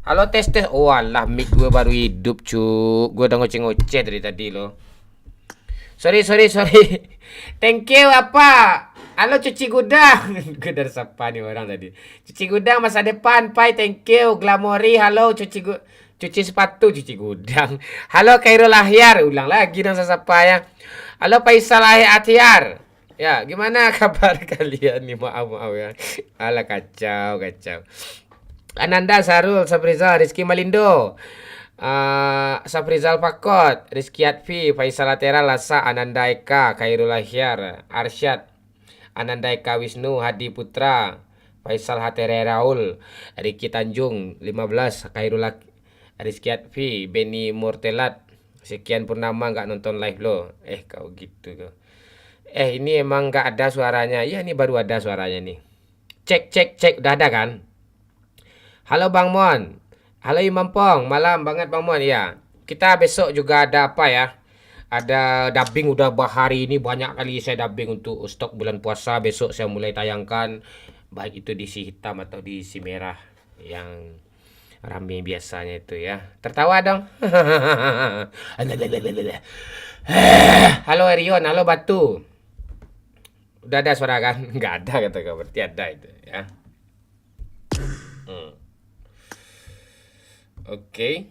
Halo tes tes. Oh alah mic gue baru hidup cuk. Gue udah ngoceh-ngoceh dari tadi loh. Sorry. Thank you apa? Halo cuci gudang. Gue dari siapa nih orang tadi? Cuci gudang masa depan, Pai. Thank you. Glamori. Halo cuci sepatu, cuci gudang. Halo Kairul Ahyar. Ulang lagi dong siapa ya. Halo Faisal Ahyar. Ya, gimana kabar kalian nih? Maaf ya. Alah kacau. Ananda Sarul, Saprizal, Rizky Malindo, Saprizal Fakot, Rizky Atfi, Faisal Atera, Lasa, Ananda Eka, Khairul Ahyar, Arsyad, Ananda Eka Wisnu, Hadi Putra, Faisal Hatere Raul, Riki Tanjung, 15, Rizky Atfi, Benny Murtelat, sekian purnama nggak nonton live lo. Kau gitu kau. Ini emang nggak ada suaranya. Iya, ini baru ada suaranya nih. Cek, udah ada kan? Halo Bang Mon. Halo Imam Pong. Malam banget Bang Mon ya. Kita besok juga ada apa ya? Ada dubbing udah hari ini banyak kali saya dubbing untuk stok bulan puasa. Besok saya mulai tayangkan baik itu di si hitam atau di si merah yang rame biasanya itu ya. Tertawa dong. Halo Erion, halo Batu. Udah ada suara kan? Nggak ada kata kau, berarti ada itu ya. Oke.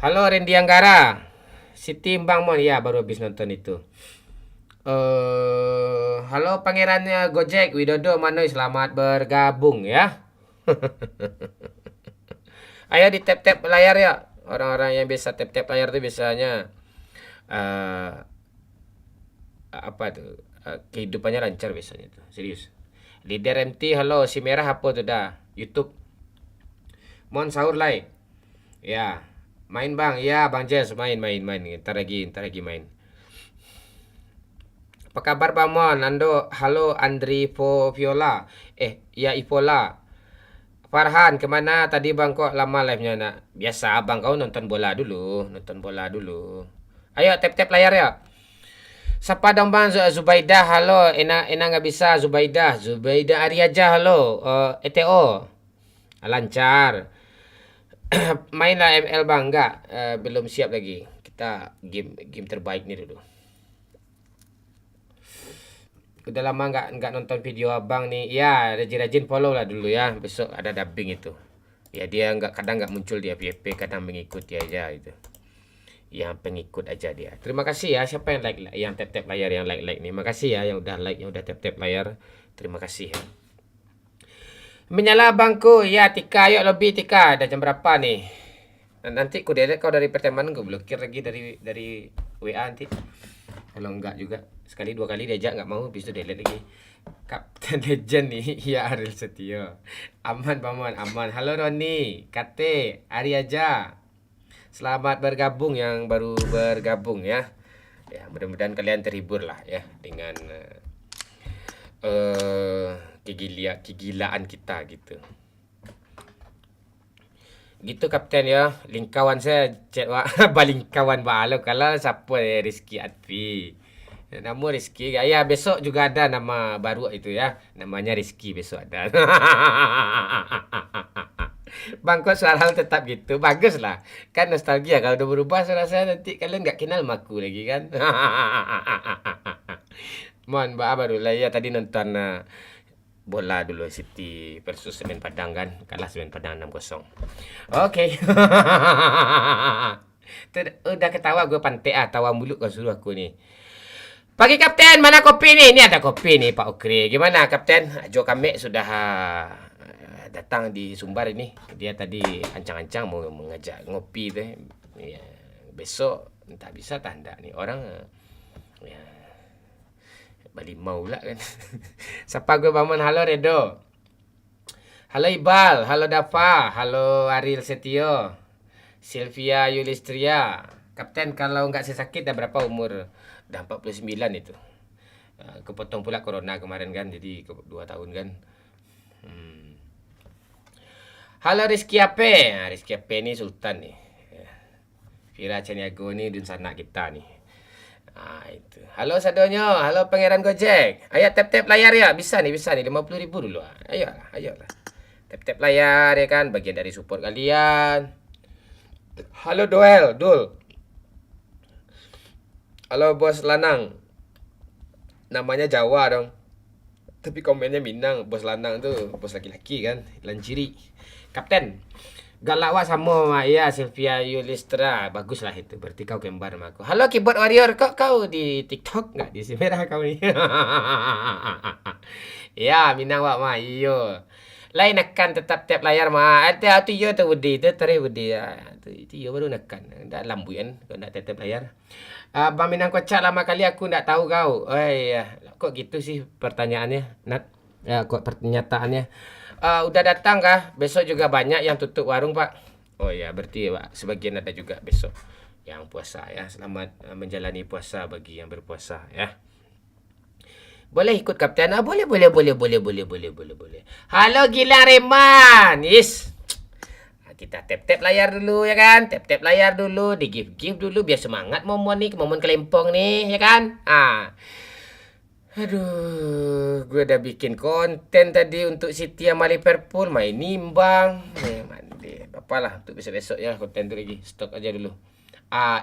Halo Randy Anggara. Siti Bang Mon ya baru habis nonton itu. Halo pangerannya Gojek Widodo Manoy selamat bergabung ya. Ayo di tap-tap layar ya. Orang-orang yang bisa tap-tap layar tuh biasanya eh apa tuh? Kehidupannya lancar biasanya tuh. Serius. Leader MT halo si merah apa tuh dah? YouTube Mon sahur lai. Ya. Main Bang. Ya, Bang Jess main. Ntar lagi main. Apa kabar Bang Mon? Halo Andri Viola. Ya Ivola. Farhan, kemana tadi Bang kok lama live-nya nak? Biasa Bang kau nonton bola dulu. Ayo tap-tap layar ya. Siapa dong Bang Zubaidah, halo. Enak nggak bisa Zubaidah Ariaja, halo. ETO. Lancar. Mainlah ML Bang, enggak, belum siap lagi. Kita game terbaik nih dulu. Udah lama nggak nonton video Abang nih. Ya, rajin-rajin follow lah dulu ya. Besok ada dubbing itu. Ya dia kadang nggak muncul di FYP, kadang mengikuti aja itu. Yang pengikut aja dia. Terima kasih ya siapa yang like, yang tap layar, yang like nih. Makasih ya yang udah like, yang udah tap layar. Terima kasih ya. Menyala bangku, ya Tika, ayo lebih Tika. Ada jam berapa nih? Nanti ku delete kau dari pertemanan, gue blokir lagi dari WA nanti. Kalau enggak juga sekali dua kali diajak nggak mau, habis itu delete lagi. Kapten Legend nih, ya Ariel Setio. Aman paman, aman. Halo Roni, Kate, Ari aja. Selamat bergabung yang baru bergabung ya. Ya mudah-mudahan kalian terhibur lah ya dengan kegilaan kita gitu. Gitu Kapten ya. Lingkawan saya chat balingkawan balo kalau siapa ya Rizky Atfi. Nama Rizky. Ya besok juga ada nama baru itu ya. Namanya Rizky besok ada. Bangkot soal hal tetap gitu. Bagus lah. Kan nostalgia kalau udah berubah saya rasa nanti kalian nggak kenal maku lagi kan. Mohon maaf baru lah ya tadi nonton bola dulu City versus Semen Padang kan, kalah Semen Padang 6-0. Oke. Udah ketawa gue pantai tawa mulu kau suruh aku nih. Pagi Kapten, mana kopi nih? Ini ada kopi nih Pak Ukri. Gimana Kapten? Jo Kame sudah datang di Sumbar ini. Dia tadi ancang-ancang mau mengajak ngopi deh. Ya, besok entah bisa tanda nih orang ya Bali mau lah kan. Siapa gue Baman? Halo Redo. Halo Ibal, halo Dava, halo Ariel Setio, Sylvia Yulistria. Kapten kalau nggak sakit dah berapa umur? Dah 49 itu. Kepotong pula corona kemarin kan, jadi 2 tahun kan. Halo Rizky Ape. Rizky Ape ini Sultan nih. Vira Caniago ini dun sanak kita nih. Itu. Halo Sadonyo, halo Pangeran Gojek. Ayo tap layar ya, bisa nih 50.000 dulu. Ayolah. Tap-tap layar ya kan, bagian dari support kalian. Halo Dul. Halo bos lanang. Namanya Jawa dong. Tapi komennya Minang, bos lanang tuh, bos laki-laki kan, lanciri. Kapten, galak wak sama mak ya Sylvia Yulistra. Bagus lah itu, berarti kau kembar sama aku. Halo keyboard warrior, kau di TikTok nggak? Di merah kau nih. Ya, Minang wak mak, iyo. Lain nekan tetap tiap layar mah. Ada tu yo tu budi tu teri budi ya. Itu yo baru nekan. Ndak lambuan kau ndak tetap layar. Bang Minang kocak lama kali aku ndak tahu kau. Oh iya, kok gitu sih pertanyaannya, Nat? Ya, kok pernyataannya. Udah datang kah? Besok juga banyak yang tutup warung, Pak. Oh iya, berarti Pak, sebagian ada juga besok yang puasa ya. Selamat menjalani puasa bagi yang berpuasa ya. Boleh ikut kapten? Boleh. Halo Gilang Reman. Yes. Kita tap-tap layar dulu ya kan? Tap-tap layar dulu, di give dulu biar semangat momon nih, momon kelempong nih ya kan? Aduh, gue udah bikin konten tadi untuk City sama Liverpool, main nimbang. Mandi. Apalah untuk besok-besok ya konten itu lagi. Stok aja dulu.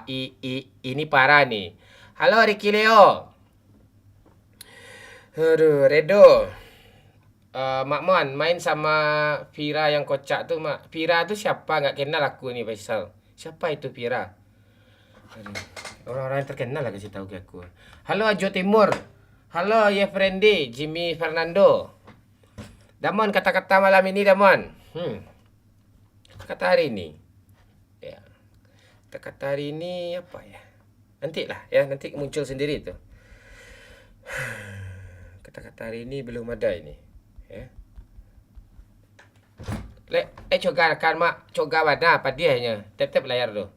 Ini parah nih. Halo Ricky Leo. Aduh, Redo. Mak Mon main sama Vira yang kocak tuh, Mak. Vira tuh siapa? Nggak kenal aku nih, Faisal. Siapa itu Vira? Aduh, orang-orang yang terkenal lah kasih tahu ke aku. Halo Ajo Timur. Halo Yefrendi, Jimmy Fernando. Damon, kata-kata malam ini Damon. Kata hari ini. Ya. Kata hari ini apa ya? Nantilah ya, nanti muncul sendiri tuh. Kata-kata hari ini belum ada ini. Ya. Coba kan mak, coba mana apa dia hanya tap-tap layar tuh.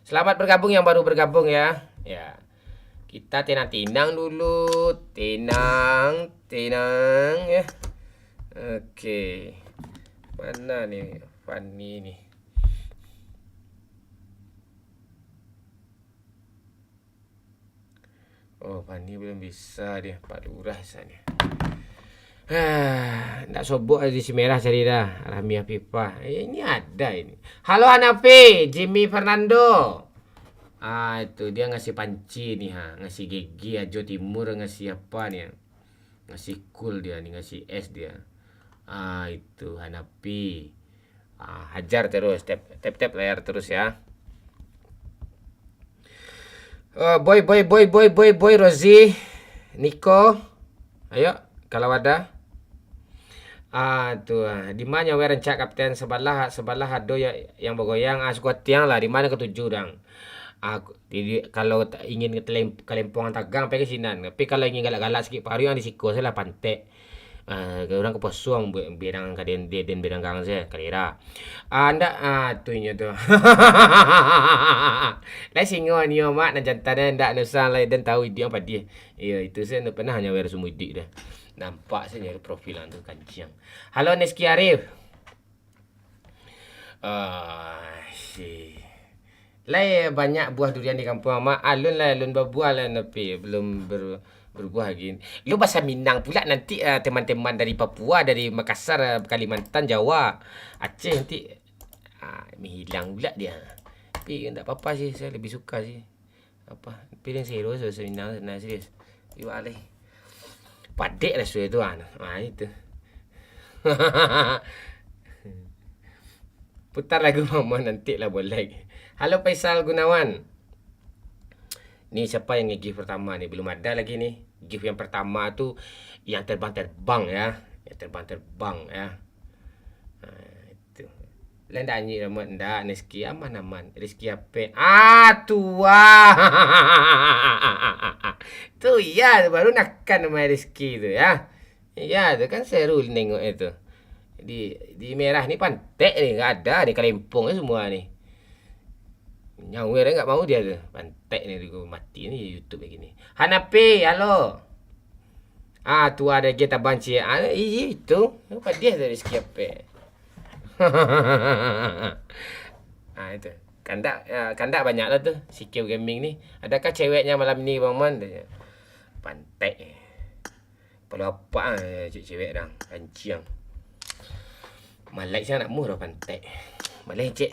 Selamat bergabung yang baru bergabung ya. Ya. Kita tenang dulu, tenang ya. Oke. Mana nih Fanny nih? Oh, Fanny belum bisa dia, Pak Lurah sana. Nggak sobok di si merah cari dah. Rami Afifah. Ini ada ini. Halo Hanafi, Jimmy Fernando. Itu dia ngasih panci nih ngasih gigi Ajo Timur, ngasih apa nih? Ngasih cool dia nih, ngasih es dia. Itu Hanafi. Hajar terus, tap layar terus ya. Boy Rozi, Niko. Ayo, kalau ada. Di mana we rencak kapten sebelah ado yang bergoyang squad tiang lah di mana ketujuh dang. Kalau ingin kelempongan tagang pakai sinan. Tapi kalau ingin galak-galak sikit paru yang disiko saya lah pantek. Orang ke posuang birang kaden den birang kang saya kalira. Ndak tu nya tu. Lai singo ni mak nan jantan ndak nusang lai dan tahu dia apa dia. Ya itu saya ndak pernah hanya wear sumudik dah. Nampak saya nyari profilan tu kanciang. Halo Neski Arif. Lai banyak buah durian di kampung mak. Alun berbuah lah tapi belum berbuah lagi. Lu bahasa Minang pula nanti teman-teman dari Papua, dari Makassar, Kalimantan, Jawa, Aceh nanti hilang pula dia. Tapi enggak apa-apa sih, saya lebih suka sih. Apa? Pilih serius bahasa Minang, nah serius. Iwa alih. Padek lah suai tu itu. Putar lagu mama nanti lah boleh. Halo Faisal Gunawan. Ni siapa yang gift pertama ni? Belum ada lagi ni. Gift yang pertama tu yang terbang-terbang ya. Yang terbang-terbang ya. Itu. Lain dah nyi nama ndak Rizki aman. Rizki apa? Tua. Tu ya baru nakkan nama Rizki tu ya. Ya, tu kan seru nengok itu. Di merah ni pantek ni enggak ada di Kalimpong semua ni. Nyawer enggak mau dia tu. Pantek ni dia mati ni YouTube begini. Hanapi, halo. Tu ada kita banci. Itu. Apa dia dari Rizki itu. Kandak banyak lah tu. CQ Gaming ni. Adakah ceweknya malam ni Bang Man? Pantek. Kalau apa cewek dah kanciang. Malai saya nak murah pantai. Malai cik.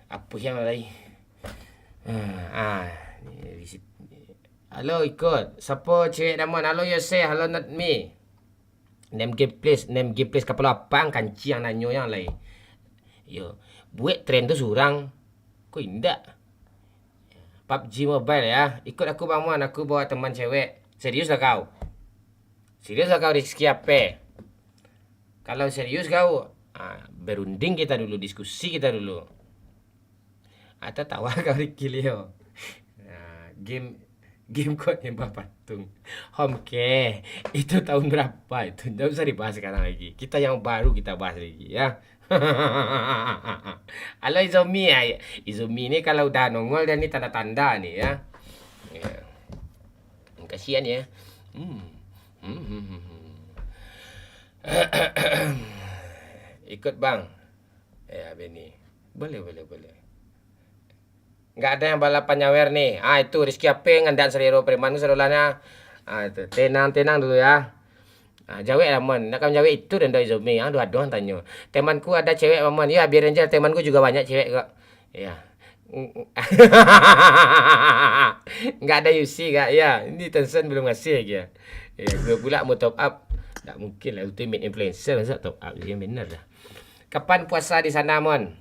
Apa yang malai? Halo ikut. Siapa cik nama? Halo you say. Halo not me. Name game place kapal apang kanci yang nanyo yang lain. Yo, buat trend tu surang. Kau indak. PUBG Mobile ya. Ikut aku Bang Mon, aku bawa teman cewek. Serius lah kau? Serius lah kau Rizky apa? Kalau serius kau, berunding kita dulu, diskusi kita dulu. Atau tawa kau Ricky Leo. Game kok nembak patung. Homke, itu tahun berapa itu? Tidak usah dibahas sekarang lagi. Kita yang baru kita bahas lagi ya. Halo Izumi ya. Izumi ini kalau udah nongol dan ini tanda-tanda nih ya. Kasihan ya. Ikut bang. Ya Beni. Boleh. Nggak ada yang balapan nyawer nih. Itu Rizky Apeng ngandan seriro preman serulanya. Itu tenang dulu ya. Jawek lah mon. Nak kamu jawek itu dan doi Zomi. Dua-dua tanya. Temanku ada cewek mon. Ya biar aja temanku juga banyak cewek kok. Ya. Nggak ada UC kak. Ya. Ini Tencent belum ngasih lagi ya. Ya gue pula mau top up. Tak mungkin lah ultimate influencer masa top up. Ya benar lah. Kapan puasa di sana mon?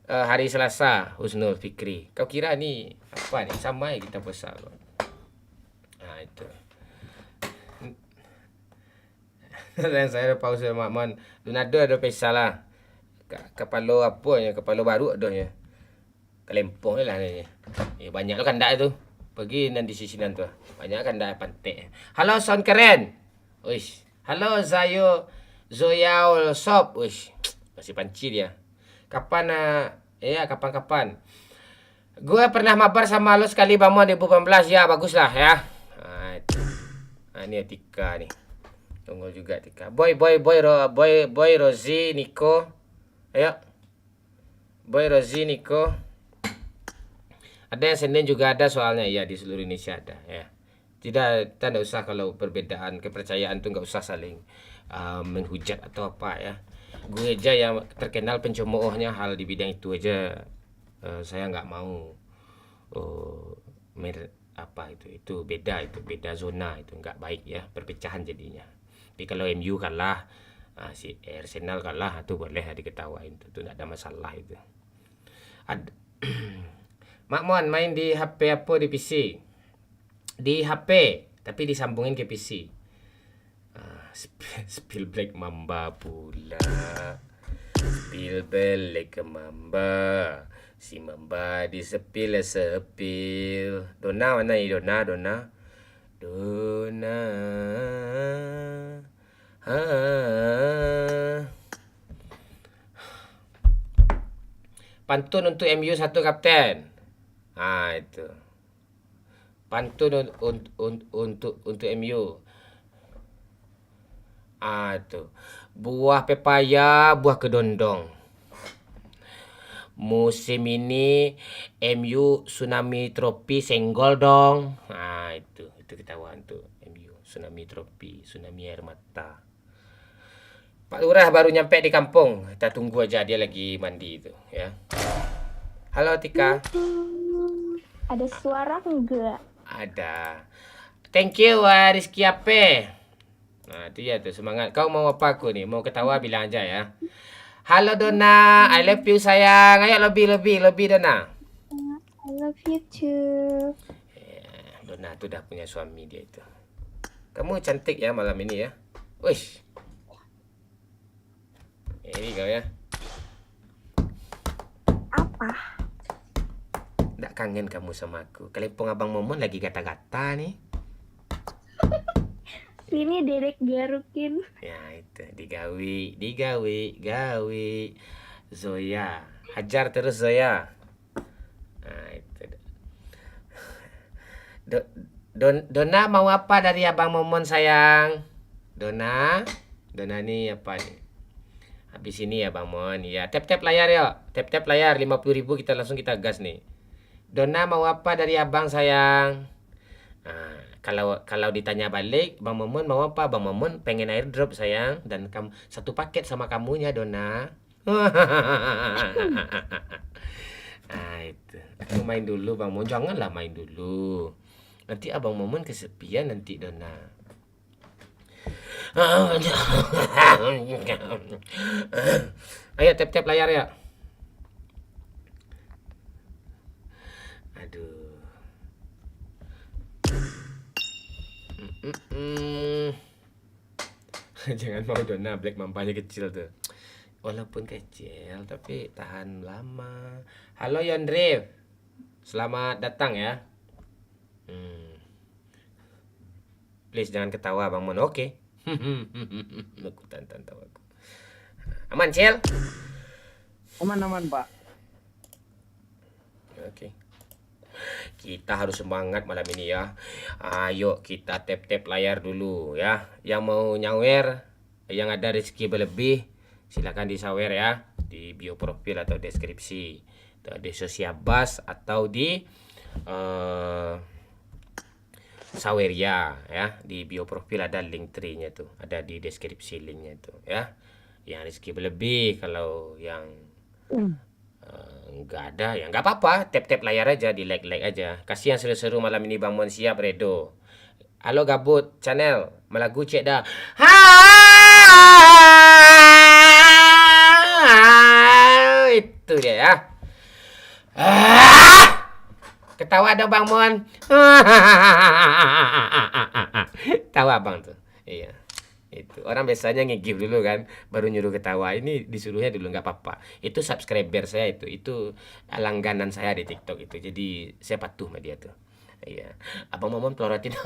Hari Selasa, Husnul Fikri. Kau kira ni apa ni? Sama ya kita puasa. Itu. Dan saya pause Mak Mon. Donado ada pesa lah. Kepala apa ya? Kepala baru ada ya. Kelempong lah ni. Banyak lo kandak itu. Pergi nanti sisi nanti. Banyak kandak pantai. Halo sound keren. Uish. Halo Zoyaul Shop. Uish. Masih panci dia. Kapan kapan? Gue pernah mabar sama lo sekali Bang Mon 2018 ya, baguslah ya. Itu. Ini Tika nih. Tunggu juga Tika. Boy Rozi Niko. Ayo. Boy Rozi Niko. Ada yang Senin juga ada soalnya ya di seluruh Indonesia ada ya. Tidak usah kalau perbedaan kepercayaan tuh nggak usah saling menghujat atau apa ya. Gue aja yang terkenal pencemoohnya hal di bidang itu aja. Saya nggak mau itu beda zona, itu nggak baik ya, perpecahan jadinya. Tapi kalau MU kalah, si Arsenal kalah, itu boleh diketawain, itu nggak ada masalah itu. Mak Mon main di HP apa di PC? Di HP tapi disambungin ke PC. Spielberg Mamba pula. Spielberg ke Mamba. Si Mamba di sepil. Dona mana ni Dona. Pantun untuk MU 1 kapten. Itu. Pantun untuk MU. Itu. Buah pepaya, buah kedondong. Musim ini MU tsunami tropi senggol dong. Itu ketahuan tuh MU tsunami tropi, tsunami air mata. Pak Lurah baru nyampe di kampung. Kita tunggu aja, dia lagi mandi itu ya. Halo Tika. Ada suara enggak? Ada. Thank you Rizky Ape. Itu ya tuh semangat. Kau mau apa aku nih? Mau ketawa bilang aja ya. Halo Dona, I love you sayang. Ayo lebih Dona. I love you too. Dona tuh udah punya suami dia itu. Kamu cantik ya malam ini ya. Wish. Ini kau ya. Apa? Nggak kangen kamu sama aku. Kelempong Abang Momon lagi gata-gata nih. Sini Dedek garukin. Ya itu digawi. Zoya, hajar terus Zoya. Itu. Dona mau apa dari Abang Momon sayang? Dona nih apa nih? Habis ini ya Bang Mon ya. Tap layar ya. Tap layar 50.000 kita langsung kita gas nih. Dona mau apa dari Abang sayang? Kalau ditanya balik, Bang Momon mau apa? Bang Momon pengen airdrop sayang, dan kamu satu paket sama kamunya Dona. Ah itu. Aku main dulu Bang Momon, janganlah main dulu. Nanti Abang Momon kesepian nanti Dona. Ayo tap-tap layar ya. Aduh. Jangan mau Dona, Black mampanya kecil tuh. Walaupun kecil tapi tahan lama. Halo Yondre, selamat datang ya. Please jangan ketawa Bang Mon, oke? Aku tahan tawa aku. Aman Cil? Aman-aman, Pak. Oke. Kita harus semangat malam ini ya. Ayo kita tap-tap layar dulu ya. Yang mau nyawer, yang ada rezeki berlebih, silakan disawer ya. Di bio profil atau deskripsi. Atau di sosial bus atau di Saweria ya. Di bio profil ada link tree-nya tuh. Ada di deskripsi linknya tuh ya. Yang rezeki berlebih, kalau yang nggak ada ya nggak apa-apa, tap-tap layar aja, di like aja. Kasih yang seru-seru malam ini Bang Mon, siap redo. Halo Gabut channel melagu cek dah. Itu dia ya. Ketawa dong Bang Mon. Tawa Bang tuh. Iya. Itu orang biasanya ngegif dulu kan, baru nyuruh ketawa. Ini disuruhnya dulu, nggak apa-apa. Itu subscriber saya, itu langganan saya di TikTok itu, jadi saya patuh sama dia tuh. Iya, Abang Momon pelorotin.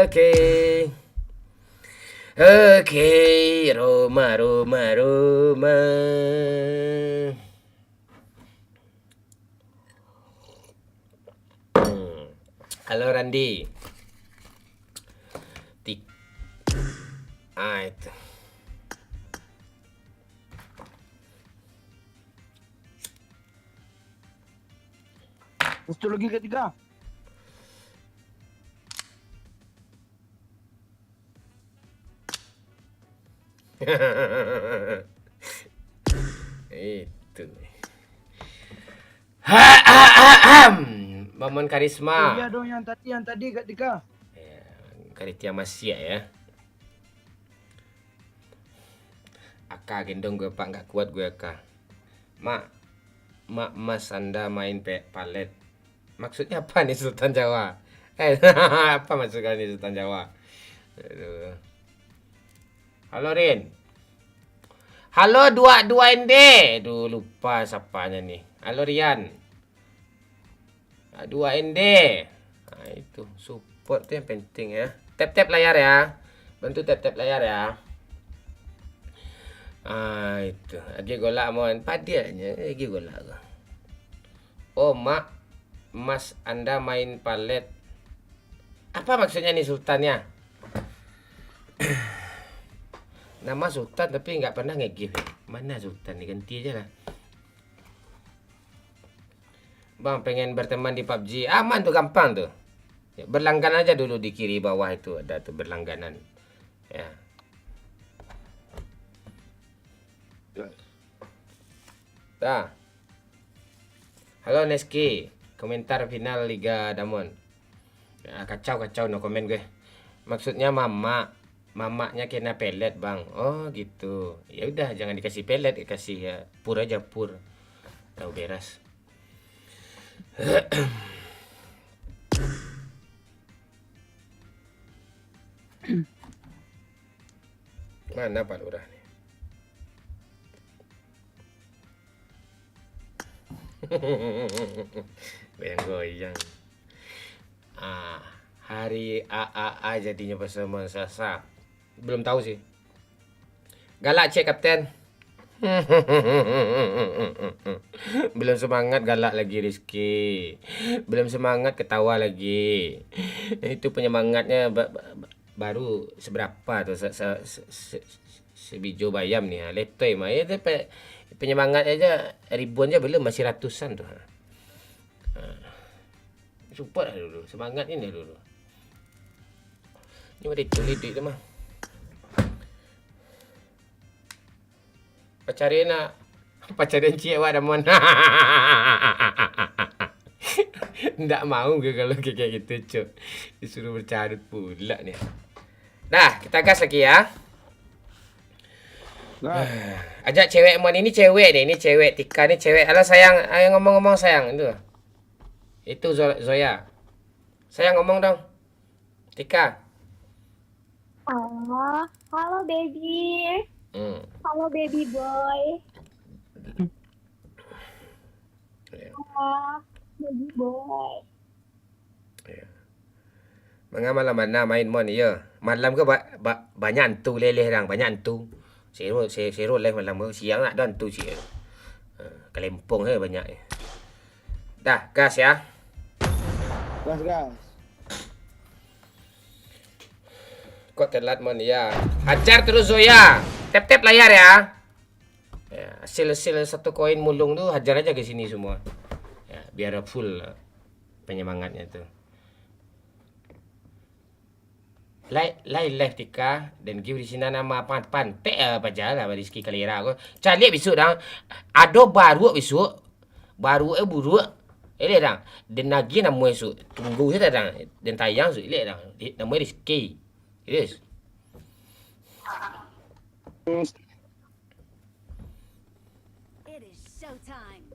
Oke, oke, Roma, Roma, Roma. Halo Randi. Tik. Itu. Astrologi ketiga. Itu. Momon Karisma. Iya dong, yang tadi ketiga. Ya, Karitia Masya ya. Aka gendong gue pak, nggak kuat gue Aka. Mak mas Anda main palet. Maksudnya apa nih Sultan Jawa? Apa maksudnya nih Sultan Jawa? Aduh. Halo Rin. Halo 22 ND. Duh lupa sapanya nih. Halo Rian. 2 ND. Nah, itu support tuh yang penting ya. Tap-tap layar ya. Bantu tap-tap layar ya. Itu. Lagi golak mohon padianya. Lagi golak. Oh, Mas Anda main palet. Apa maksudnya nih Sultannya? Nama Sultan tapi nggak pernah nge-give. Mana Sultan nih, ganti aja lah. Bang pengen berteman di PUBG. Aman tuh, gampang tuh. Ya, berlangganan aja dulu di kiri bawah itu ada tuh berlangganan. Ya. Dah. Halo Neski, komentar final Liga Damon. Ya, kacau no komen gue. Maksudnya mamanya kena pelet bang. Oh gitu. Ya udah jangan dikasih pelet, dikasih ya pur aja pur. Tahu beres. Mana Pak Lurah nih? Goyang-goyang. Hari AAA jadinya persamaan sasa. Belum tahu sih. Galak cek kapten. Belum semangat galak lagi Rizky. Belum semangat ketawa lagi. Itu penyemangatnya baru seberapa tuh sebijo bayam nih, letoy mah itu penyemangat aja ribuan aja belum, masih ratusan tuh. Support lah dulu, semangat ini dulu. Ini udah itu mah. Pacarin cewek ada mon. Nggak mau gue kalau kayak gitu, Cuk. Disuruh bercarut pula nih. Nah, kita gas lagi ya. Ajak cewek mon, ini cewek deh, ini cewek. Tika ini cewek. Halo sayang, ayo ngomong-ngomong sayang. Itu Zoya. Sayang ngomong dong. Tika. Halo baby. Halo baby boy. Baby boy. Mengapa malam mana main mon ya? Malam ke banyak hantu leleh dang, banyak hantu. Seru leh malam ke siang nak ada hantu sih. Kelempong banyak. Dah, gas ya. Gas. Kok telat mon ya? Hajar terus Zoya. Tap-tap layar ya. Ya, hasil satu koin mulung tuh hajar aja ke sini semua. Ya, biar full penyemangatnya tuh. Live Tika dan give di sini nama pan apa jalan apa Rizky Kalira aku. Cari besok dah. Ada baru besok. Baru buruk. Ini dah. Dan lagi nama besok. Tunggu saja dah. Dan tayang su ini dah. Nama Rizky. Yes. It is showtime.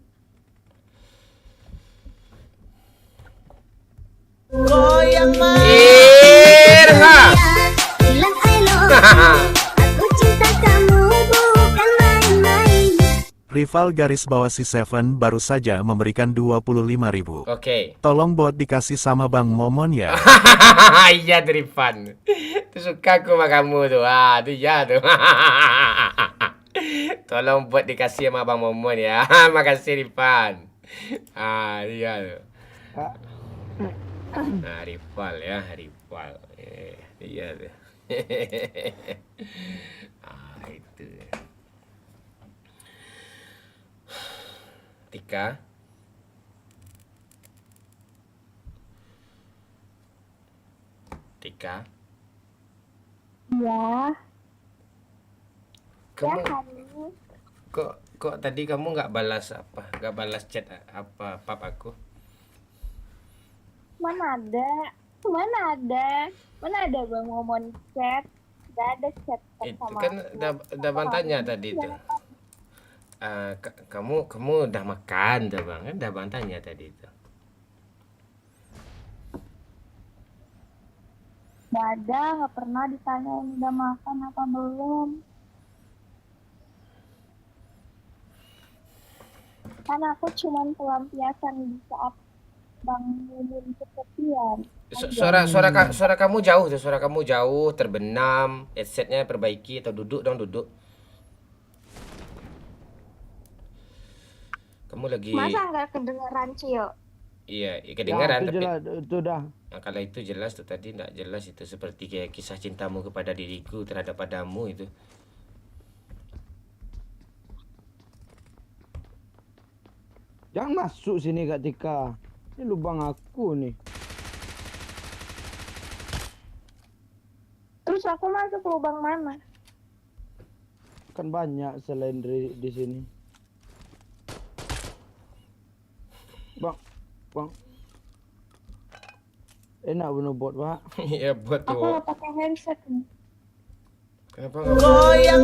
Goyang Irha. Bilang I love you. Aku cinta kamu bukan main-main. Rival garis bawah si Seven baru saja memberikan 25.000. Oke. Tolong buat dikasih sama Bang Momon ya. Iya Tripan. Tuh suka aku sama kamu tuh. Tuh ya tuh. Tolong buat dikasih sama Bang Momon ya. Makasih Tripan. Iya tuh. Nah, rival ya, rival. Iya tuh. Itu. Tika. Tika. Ya. Kamu Honey. kok tadi kamu nggak balas apa? Nggak balas chat apa pap aku? Mana ada Bang Momon chat. Gak ada chat Itu sama kan aku. udah Bang tanya tadi itu. Kamu udah makan dah Bang? Kan udah Bang tanya tadi itu. Gak ada, gak pernah ditanya udah makan apa belum. Karena aku cuman pelampiasan di saat Bang Momon kesepian. Suara kamu jauh tuh, suara kamu jauh, terbenam, headsetnya perbaiki atau duduk dong, duduk. Kamu lagi Masa nggak kedengeran Cio? iya, kedengaran Itu tapi jelas, itu dah. kalau itu jelas tuh tadi enggak jelas itu seperti kayak kisah cintamu kepada diriku terhadap padamu itu. Jangan masuk sini Kak Tika. Ini lubang aku nih. Terus aku masuk lubang mana? Kan banyak selain di sini. Bang. Enak bener buat Pak. Iya buat Aku tuh. nggak pakai headset nih. Kenapa enggak? Goyang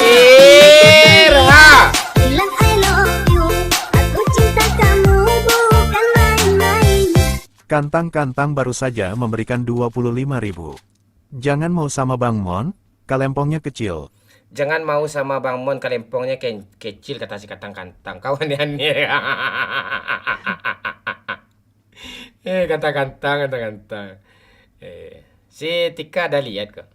Irha. Bilang I love you. Aku cinta kamu bukan main-main. Kantang-kantang baru saja memberikan 25.000. Jangan mau sama Bang Mon, kalempongnya kecil. Jangan mau sama Bang Mon, kalempongnya kecil kata si kantang-kantang. Kau aneh-aneh. Kata kantang. Si Tika ada lihat kok.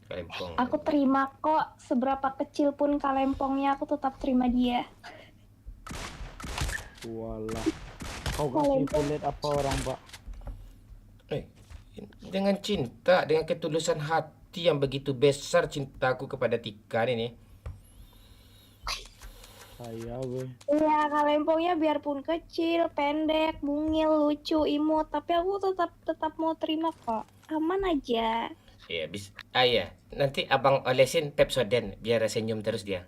Kalempong. Aku terima kok, seberapa kecil pun kalempongnya aku tetap terima dia. Walah. Kau kasih pelit apa orang Pak? Dengan cinta, dengan ketulusan hati yang begitu besar cintaku kepada Tika ini. Saya gue. Iya, kalempongnya biarpun kecil, pendek, mungil, lucu, imut, tapi aku tetap mau terima kok. Aman aja. Ya, ya. Nanti abang olesin Pepsodent biar senyum terus dia.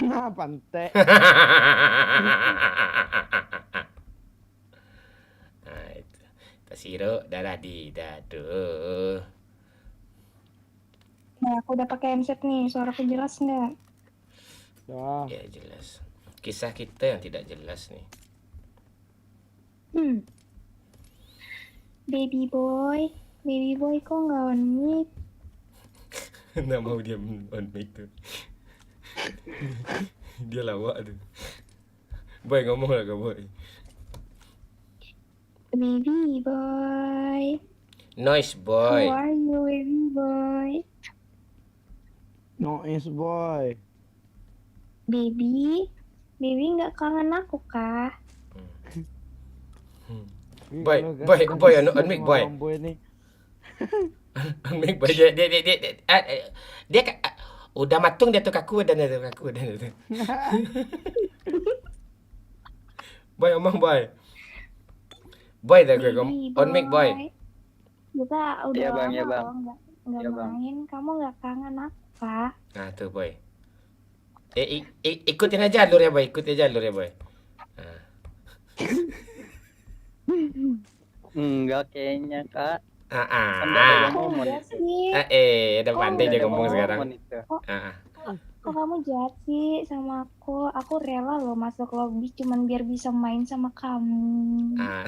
Nah, pantai. Nah, itu. Tasiro darah di dadu. Nah, aku udah pakai headset nih, suaraku jelas nggak? Dah. Ya jelas. Kisah kita yang tidak jelas nih. Baby boy kok nggak on mic? Nggak mau dia on mic tuh. Dia lawak tuh. Boy ngomong lah kau boy. Baby boy, Noise boy. how are you, baby boy? Noise boy. Baby nggak kangen aku kah? Boy, on mic boy. Boy nih. On mic boy dia udah matung dia tuh kaku dan itu kaku dan itu. Boy ngomong boy. Boy dah gue Baby on mic boy. Kita udah Iya, Bang, lama iya, Bang. loh nggak Iya, Bang. main. Kamu nggak kangen aku kah? Nah tuh boy. Ikutin aja alur ya boy, ikutin aja alur ya boy. Nah. Enggak kayaknya, Kak. Ah, Kan ah. udah ngomong Enggak itu. sih. Udah pandai dia ngomong sekarang. Itu. Ah, Kok kamu jahat sih sama aku? Aku rela loh masuk lobby cuman biar bisa main sama kamu. ah.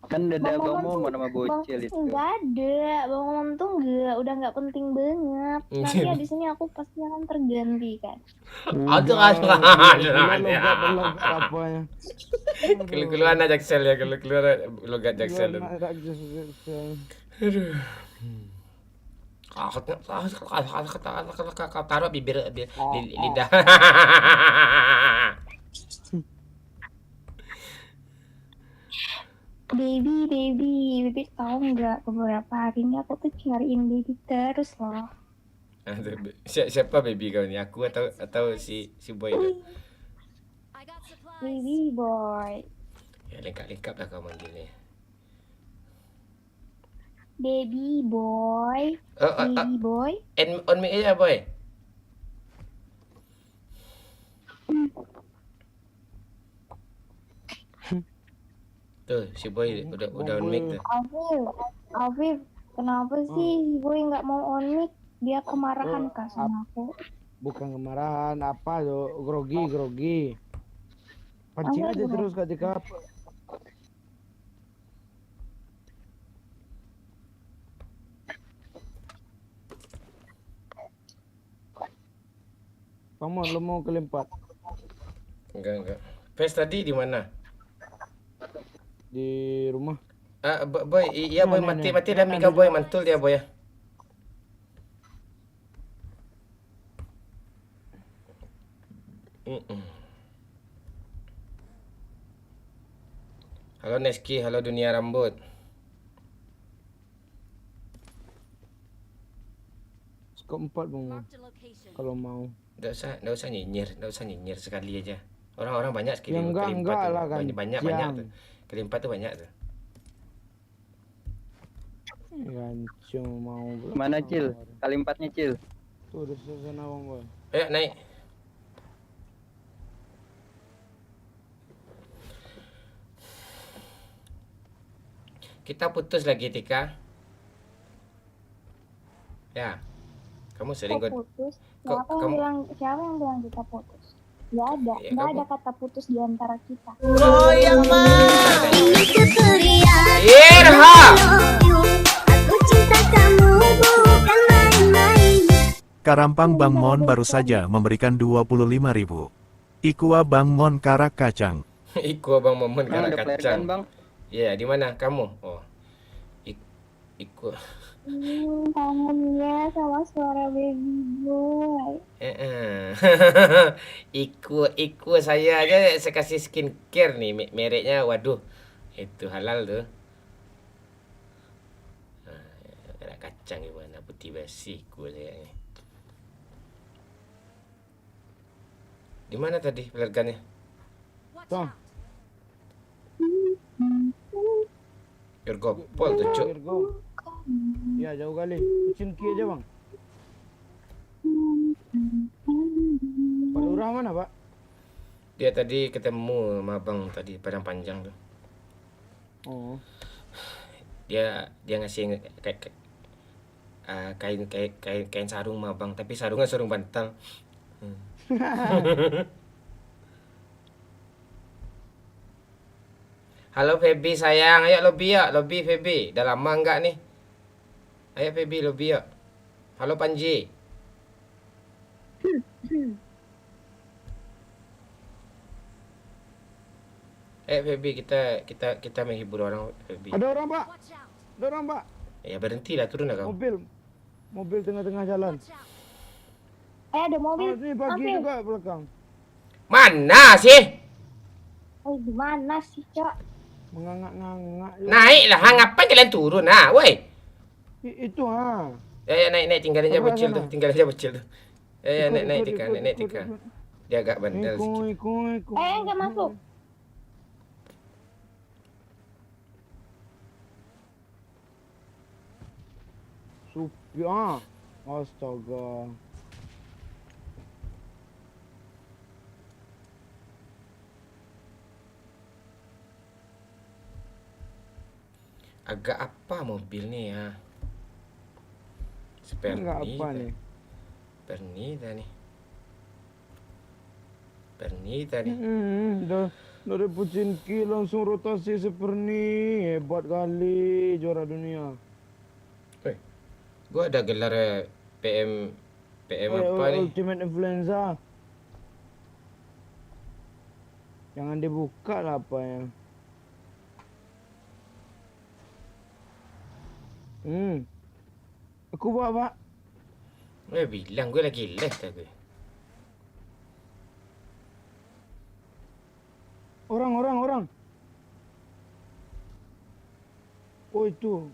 Kan udah ada Bang Bang Momon Momon sama bocil itu. Enggak ada, Bang Momon tuh udah nggak penting banget. Nanti di sini aku pasti akan terganti kan. Aduh, Apanya? keluar Jaksel ya, keluar logat Jaksel. Aduh. Kau taruh bibir lidah. Baby tahu nggak beberapa hari ini aku tuh cariin baby terus loh. Siapa baby kau ni? Aku atau si boy tu? Baby boy, Ya lengkap lah kau manggilnya. baby boy, baby boy. On mic aja boy. Tuh si boy udah on mic tuh. Afif, kenapa sih si boy nggak mau on mic? Dia kemarahan kah sama aku? Bukan kemarahan, apa tuh? Grogi. Pancing aja terus ketika Kamu lu mau kelimpat Enggak. Pes tadi di mana? di rumah. Boy, iya boy mati dah mic boy, mantul dia boy ya. Halo Neski, halo dunia rambut. Keempat bang, kalau mau. Enggak usah nyinyir sekali aja. Orang-orang banyak sekali Ya enggak tuh. lah kan. Banyak tuh. Kelimpat tuh banyak tuh. Gancung mau. Mana Cil? Kali 4-nya Cil. Tuh udah sana bang boy. Ayo naik. Kita putus lagi Tika. Ya. Kamu sering Kok putus? Siapa yang bilang kita putus? Nggak ada, Ya, nggak kamu- ada kata putus di antara kita. Goyang mah. Ini keperian Irha. love you. Aku cinta kamu bukan main-main. Karampang Bang Mon baru saja memberikan 25.000. Ikua Bang Mon karak kacang. Iku abang momen Bang karak udah player kan kacang. Bang? Iya, di mana kamu? Oh. Iku. Kangennya sama suara baby boy. Iku saya aja saya kasih skincare nih mereknya, waduh itu halal tuh. Ada kacang gimana putih basi iku saya nih. Di mana tadi pelergannya? Tuh, Irgopol tuh cuk. Virgo. Ya jauh kali. Kucing ki aja bang. Pak Lurah mana pak? Dia tadi ketemu sama abang tadi Padang Panjang tuh. Oh. Dia ngasih kain sarung sama abang, tapi sarungnya sarung bantal. Halo Feby sayang, ayo lobby ya, lobby Feby. Udah lama enggak nih? Ayo Feby lobby ya. Halo Panji. Feby kita menghibur orang Feby. Ada orang pak. Ada orang pak. Ya berhenti lah, turun lah kau. Mobil tengah-tengah jalan. Ada mobil. Oh, ini pagi Ambil. juga belakang. Mana sih? Oh, gimana sih, Cok? Mengangak-ngangak. Naik lah, ngapain kalian turun? Nah, woi. Itu ha. Ya, naik, tinggalin aja Apa bocil sana? tuh, tinggalin aja bocil tuh. Ya, Ikut, naik ikut, tika, ikut, naik ikut, tika. ikut. Dia agak bandel sedikit. Ikut. Enggak masuk. Supi ah. Astaga. Agak apa mobil nih ya? Enggak apa nih? Pernita nih. Pernita nih. Dari Pucinki langsung rotasi seperti hebat kali juara dunia. Gua ada gelar PM apa nih? Ultimate Influenza. Jangan dibuka lah apa ya. Aku bawa pak. Bilang gue lagi les dah gue. Orang. Oh itu.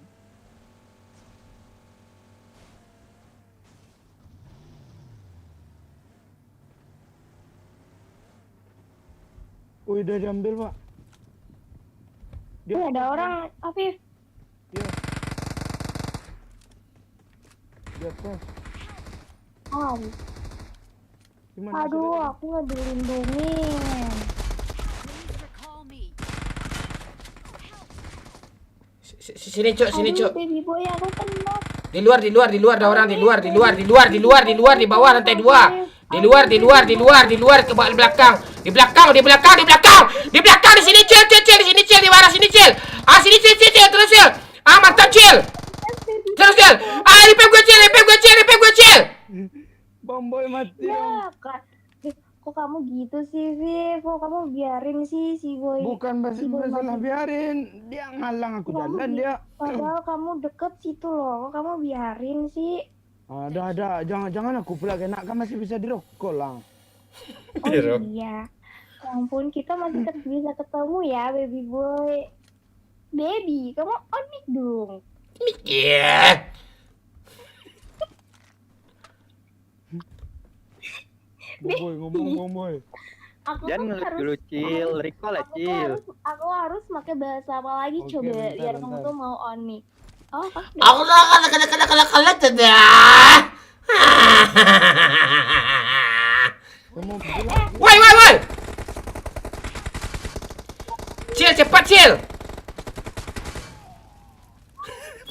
Oh udah diambil pak. Ada orang, Afif. Iya. Di atas. Gimana Aduh, aku nggak dilindungin. Sini cok, Aduh, baby boy aku kena. Di luar ada orang di luar, di bawah lantai 2. Di luar ke belakang. Di belakang di sini cil, di sini cil, di mana sini cil. Ah sini cil, terus cil. Ah mantap cil. Terus cil. Ah ripep gue cil. Bang Boy mati. Ya, kok kamu gitu sih, Viv? Kok kamu biarin sih si boy? Bukan si boy masalah mati? biarin. Dia ngalang aku Kamu jalan dia. Padahal kamu deket situ loh. Kok kamu biarin sih? Ada. Jangan aku pula kena kan masih bisa dirokok lah. Oh iya. Ya ampun, kita masih bisa ketemu ya, baby boy. Baby, kamu onik dong. Iya. Boy ngomong boy. Aku Jangan tuh ngelit harus dulu cil, recall lah cil. aku harus pakai bahasa apa lagi Oke, coba bentar, biar kamu bentar. tuh mau onik. Oh, Aku kalah dah. Kamu Woi. Cil, cepat cil.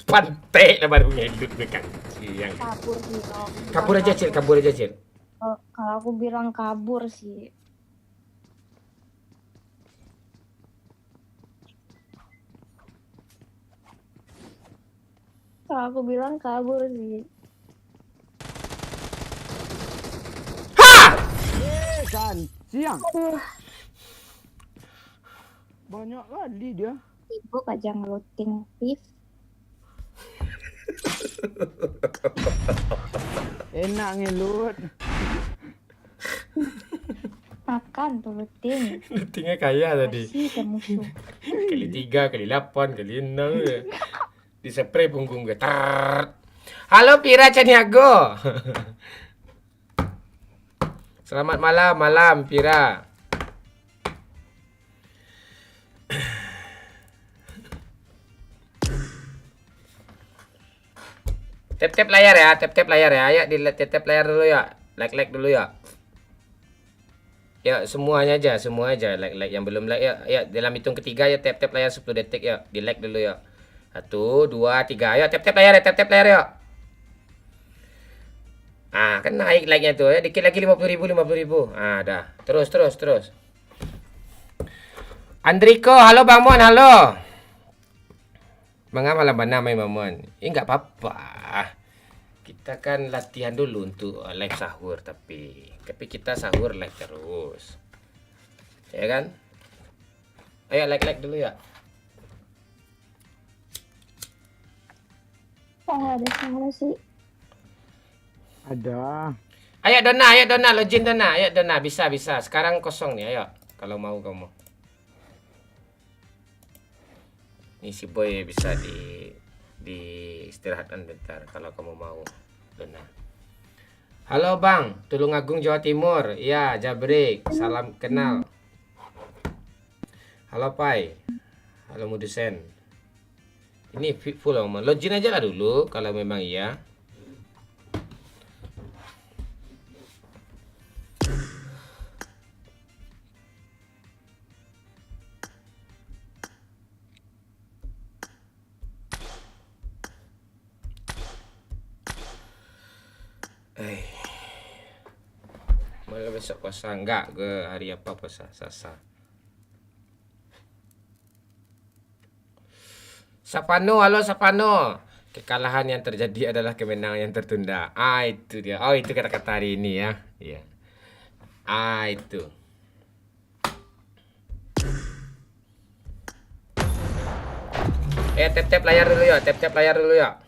Pantai lah baru ngelut dekat siang. kabur sih kalau Kabur aja cil. kalau aku bilang kabur sih. Kalau aku bilang kabur sih. kan siang. Aduh, Banyak kali dia. sibuk aja ngeluting, Viv. Enak ngelut. Makan tuh luting. Lutingnya kaya tadi. Kasih ke musuh. Kali 3, kali 8, kali 6 ya. Dispray punggung gue. Tart. Halo Pira Caniago. Selamat malam Pira. Tap-tap layar ya, tap-tap layar ya. Ayo di tap-tap layar dulu ya. Like dulu ya. Ya, semua aja, like yang belum like ya. Ya, dalam hitung ketiga ya tap-tap layar 10 detik ya. Di like dulu ya. 1 2 3. Ayo tap-tap layar ya, tap-tap layar ya. Ah, kan naik like-nya tuh ya. Dikit lagi 50.000. Ah, dah. Terus. Andriko, halo Bang Mon, halo. Mengapa malam main Bang Mon? Enggak apa-apa. Kita kan latihan dulu untuk live sahur tapi kita sahur live terus. Ya kan? Ayo like dulu ya. Kok nggak ada suara sih? Ada. Ayo Dona, login Dona. Ayo Dona, bisa. Sekarang kosong nih, ayo. Kalau mau kamu. Ini si Boy bisa di istirahatkan bentar kalau kamu mau, Dona. Halo Bang, Tulungagung Jawa Timur. Iya, Jabrik. Salam kenal. Halo Pai. Halo Mudusen. Ini full om. Login aja lah dulu kalau memang iya. Malah besok puasa enggak ke hari apa puasa? Sasa. Sapano, halo Sapano. Kekalahan yang terjadi adalah kemenangan yang tertunda. Ah, itu dia. Oh, itu kata-kata hari ini ya. Iya. Ah, itu. Tap-tap layar dulu ya. Tap-tap layar dulu ya.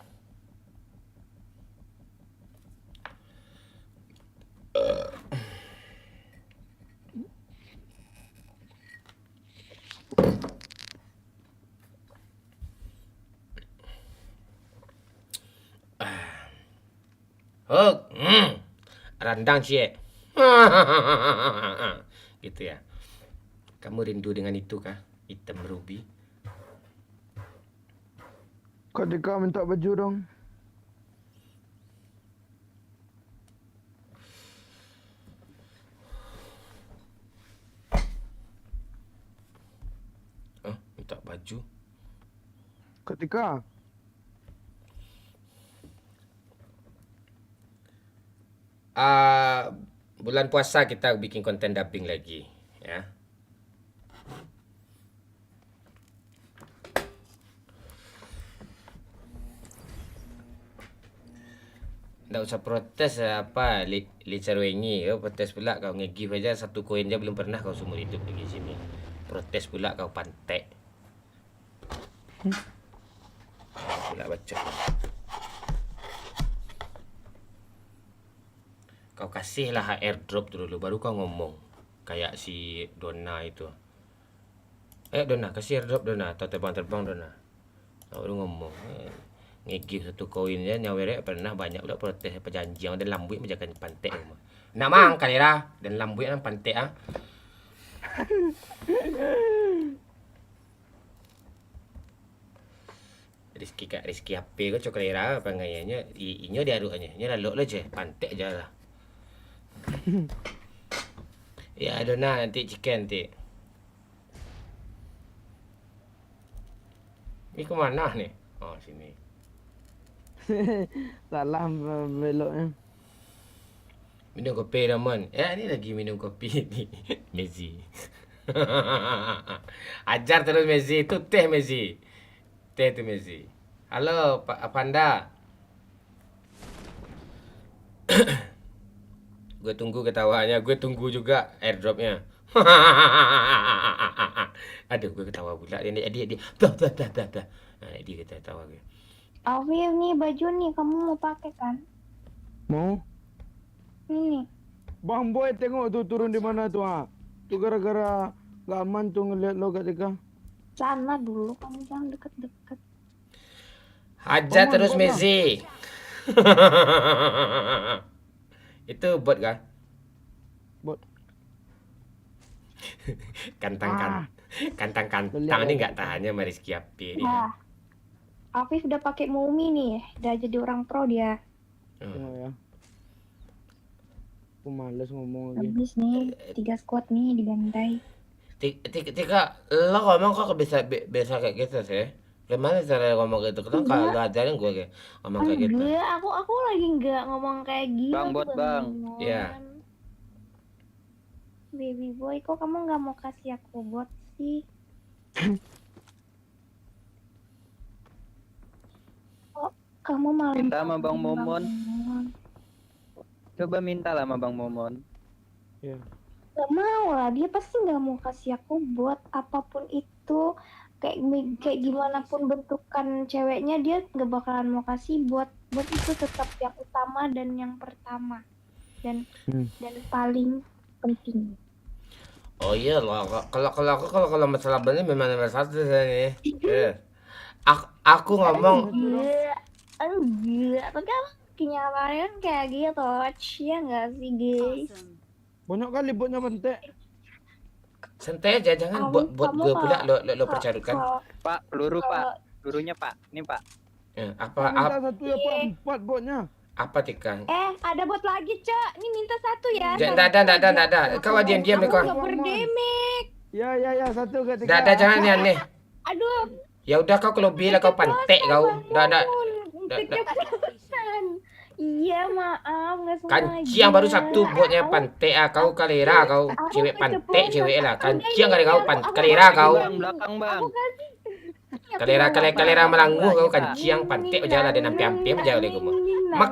Oh, randang cie. Gitu ya. Kamu rindu dengan itu kah? Hitam ruby. Kok Dika minta baju dong? Oh, minta baju. Ketika bulan puasa kita bikin konten dubbing lagi, ya. Nggak usah protes apa Licar Wengi, kau protes pula kau nge-give aja 1 koin aja belum pernah kau seumur hidup di sini. Protes pula kau pantek. Pula baca. Kau kasihlah airdrop dulu baru kau ngomong. Kayak si Dona itu. Dona, kasih airdrop Dona atau terbang-terbang Dona. Kau baru ngomong. Nge-give 1 koin ya nyawere pernah banyak udah protes perjanjian dan lambuit menjaga pantek rumah. Nak mang kali lah dan lambuit kan pantek ah. Rizki HP kau coklera apa ngayanya inyo diaduknya. Nya lalu lah je pantek aja lah. Ya Dona nanti chicken nanti. Ini kemana nih? Oh sini. salah beloknya. Minum kopi Ramon. Ini lagi minum kopi ni Messi. Ajar terus Messi. Itu teh Messi. Teh tu Messi. Halo Pak Panda. Gue tunggu ketawanya. Gue tunggu juga airdropnya. Aduh gue ketawa pula. Dia. Dah. Nah, dia ketawa gue. Afif nih baju nih kamu mau pakai kan? Mau? Ini. Bang Boy tengok tuh turun di mana tuh ah. Tuh gara-gara gak aman tuh ngeliat lo ketika. Sana dulu kamu jangan deket-deket. Hajar Aman, terus Bang. Messi. Itu bot kan? Bot. Kantang kantang Lihat, ini lihat. nggak tahannya sama Rizky Api dia. Nah, Afif udah pakai Mumi nih, udah jadi orang pro dia. Oh. Tengok ya. Aku males ngomong lagi. Habis nih 3 squad nih dibantai. Tika, lo ngomong kok bisa kayak gitu sih? Gimana cara ngomong gitu? Kenapa kalau lo ajarin gue kayak ngomong kayak gitu? Enggak, aku lagi enggak ngomong kayak gitu. Bang, aku bot, baru bang. ngomong. Iya. Baby boy, kok kamu nggak mau kasih aku bot sih? Kok kamu malah Minta sama Bang kasih Momon. Momon? Coba minta lah sama Bang Momon. Ya. Gak mau lah, dia pasti nggak mau kasih aku bot apapun itu. Kayak gimana pun bentukan ceweknya, dia nggak bakalan mau kasih bot. Bot itu tetap yang utama dan yang pertama dan paling penting. Oh iya loh, kalau masalah bener memang nomor satu saya nih. Aku ngomong Enggak, tapi kan kenyamanan kayak gitu, ya nggak sih guys? Banyak kali botnya bentek. santai aja, jangan buat gue pula lo percarukan. Pak, peluru Pak. Pelurunya Pak. Ini Pak. Minta satu ya Pak, 4 botnya. Apa Tika? Ada bot lagi, Cok. Ini minta satu ya. Tidak ada. Kau diam Aku kau. nggak berdemek. Ya, satu ketika. Tidak ada, jangan aneh. Aduh. Ya udah kau kalau bila kau pantek kau. Tidak. Keceplosan. Iya, maaf, nggak sengaja. Kanciang baru satu buatnya pantek kau kalera kau. Cewek pantek cewek lah. Kanciang kali kau kalera kau. Bang, belakang Bang. Kalera melangguh kau kanciang pantek aja lah dan hampir aja oleh kamu. Mak.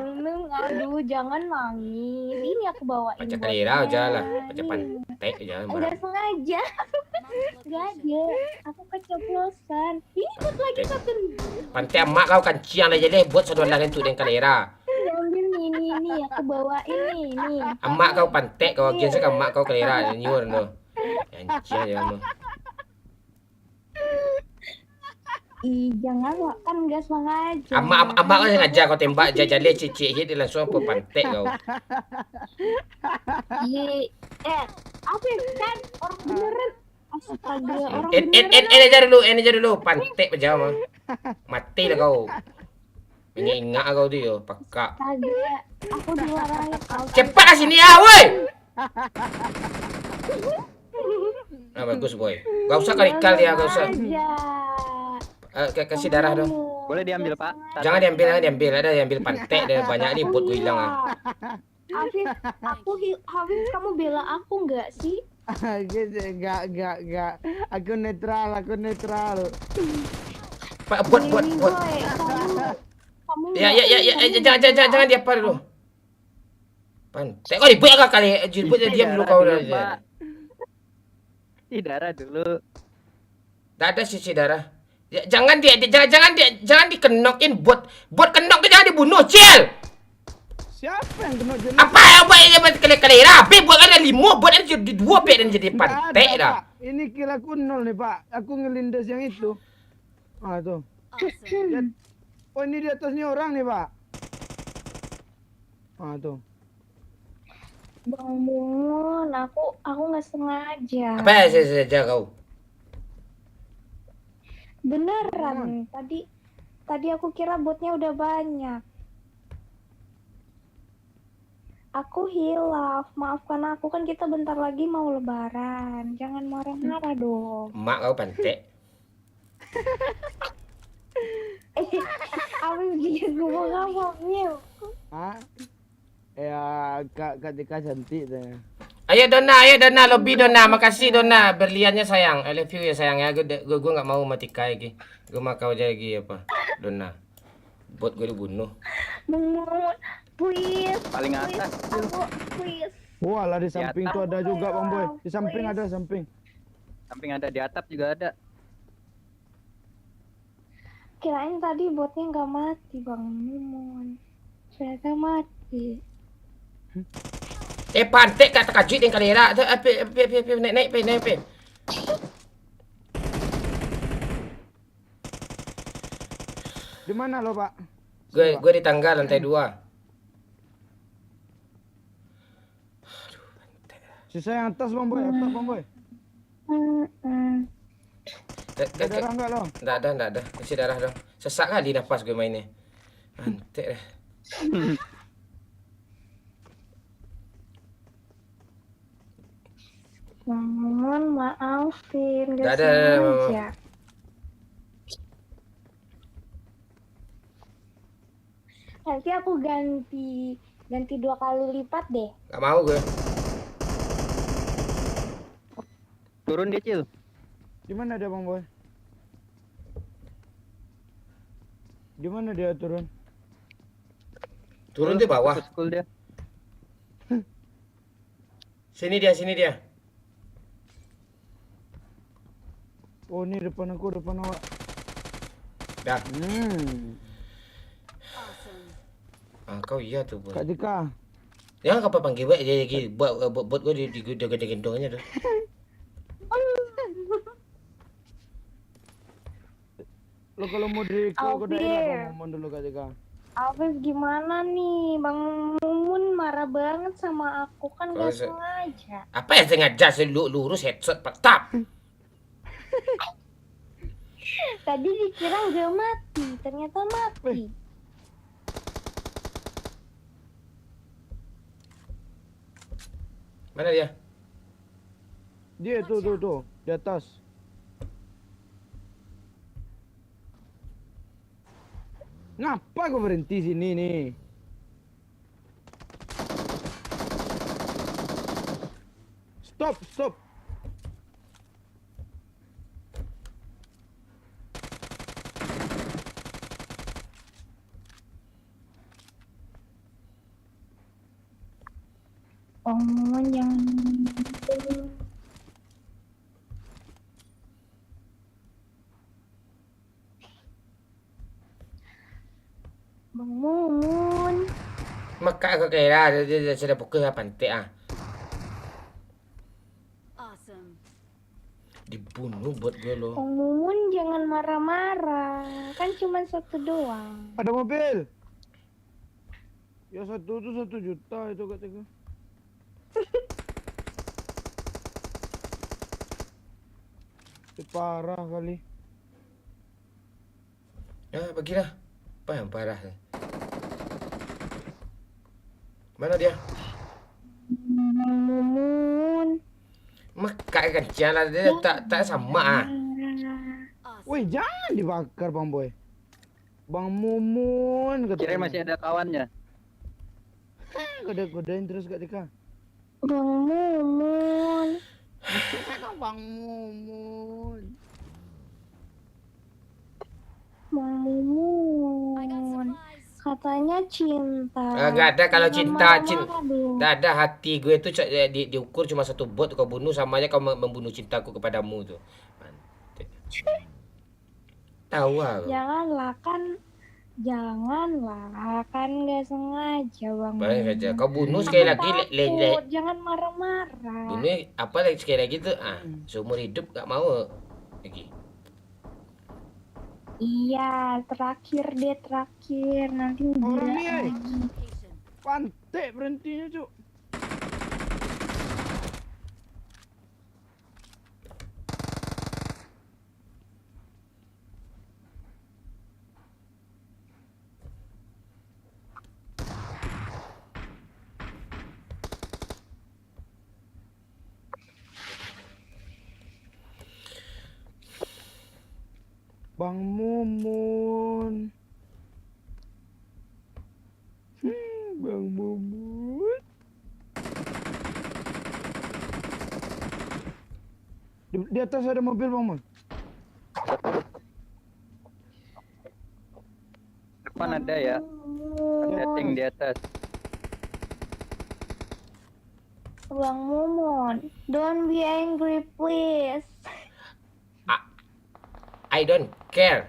Aduh, jangan nangis. Ini aku bawain. Baca kalera aja lah. Baca pantek aja. Enggak sengaja. Enggak ada. Aku keceplosan. Ini buat lagi satu. Pantek emak kau kanciang lah jadi buat satu lain tu dengan kalera. Ambil ini aku bawain nih. Emak kau pantek kau agen sekarang emak kau kalera nyur tu. Kanciang aja kamu. Ih, jangan kan enggak sengaja. Amak kau sengaja kau tembak jajale cicik hit dia langsung apa pantek kau. Apa kan orang beneran. Astaga, orang Ini aja dulu pantek aja mah. Mati lah kau. Ingat kau tu yo, pakak. Astaga, aku dilarang kau. Cepat ke sini ya, woi. Bagus boy. Gak usah karikal dia, gak usah. Kasih darah dong. Boleh diambil Pak. Jangan diambil. Ada yang ambil pantek dia banyak nih buat gue hilang ah. Afif, Afif kamu bela aku nggak sih? Enggak. Aku netral. Buat. Kamu Ya, jangan dia apa dulu. Pantek kau dibuat agak kali, diam dulu kau Pak. dah. Ih, darah dulu. Tak ada sisi darah. Ya, jangan dikenokin buat kenok tu jangan dibunuh, Cil. Siapa yang kena jenis? Apa yang buat ini kali rapi buat ada 5 buat ada jadi 2 pek dan jadi pantek dah. Ini kill aku 0 nih Pak. Aku ngelindas yang itu. Tuh. Oh ini di atasnya orang nih Pak. Tuh. Bang Mon, aku nggak sengaja. Apa saja kau? Beneran. Tadi aku kira botnya udah banyak. Aku hilaf, maafkan aku kan kita bentar lagi mau lebaran. Jangan marah-marah dong. Mak kau pantek. Apa dia ngomong apa, Mil? Ya Kak Tika cantik deh. Ayo Dona, lobby Dona. Makasih Dona, berliannya sayang. I love you ya sayang ya. Gue enggak mau mati lagi. Gue mau kau aja lagi apa? Dona. Buat gue dibunuh. Mon, please. Paling atas. Aku, please. Wah lah di samping atap. tuh ada juga Bang Boy. Di samping ada samping. Samping ada, di atap juga ada. kirain tadi botnya nggak mati Bang Mumun. Ternyata mati. Pantek kat terkajut yang kalera. Naik. Di mana lo, Pak? Gue di tangga lantai 2. Sisa yang atas, Bang Boy. Atas, Bang Boy. Ada darah enggak lo? Nggak ada. Isi darah dong. Sesak kali nafas gue mainnya. Antek dah. Bang Mumun maafin, Nggak gak ada. sengaja. Nanti aku ganti 2 kali lipat deh. Nggak mau gue. Turun dia, Cil. Di mana dia, Bang Boy? Di mana dia turun? Turun di bawah. Ke school dia. Sini dia. Oh, ini depan aku, depan awak. Dah. Kau iya tuh, Boy. Kak Jika. Jangan kau panggil buat dia lagi. Buat gue di gendong-gendongnya tuh. Lo kalau mau di aku Alvin. daerah Bang Mumun dulu Kak Jika. Alves gimana nih? Bang Mumun marah banget sama aku kan Kalau gak se- sengaja. Apa yang sengaja lurus headshot petap. Tadi dikira udah mati, ternyata mati. Mana dia? Dia tuh, di atas. Ngapa gue berhenti sini nih? Stop. Bang Mumun jangan. Bang Mumun. Maka kau kira dia sudah pukul apa pantek ah. Dibunuh buat gue lo. Bang Mumun jangan marah-marah. Kan cuma 1 doang. Ada mobil. Ya satu tuh 1 juta itu katanya. Parah kali. Bagilah. Apa yang parah? Mana dia? Bang Mumun. Maka kan jalan dia tak sama ah. Woi, jangan dibakar Bang Boy. Bang Mumun Kirain masih ada kawannya. Godain terus Kak Dika. Bang Mumun. Bang Mumun. Bang Mumun. Katanya cinta. Nggak ada kalau Jangan cinta. marah-marah dong. Nggak ada hati gue tuh diukur cuma 1 bot kau bunuh sama aja kau membunuh cintaku kepadamu tuh. Mantek. Tahu aku. Janganlah kan nggak sengaja Bang Baik Mumun. aja. Kau bunuh Aku sekali lagi takut, jangan marah-marah. bunuh apa lagi sekali lagi tuh seumur hidup nggak mau lagi. Iya, terakhir nanti Orang gila nih, lagi. pantek berhentinya, Cuk. Bang Mumun. Bang Mumun. Di atas ada mobil, Bang Mumun. Depan ada ya. Ada tank di atas. Bang Mumun, don't be angry please. I don't care.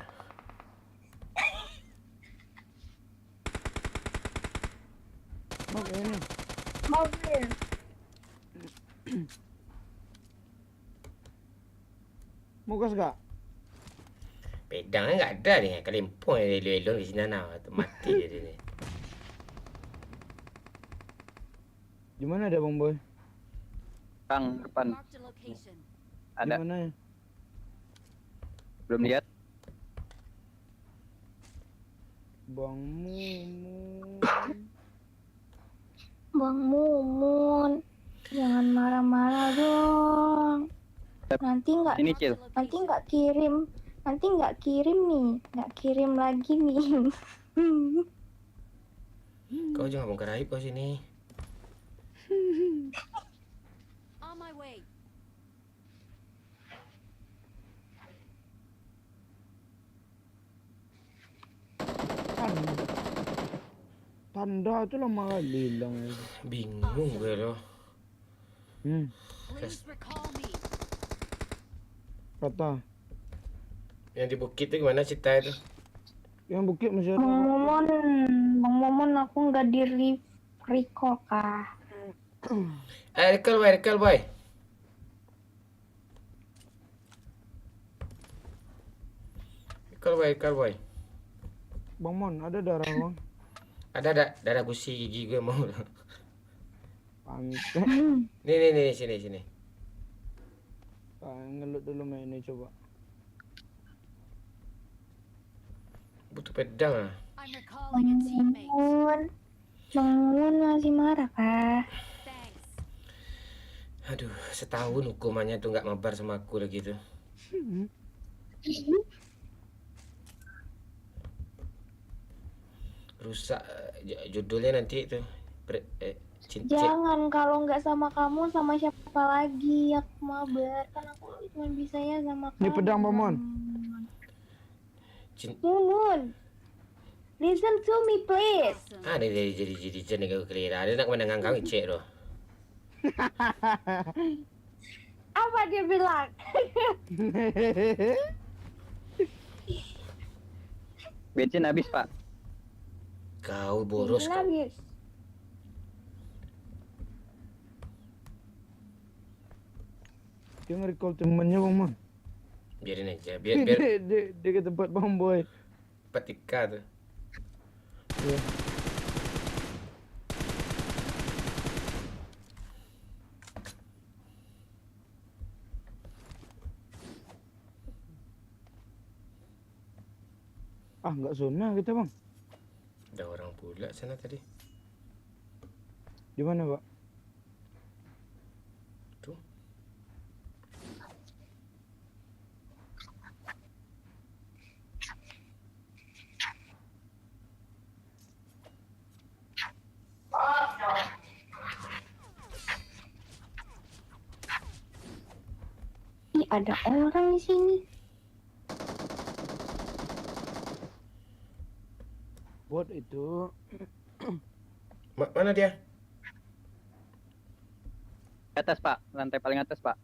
Oke ini. Mobil. Mau gas gak? Pedangnya nggak ada nih, kelimpung ya elok di sini nah, mati dia sini. Di mana ada Bang Boy? Kang depan Marked a location. Di ada. mana ya? Belum lihat. Bang Mumun. Bang Mumun, jangan marah-marah dong. Nanti nggak Ini Cil. nanti nggak kirim nih, nggak kirim lagi nih. Kau jangan bongkar aib kau sini. On my way. Tanda itu lama kali hilang. Bingung gue loh. Please recall me. Kata. Yang di bukit itu gimana cerita itu? Yang bukit masih ada. Bang Momon aku nggak di recall kah? Recall boy. Recall boy. Bang Mon, ada darah bang. Ada darah gusi gigi gue mau. Pantai. Nih sini. Ngelut dulu main ini coba. Butuh pedang ah. I'm recalling a teammate. Bang Momon masih marah kah? Thanks. Aduh, setahun hukumannya tuh nggak mabar sama aku lagi tuh. Rusak judulnya nanti itu. Jangan, kalau nggak sama kamu sama siapa lagi aku mabar, kan aku cuma bisanya sama kamu. Ini pedang Bang Mon. Mumun, listen to me please. Ah, ini jadi jenis kau kelira. Ada nak mendengar kau cek loh. Apa dia bilang? Bensin habis, Pak. Kau boros kau. Habis. Dia nge-recall temennya Bang Mon. Biarin aja, biar Dia ke tempat Bang Boy. petika tuh. Iya. Ah, nggak zona kita Bang. Ada orang pula sana tadi. Di mana Pak? Tuh. Ih, ada orang di sini. Bot itu. Mana dia? Atas, Pak. Lantai paling atas, Pak.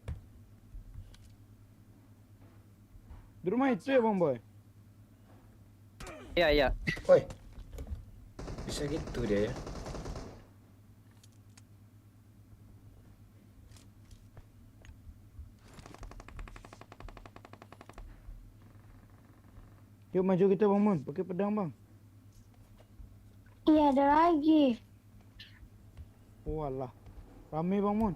Di rumah itu ya Bang Boy? Iya. Woi. Bisa gitu dia ya. Yuk maju kita Bang Mon, pakai pedang Bang. Iya, ada lagi. Walah. Rame Bang Mon.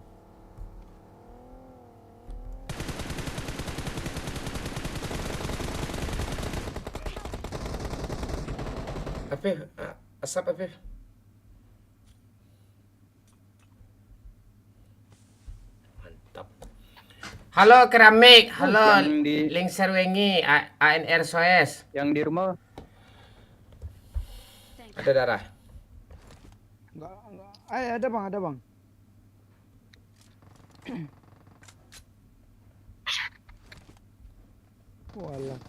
Afif, asap Afif. Mantap. Halo keramik, halo yang di- Lingser Wengi, ANR Soes. Yang di rumah Ada darah. Enggak. Ada Bang, ada Bang. Walah.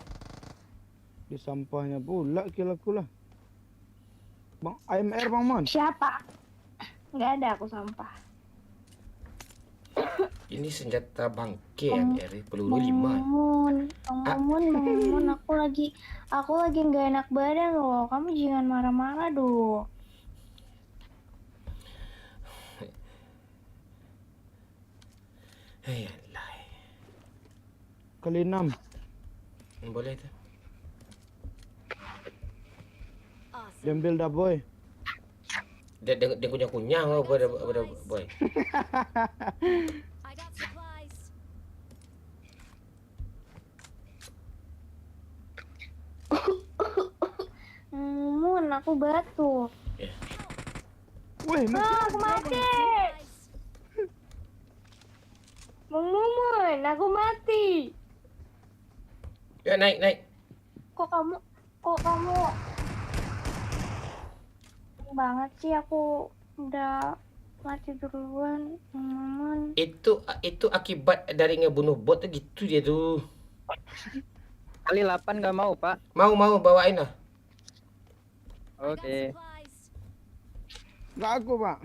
Di sampahnya pula kill aku lah. Bang, AMR Bang Mon. Siapa? Nggak ada aku sampah. Ini senjata bangke ya, Eri. Peluru 5. Bang Momon, aku lagi nggak enak badan loh. Kamu jangan marah-marah dong. Ayolah. Kali 6. Boleh tu. Awesome. Dia ambil dah boy. Dia kunyah-kunyah pada boy. I got supplies. Mun, aku batuk. Weh, Aku mati. Supplies. Mumun, aku mati. Ya naik. Kok kamu banget sih, aku udah mati duluan. Mumun. Itu akibat dari ngebunuh bot tu gitu dia tu. Kali 8 nggak mau, Pak. Mau bawain lah. I got Oke. supplies. enggak aku, Pak.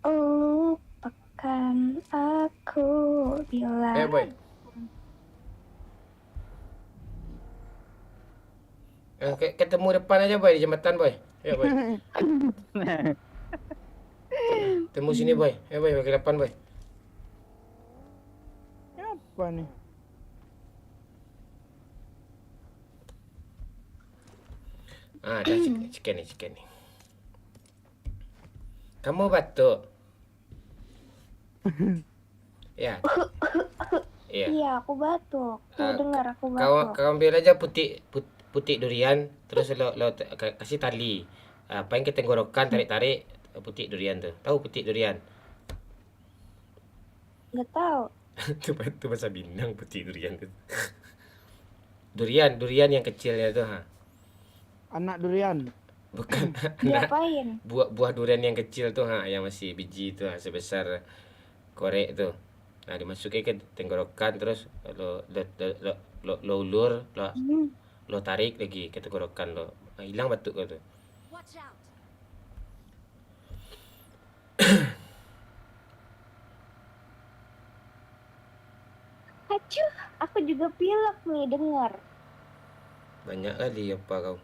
Lupakan aku bila Boy. Ketemu depan aja boy di jembatan boy. Ya boy. Temu sini boy. Boy ke depan boy. Apa nih? Dah chicken ni. Kamu batuk. Ya. Ya. Iya, aku batuk. Tuh, dengar aku Kau batuk. ambil aja putih durian terus lo kasih tali. Paling ke tenggorokan tarik putih durian tu. Tahu putih durian? Nggak tahu. tu bahasa Minang putih durian tu. Durian yang kecilnya tu ha. Anak durian. Bukan Diapain? buah durian yang kecil tu ha, yang masih biji tu ha, sebesar korek tu. Nah, dimasukin ke tenggorokan terus lo ulur, lo tarik lagi ke tenggorokan lo. Hilang batuk kau tu. Watch out. Acuh, aku juga pilek nih, dengar. Banyak kali apa kau.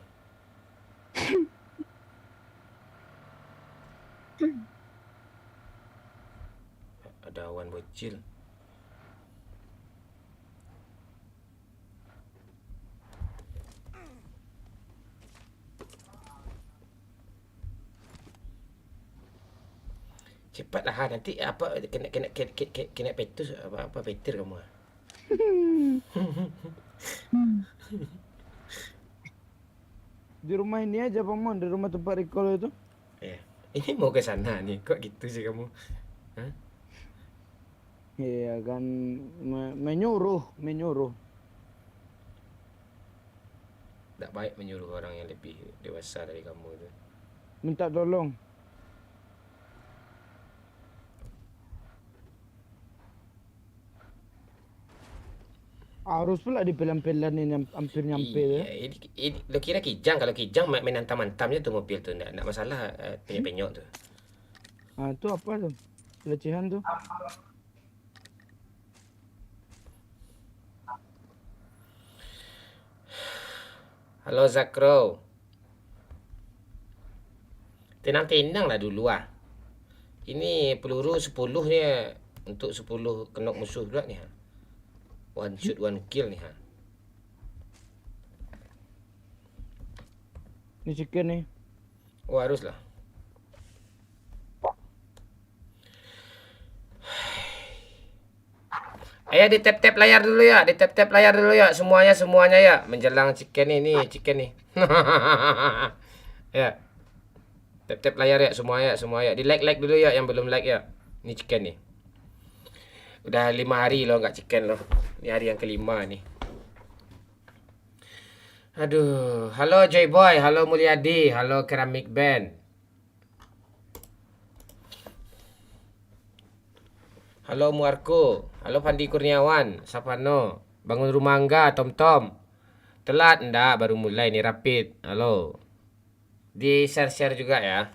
Ada awan bocil. Cepatlah ha, nanti apa kena petus apa petir kamu. Di rumah ini aja, Pak Mon, di rumah tempat recall itu. Ya. Ini mau ke sana nih. Kok gitu sih kamu? Hah? Iya kan menyuruh. Tak baik menyuruh orang yang lebih dewasa dari kamu itu. Minta tolong. Harus pula dipelan-pelanin yang hampir nyampe Iya, ya. ini lo kira Kijang, kalau Kijang main hantam-hantamnya tuh mobil tuh enggak masalah penyok-penyok tuh. Ah, itu apa tuh? Pelecehan tuh. Halo Zakro. Tenang-tenang lah dulu ah. Ini peluru 10 ni untuk 10 kenok musuh pula ni ha. One shoot one kill ni ha. Ini chicken nih. Oh haruslah. Ayo di tap-tap layar dulu ya, di tap-tap layar dulu ya, semuanya ya, menjelang chicken ini, chicken nih. Ya. Tap-tap layar ya, semua ya. Di like dulu ya yang belum like ya. Ini chicken nih. Udah 5 hari loh nggak chicken loh. Ini hari yang kelima nih. Aduh, halo Joy Boy, halo Mulyadi, halo Keramik Band. Halo Muarko, halo Fandi Kurniawan, Sapano, Bangun Rumah Angga, Tom. Telat enggak, baru mulai nih Rapid. Halo. Di share juga ya.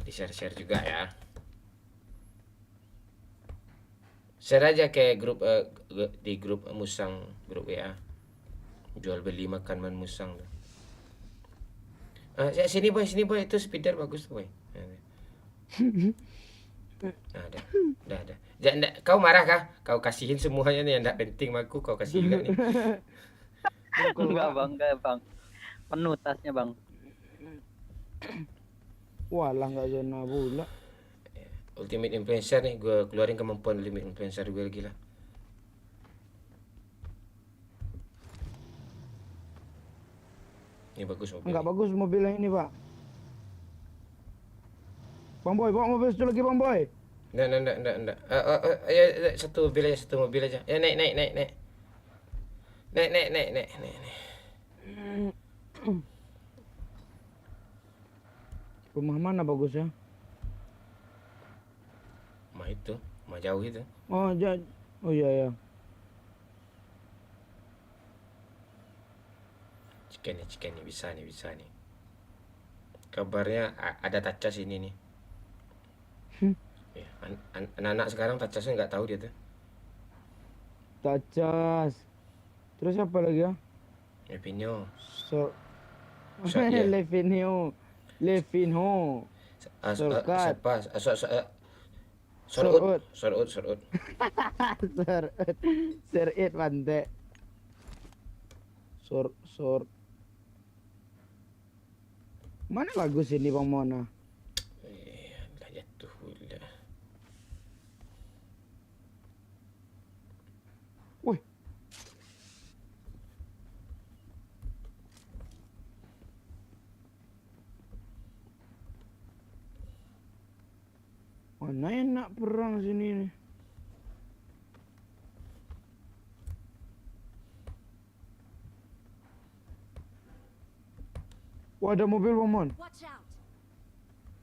Di share juga ya. Share aja ke grup di grup Musang, grup WA. Jual beli makan Musang tuh. Sini boy, itu speeder bagus tuh boy. Nah, dah. Kau marah kah? Kau kasihin semuanya nih yang enggak penting sama aku, kau kasih juga nih. Enggak bang. Penuh tasnya bang. Walah nggak zona pula. Ultimate influencer nih, gue keluarin kemampuan ultimate influencer gue lagi lah. Ini bagus mobil. Enggak bagus mobil yang ini, Pak. Bang Boy, bawa mobil satu lagi Bang Boy. Enggak. Ya, satu mobil aja. Ya, naik. Naik. Rumah mana bagus ya? Mah jauh itu. Oh, oh iya ya. Chicken nih, bisa nih. Kabarnya ada tacas ini nih. Ya, anak-anak sekarang tacasnya nggak tahu dia tuh. Tacas. Terus apa lagi ya? Epinyo. Ya. Levinho. Surkat. Siapa? Surut. Sorut. Serit Bante. Mana bagus ini Bang Mona? Nggak jatuh pula. Wih. Mana enak perang sini nih? Wah, ada mobil Bang Mon. Watch out.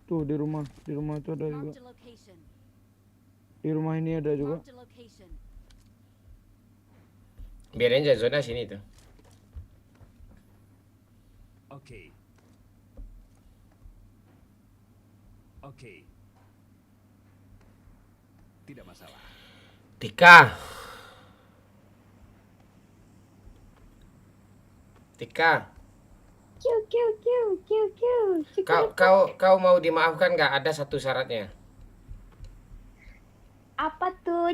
Tuh di rumah itu ada juga. Marked a location. Di rumah ini ada juga. Marked a location. Biarin aja zona sini tuh. Oke. Tidak masalah. Tika. Kau mau dimaafkan nggak? Ada satu syaratnya. Apa tuh?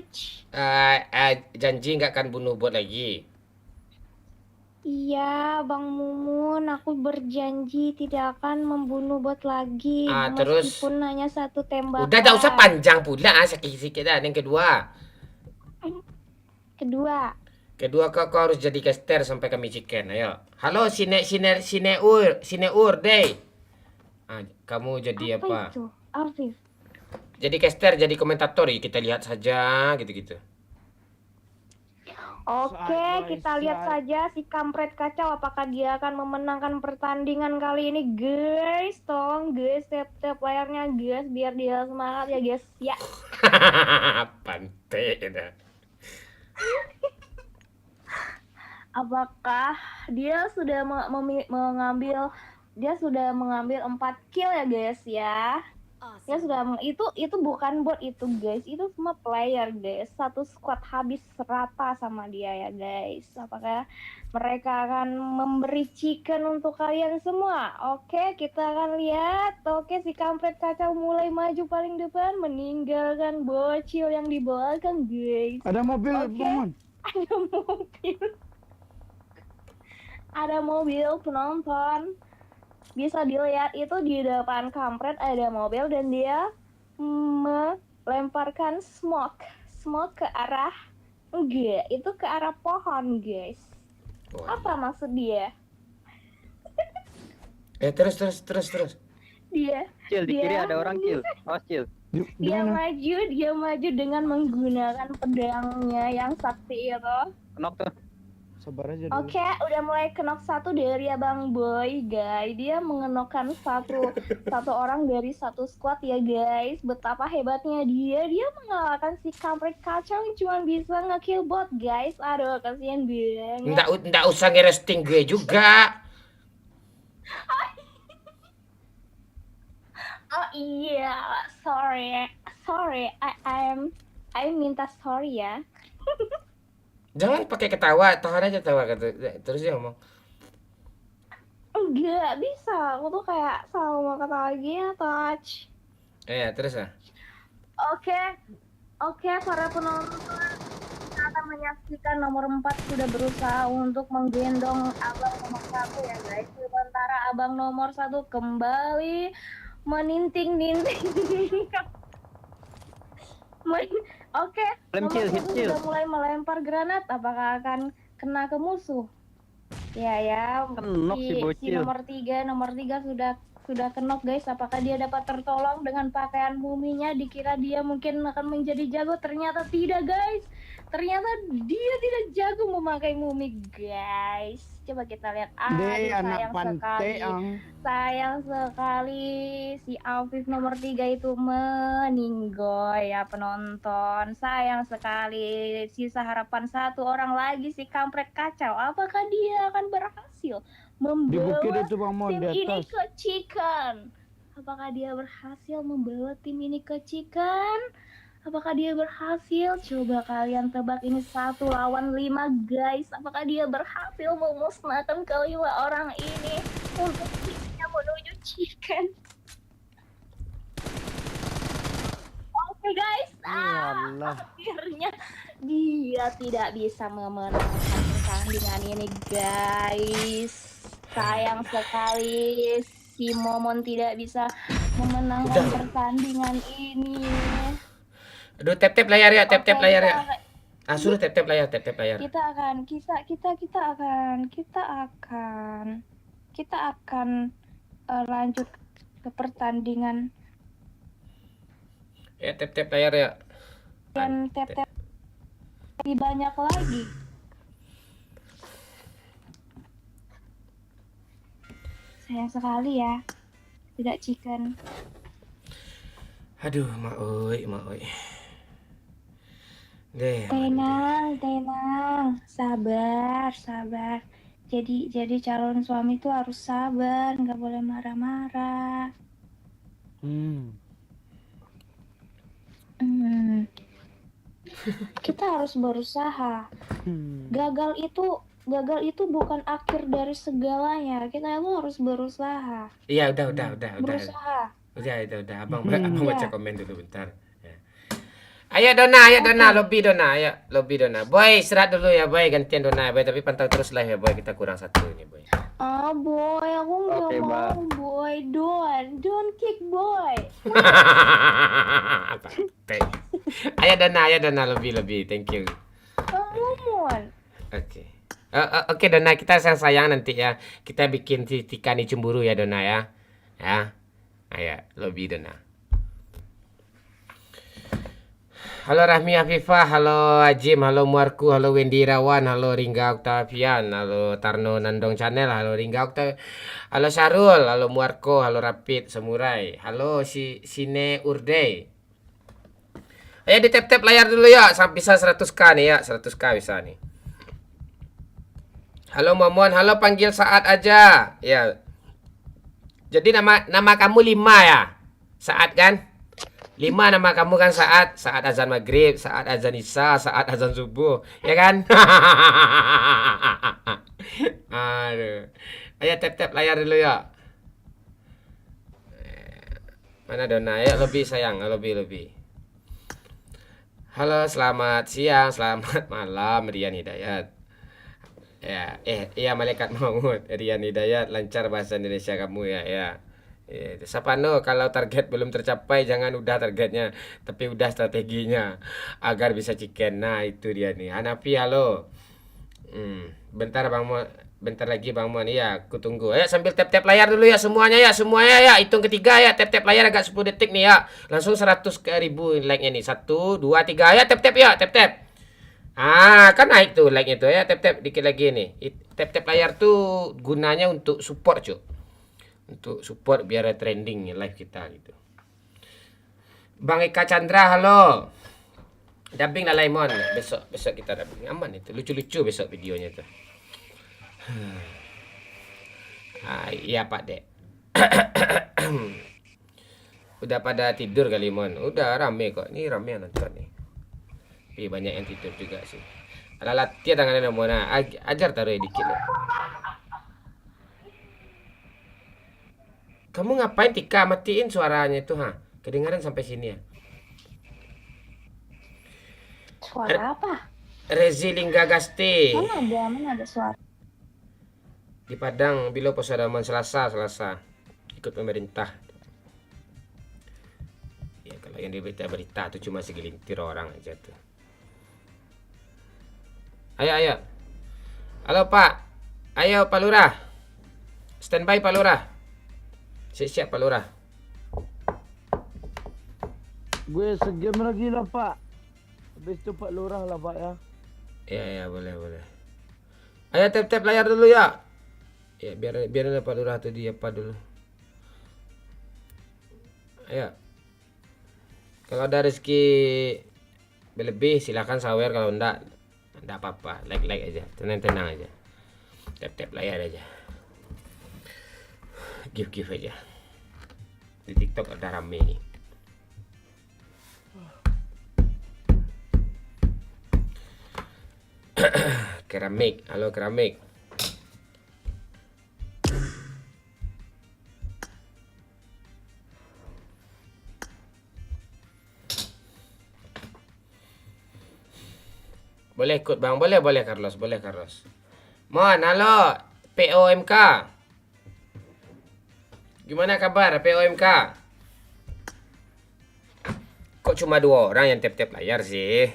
Janji nggak akan bunuh bot lagi. Iya, Bang Mumun, aku berjanji tidak akan membunuh bot lagi, Terus? meskipun hanya satu tembakan. Udah tak usah panjang pula, sikit-sikit dah. Yang kedua kau harus jadi caster sampai kami chicken. Ayo. Halo Sineur deh. Kamu jadi apa? Itu, Afif? Jadi caster, jadi komentator ya, kita lihat saja gitu-gitu. Oke, kita lihat saja si kampret kacau apakah dia akan memenangkan pertandingan kali ini, guys. Tolong guys, tap layarnya guys biar dia semangat ya guys. Ya. Pantai dah. Apakah dia sudah mengambil 4 kill ya guys ya? Ya Awesome. sudah, itu bukan bot itu guys, itu semua player guys. Satu squad habis rata sama dia ya guys. Apakah mereka akan memberi chicken untuk kalian semua? Oke, kita akan lihat. Oke, si kampret kacau mulai maju paling depan, meninggalkan bocil yang di belakang guys. Ada mobil Oke. Bang Mon. Ada mobil penonton. Bisa dilihat itu di depan kampret ada mobil dan dia melemparkan smoke ke arah itu ke arah pohon guys. Apa maksud dia? Terus. Dia Cil, di kiri ada orang Cil. Awas Cil. dia maju dengan menggunakan pedangnya yang sakti itu. Knock tuh. Sabar aja dulu. Oke, udah mulai kenok satu dari Abang Boy, guys. Dia mengenokkan satu orang dari satu squad ya, guys. Betapa hebatnya dia mengalahkan si kampret kacau yang cuma bisa ngekill bot, guys. Aduh, kasihan banget. Nggak usah ngeresting gue juga. Oh iya, sorry, I minta sorry ya. Jangan pakai ketawa, tahan aja tawa kata. Terus dia ngomong. Enggak bisa, aku tuh kayak selalu mau kata lagi ya, touch. Terus ah. Oke, oke, para penonton kita akan menyaksikan nomor 4 sudah berusaha untuk menggendong abang nomor 1 ya guys. Sementara abang nomor 1 kembali meninting-ninting. Oke, Lem nomor chill, 1 hit chill. sudah mulai melempar granat. Apakah akan kena ke musuh? Ya, Kenok si si bocil. nomor 3 sudah kenok guys. Apakah dia dapat tertolong dengan pakaian muminya? Dikira dia mungkin akan menjadi jago, ternyata tidak guys. Ternyata dia tidak jago memakai mumi guys. Coba kita lihat. Deh, Aduh, anak sayang sekali. panteang. Sayang sekali si Afif nomor 3 itu meninggoy ya penonton. Sayang sekali. Sisa harapan satu orang lagi si kampret kacau. Apakah dia akan berhasil Di bukit membawa itu Bang Mon, tim di ini atas. ke Chicken? Apakah dia berhasil membawa tim ini ke Chicken? Apakah dia berhasil? Coba kalian tebak, ini 1 lawan 5 guys. Apakah dia berhasil memusnahkan kelima orang ini untuk timnya menuju Chicken? Oke guys, Yalah. akhirnya dia tidak bisa memenangkan pertandingan ini guys. Sayang sekali si Momon tidak bisa memenangkan pertandingan ini. Aduh, tap-tap layar ya, tap-tap Oke, layar kita ya. akan- Suruh tap-tap layar, tap-tap layar. kita akan lanjut ke pertandingan Ya, tap-tap layar ya. dan tap-tap lebih banyak lagi. Sayang sekali ya, tidak Chicken. Aduh, mak oi. Deh. Tenang, sabar. Jadi calon suami itu harus sabar, nggak boleh marah-marah. Hmm. Kita harus berusaha. Hmm. Gagal itu bukan akhir dari segalanya. Kita itu harus berusaha. Iya, udah. Berusaha. Udah. Abang Iya. baca komen dulu bentar. Ya. Ayo Dona, lobby Dona. Boy, istirahat dulu ya, boy. Gantian Dona, boy. Tapi pantau terus lah ya, boy. Kita kurang 1 ini, boy. Ah boy, aku nggak Oke, mau Bang. boy. Don't kick boy. Pantai. Ayo Dona, lebih. Thank you. Kamu mon. Oke. Oke Dona, kita sayang nanti ya. Kita bikin Tika nih cemburu ya Dona ya. Ya. Ayo, lobby Dona. Halo Rahmi Afifah, halo Ajim, halo Muarku, halo Wendy Irawan, halo Ringga Octavian, halo Tarno Nandong Channel, halo Ringga Octavian, halo Syarul, halo Muarko, halo Rapid Samurai, halo Sine Urde. Ayo di tap-tap layar dulu ya, sampai bisa 100k nih ya, 100k bisa nih. Halo Momon, halo panggil Saat aja. Ya. Jadi nama kamu 5 ya? Saat kan? 5 nama kamu kan Saat azan maghrib, Saat azan isya, Saat azan subuh, ya kan? Aduh. Ayo tap layar dulu ya. Mana Dona? Ayo lebih sayang, lebih. Halo, selamat siang, selamat malam Rian Hidayat. Ya, iya Malaikat Maut, Rian Hidayat, lancar bahasa Indonesia kamu ya. Sapano, kalau target belum tercapai jangan udah targetnya, tapi udah strateginya agar bisa Chicken. Nah, itu dia nih. Hanafi, halo. Bentar lagi Bang Mon. Iya, aku tunggu. Ayo sambil tap layar dulu ya semuanya ya. Hitung ketiga ya. Tap layar agak 10 detik nih ya. Langsung 100.000 like-nya nih. 1 2 3 ya. Tap ya. Tap. Kan naik tuh like-nya tuh ya. Tap dikit lagi nih. Tap layar tuh gunanya untuk support, Cuk. Untuk support biar trending live kita gitu. Bang Eka Chandra, halo. Dubbing lah Lemon. Besok kita dubbing. Aman itu. Lucu-lucu besok videonya tuh. Iya Pak Dek. Udah pada tidur kali Mon. Udah rame kok. Ini rame yang nonton nih. Tapi banyak yang tidur juga sih. Ala latihan tangannya Mona. Ajar taruh dikit loh. Kamu ngapain Tika? Matiin suaranya itu, ha? Kedengaran sampai sini ya. Suara apa? Rezi Linggagaste. Mana ada suara? Di Padang, Bilo Posadaman Selasa. Ikut pemerintah. Ya, kalau yang berita tuh cuma segelintir orang aja tuh. Ayo. Halo Pak. Ayo Pak Lurah. Standby Pak Lurah. Siap Pak Lurah. Gue segame lagi lah Pak. Habis itu Pak Lurah lah Pak ya. Ya boleh. Ayo tap layar dulu ya. Ya biar Pak Lurah tuh dia apa dulu. Ayo. Kalau ada rezeki berlebih silakan sawer, kalau enggak apa-apa. Like aja. Tenang aja. Tap layar aja. Give aja. Di TikTok ada rame nih. Keramik, halo keramik. Boleh ikut bang, boleh Carlos. Mon, halo POMK. Gimana kabar POMK? Kok cuma 2 orang yang tap layar sih?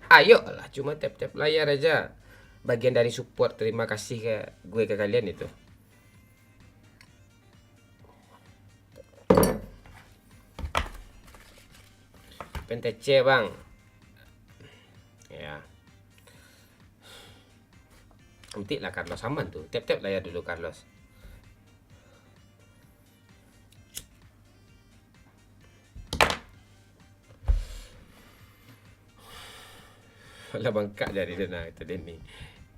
Ayo lah, cuma tap layar aja. Bagian dari support, terima kasih ke kalian itu. PNTC bang. Ya. Nanti lah Carlos aman tuh. Tap layar dulu Carlos. Lah bangkak dari dana itu Denny.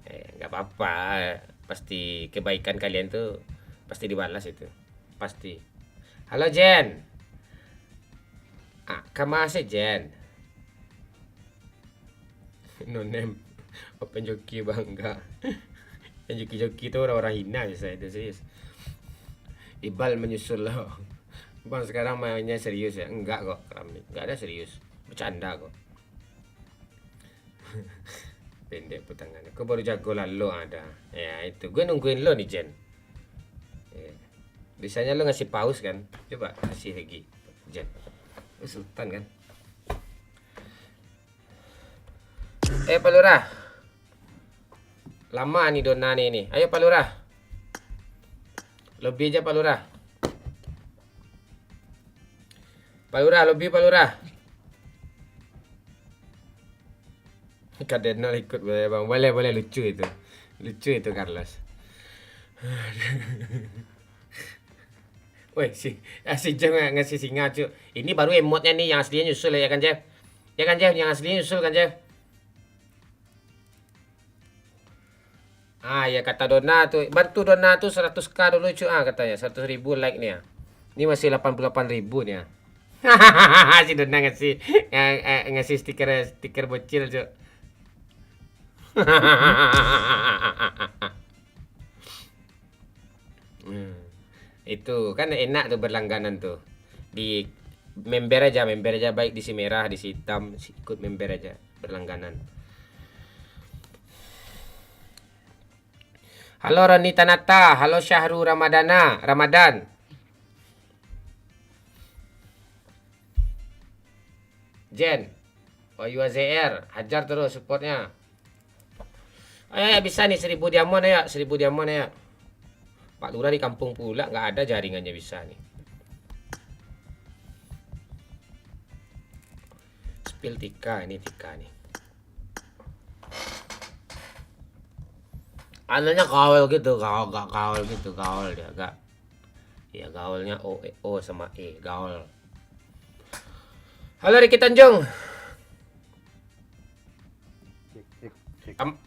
Nggak apa-apa, pasti kebaikan kalian tuh pasti dibalas itu, pasti. Halo Jen. Kamase Jen. No name. Open joki bangga. Yang joki itu orang-orang hina biasa itu, serius. Ibal menyusul loh. Bang sekarang mainnya serius ya? Enggak kok, enggak ada serius. Bercanda kok. Pendek putangannya. Kau baru jago lah lo ada. Ya itu. Gue nungguin lo nih Jen. Biasanya lo ngasih pause kan. Coba kasih lagi Jen. Sultan kan. Pak Lurah. Lama nih dona nih. Ayo Pak Lurah. Lobby aja Pak Lurah. Pak Lurah, lobby Pak Lurah. Kadenol ikut boleh bang, boleh lucu itu Carlos. Woi si Jam ngasih singa cu. Ini baru emotnya nih, yang aslinya nyusul ya kan Jeff? Ya kan Jeff, yang aslinya nyusul kan Jeff? Ya kata Dona tuh, bantu Dona tuh 100k dulu cu, katanya 100.000 like nih ya. Ini masih 88.000 nih ya. Si Dona ngasih stiker bocil cu. Itu kan enak tuh berlangganan tuh. Di member aja baik di si merah, di si hitam, ikut member aja berlangganan. Halo Roni Tanata, halo Syahru Ramadan. Jen, Wayu AZR, hajar terus supportnya. Bisa nih 1000 diamond ya, 1000 diamond ya. Pak Lurah di kampung pula, nggak ada jaringannya bisa nih. Spill Tika nih. Anaknya kawal gitu, kawal dia agak. Ya gaulnya O sama E, gaul. Halo Riki Tanjung.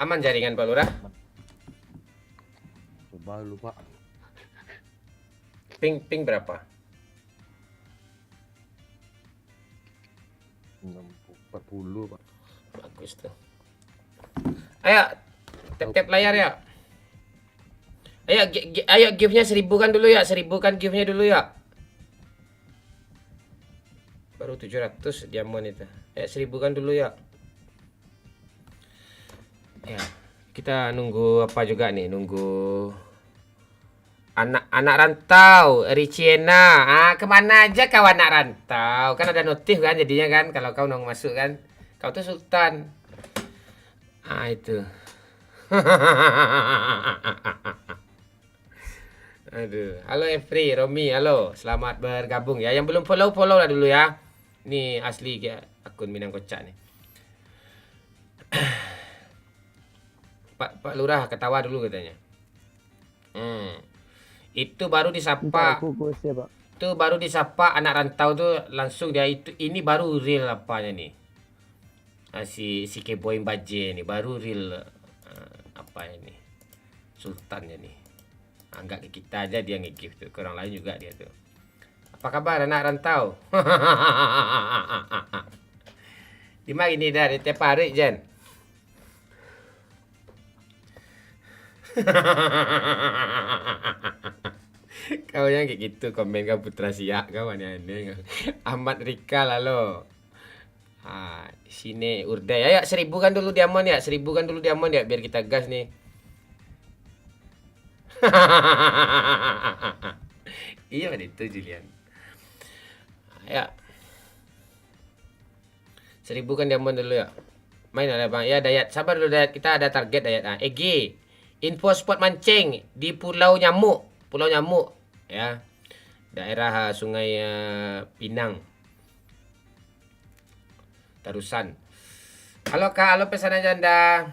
Aman jaringan Pak Lurah? Coba lupa. Ping berapa? 40 Pak. Bagus tuh. Ayo, tap layar ya. Ayo gift-nya 1000 kan dulu ya, 1000 kan gift-nya dulu ya. Baru 700 diamond itu. 1000 kan dulu ya. Ya, kita nunggu apa juga nih? Nunggu anak rantau, Richiena. Kemana aja kau anak rantau? Kan ada notif kan jadinya kan kalau kau nong masuk kan. Kau tuh sultan. Itu. Aduh, halo Efri, Romi, halo, selamat bergabung ya. Yang belum follow lah dulu ya. Ini asli ya, akun Minang Kocak nih. Pak Lurah ketawa dulu katanya. Itu baru disapa. Itu baru disapa anak rantau tuh langsung dia itu ini baru real apanya nih. Si Keboy Baje nih baru real apa ini? Sultannya nih. Enggak ke kita aja dia nge-gift tuh, ke orang lain juga dia tuh. Apa kabar anak rantau? Di mana ini dah tiap hari Jen. Kau yang kayak gitu komen kau Putra Siak kau aneh-aneh. Ahmad Rika lalu. Sini Urdai. Ayo 1000 kan dulu diamond ya. 1000 kan dulu diamond ya biar kita gas nih. Iya kan itu Julian. Ya. 1000 kan diamond dulu ya. Main ada bang. Ya Dayat. Sabar dulu Dayat. Kita ada target Dayat. EG. Info spot mancing di Pulau Nyamuk. Pulau Nyamuk. Ya. Daerah Sungai Pinang. Tarusan. Halo Kak. Halo pesanan janda.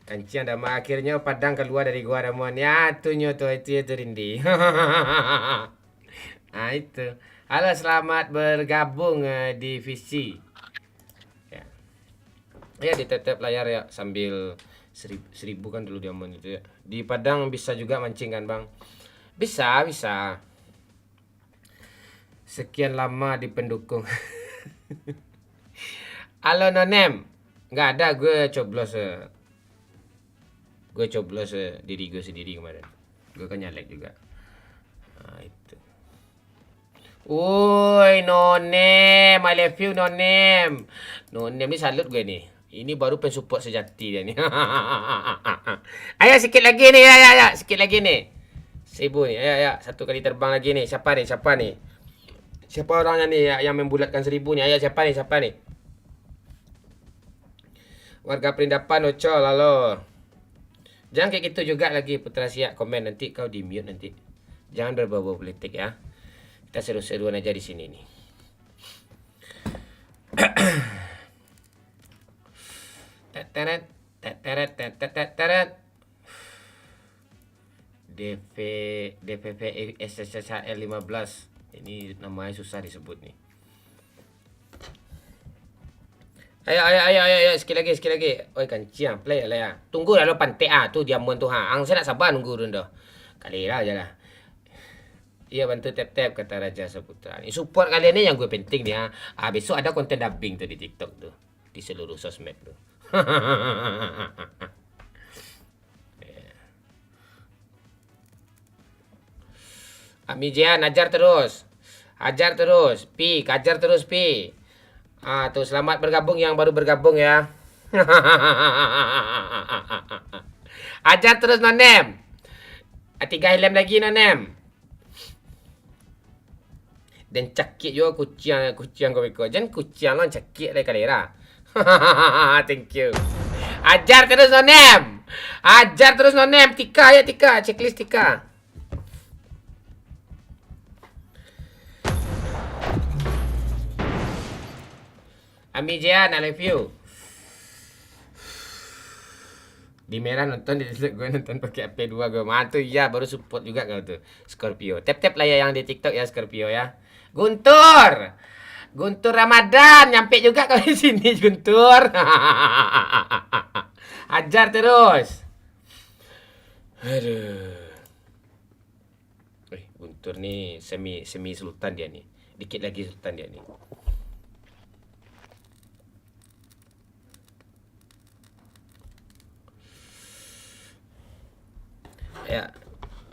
Kancian dah akhirnya Padang keluar dari gua Ramon. Ya, tunyo tuh itu Rindi. Itu. Halo, selamat bergabung di VC. Ya. Ya ditetep layar ya sambil 1000 kan dulu diamond itu ya. Di Padang bisa juga mancing kan, Bang? Bisa. Sekian lama di pendukung. Halo Nonem. Nggak ada gue coblos diri gue sendiri kemarin. Gue kan nyalek juga. Itu. Woi Nonem, I love you Nonem. Nonem ni salut gue nih. Ini baru pensupport sejati dia nih. Ayo sikit lagi nih, ya, sikit lagi nih. 1000 nih, ya, satu kali terbang lagi nih. Siapa nih? Siapa orangnya nih yang membulatkan 1000 nih? Ayo siapa nih? Warga Perindapan Ocol, halo. Jangan kayak gitu juga lagi Putra Siak komen nanti kau di mute nanti. Jangan berbau-bau politik ya. Kita seru-seruan aja di sini nih. DPP SSL 15. Ini namanya susah disebut nih. Ayo, sekali lagi. Oi kanciang, play lah ya. Tunggu lah lo pantai tu diamond tu Ang saya nak sabar nunggu dulu dah. Kali lah aja lah. Iya bantu tap kata Raja Saputra. Ini support kalian ni yang gue penting ni ha. Besok ada konten dubbing tu di TikTok tu. Di seluruh sosmed tu. Ami Jian ajar terus. Ajar terus. Ajar terus Pi. Tuh selamat bergabung yang baru bergabung ya. Ajar terus Nonem. 3 helm lagi Nonem. Dan cakik juga kuciang kau ikut. Jangan kuciang lah cakik dari kalera. Thank you. Ajar terus Nonem. Tika ya Tika. Checklist Tika. Ami Jian, I love you. Di merah nonton, di gue nonton pakai AP2 gue. Mantu ya, baru support juga kau tuh. Scorpio. Tap lah ya yang di TikTok ya Scorpio ya. Guntur Ramadan, nyampe juga kau di sini Guntur. Ajar terus. Aduh. Guntur nih semi sultan dia nih. Dikit lagi sultan dia nih. Ya,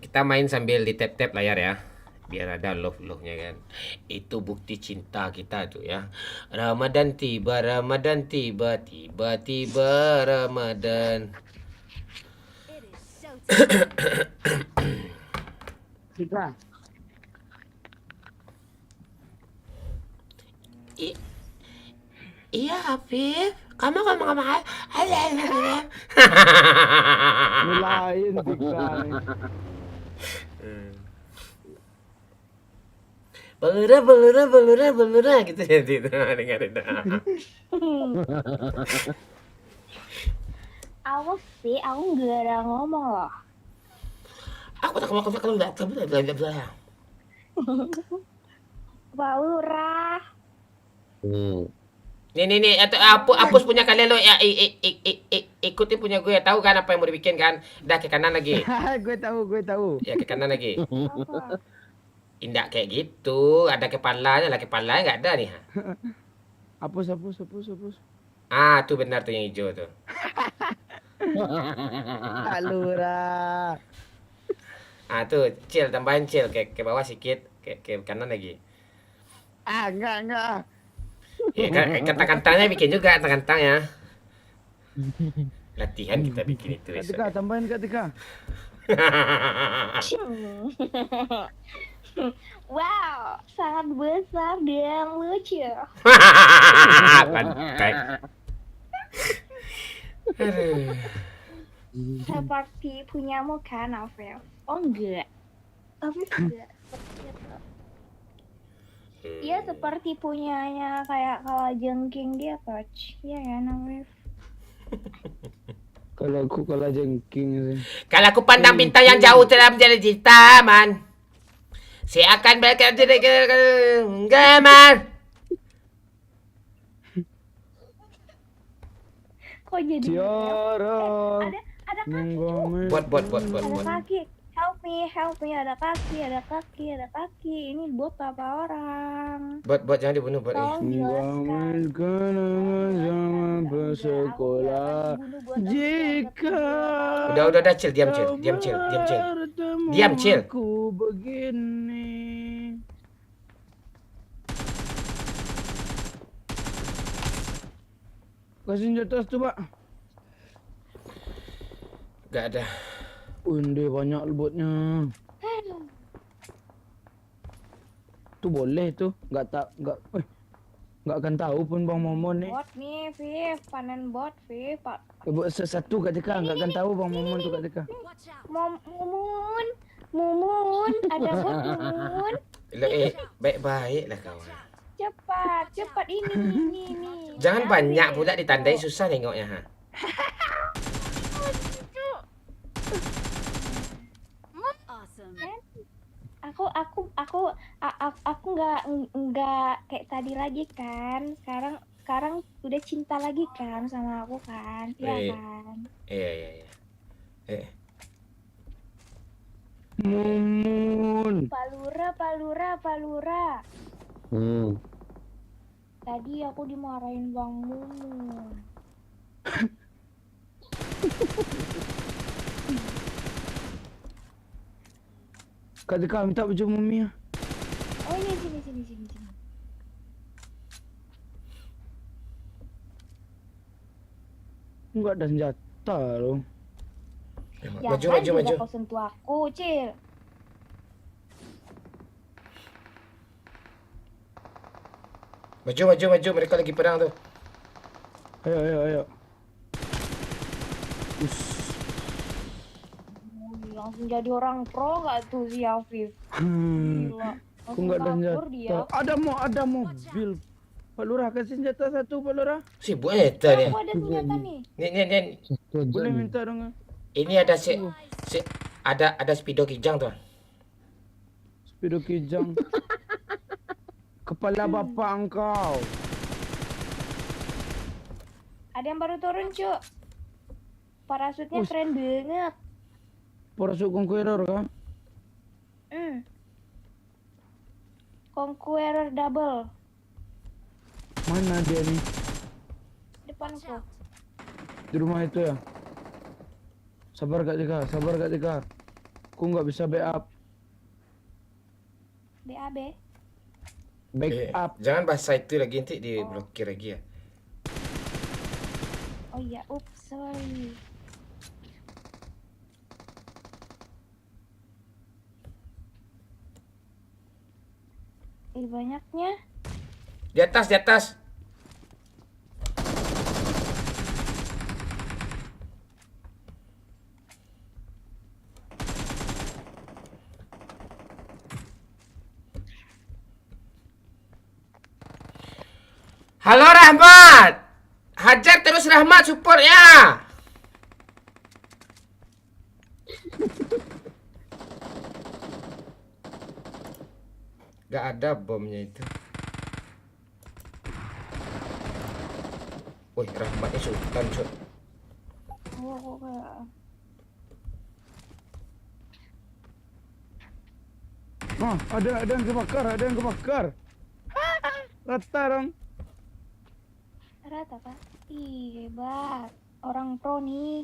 kita main sambil di tap layar ya. Biar ada love-nya kan. Itu bukti cinta kita tuh ya. Ramadan tiba, tiba-tiba Ramadan. It is showtime. Citra. Iya, Afif. Kamu ngomong apa? Mulain Citra nih. Belura gitu ya itu dengerin. Awas sih, aku nggak ada ngomong loh. Aku tak mau kalau nggak bla. Balura. Nih, atau hapus punya kalian lo ya, ikutin punya gue, tahu kan apa yang mau dibikin kan? Udah ke kanan lagi. Gue tahu. Ya ke kanan lagi. Apa? Indah kayak gitu, ada kepalanya lah, kepalanya nggak ada nih. Hapus. Ah, tuh benar tuh yang hijau tuh. Balura. Ah, tuh tambahin ke bawah sedikit, ke kanan lagi. Enggak. Ya, kantang-kantangnya bikin juga, kantang-kantangnya. Latihan kita bikin itu. Kak Tika, tambahin Kak Tika. Wow, sangat besar dan lucu. Pantai. Aduh. Seperti punyamu kan, Avril? Oh enggak. Tapi enggak. Seperti itu. Iya seperti punyanya kayak kalau jengking dia, coach. Iya kan, Avril? Kalau aku kalah jengking sih. Kalau aku pandang bintang yang jauh telah menjadi di taman, saya akan berkata gamar. Kok jadi Tiara. ada kaki. Buat. Ada kaki. Help me. Ada kaki. Ini bot apa orang? Buat jangan dibunuh, buat. Tolong jelaskan. Kenangan zaman bersekolah. Jika Udah, chill, diam, chill. Diam, chill. Aku begini. Kasih di atas tuh, Pak. Gak ada. Undi banyak botnya. Tuh boleh tuh, nggak akan tahu pun Bang Momon nih. Bot nih, Viv. Panen bot, Viv. Buat satu Kak Tika, nggak akan tahu Bang Momon tuh Kak Tika. Watch out. Mumun. Ada bot, Mumun. Baik lah kawan. Cepat. Ini. Jangan banyak pula ditandai, susah nengoknya. Ha. Awesome. Aku nggak kayak tadi lagi kan. Sekarang udah cinta lagi kan sama aku kan, iya kan? Iya. Mumun. Palura. Tadi aku dimarahin Bang Mumun. Kak Tika minta baju Mumi ya. Oh ini sini. Enggak ada senjata loh. Maju. Kau sentuh aku, Cil. Maju, mereka lagi perang tuh. Ayo. Langsung jadi orang pro gak tuh si Afif? Gila. Aku nggak ada senjata. Ada mobil. Pak Lurah kasih senjata satu Pak Lurah. Sibuk eta dia. Aku ada senjata nih. Nih. Boleh minta dong. Ini ada ada speedo kijang tuh. Speedo kijang. Kepala bapak engkau. Ada yang baru turun, Cuk. Parasutnya keren banget. Parasut Conqueror kah? Conqueror double. Mana dia nih? Depanku. Di rumah itu ya? Sabar Kak Tika. Aku nggak bisa backup. BAB. Backup. Jangan bahasa itu lagi, nanti diblokir lagi ya. Oh iya, ups, sorry. Banyaknya. Di atas, di atas. Halo Rahmat. Hajar terus Rahmat, support ya. Gak ada bomnya itu. Wih, Rahmatnya sultan, Cuk. Oh, Ada yang kebakar, ada yang kebakar. Rata dong. rata Pak. Ih, hebat. Orang pro nih.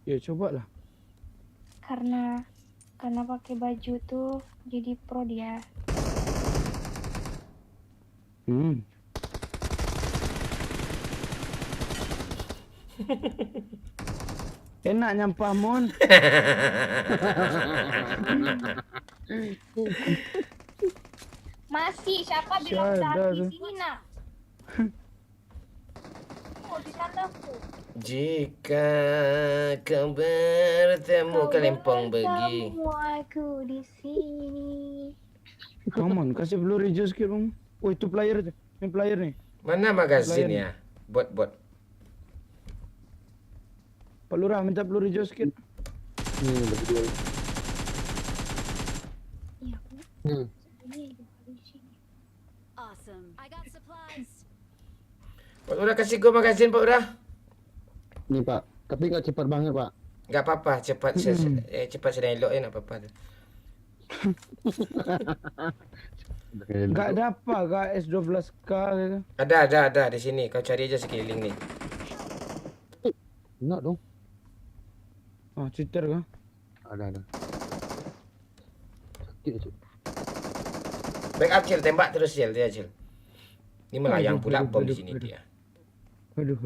Ya coba lah. Karena pakai baju tuh jadi pro dia. Enak nyampah mon. Masih siapa bilang Siapa tadi tuh? sini nak? Oh, di tandaku. Jika kau bertemu kelempong begi. Bertemu aku di sini. Come on, kasih peluru hijau sikit bang. Oh itu player tuh, ini player nih. Mana magazinnya? Bot. Pak Lurah minta peluru hijau sikit. Iya, Bu. Ini di sini. Awesome. I got supplies. Pak Lurah kasih gua magazin, Pak Lurah. Nih Pak, tapi nggak cepat banget Pak. Gak apa-apa, cepat cepat sedang elok nak apa-apa tu. Gak ada apa, gak S12K gitu. Ada di sini. Kau cari aja sekeliling ni. Enggak dong. Oh, cheater kah? Ada. Sakit Cuk. Backup Cil, tembak terus Cil, dia Cil. Ini melayang Aduh, pula aduh, bom di aduh, sini aduh. dia. Aduh.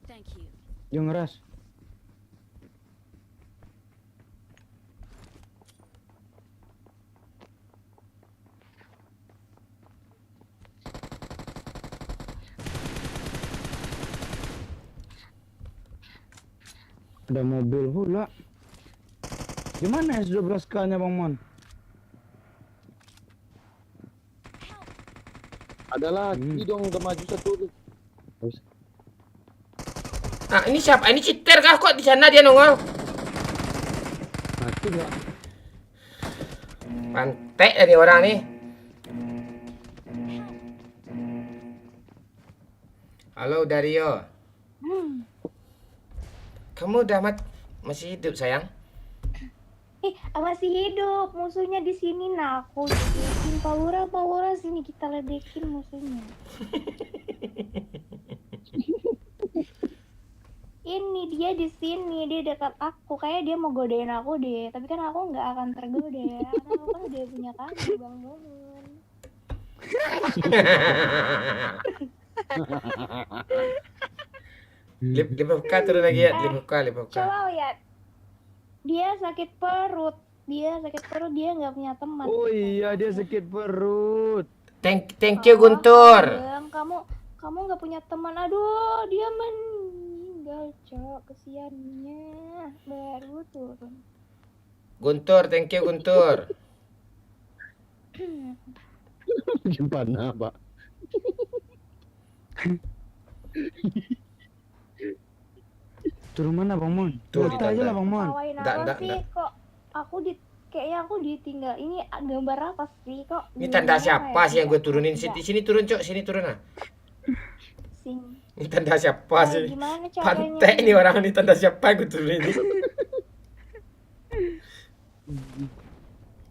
Thank you. Jangan ngeras. Ada mobil pula. Gimana S12K-nya Bang Mon? Ada lagi dong, udah maju satu tu. Terus. Ah, ini siapa? Ini cheater kah? Kok di sana dia nongol? Mati nggak? Pantek dari orang ni. Halo Dario. Kamu udah masih hidup sayang? Masih hidup. Musuhnya di sini nak. Aku ledekin Paura sini kita ledekin musuhnya. Ini dia di sini, dia dekat aku. Kayak dia mau godain aku deh. Tapi kan aku nggak akan tergoda. Karena aku kan udah punya kamu, Bang Momun. Lip buka turun lagi ya, lip buka. Coba lihat. Dia sakit perut. Dia nggak punya teman. Oh iya, dia sakit perut. Thank you Guntur. Bang, kamu nggak punya teman. Aduh, dia meninggal, Cok. Kesiannya. Baru turun. Guntur, thank you Guntur. Gimana Pak? Turun mana Bang Mon? Tuh, Kita aja di lah Bang Mon. Tawain Nggak, apa nggak, sih? nggak. Kok kayaknya aku ditinggal. Ini gambar apa sih? Kok Ini tanda gimana siapa ya? sih yang gue turunin? Nggak. Sini turun Cok, sini turun ah. Sing. Ini tanda siapa sih? Gimana caranya? Pantek nih orang ini, tanda siapa yang gue turunin ini?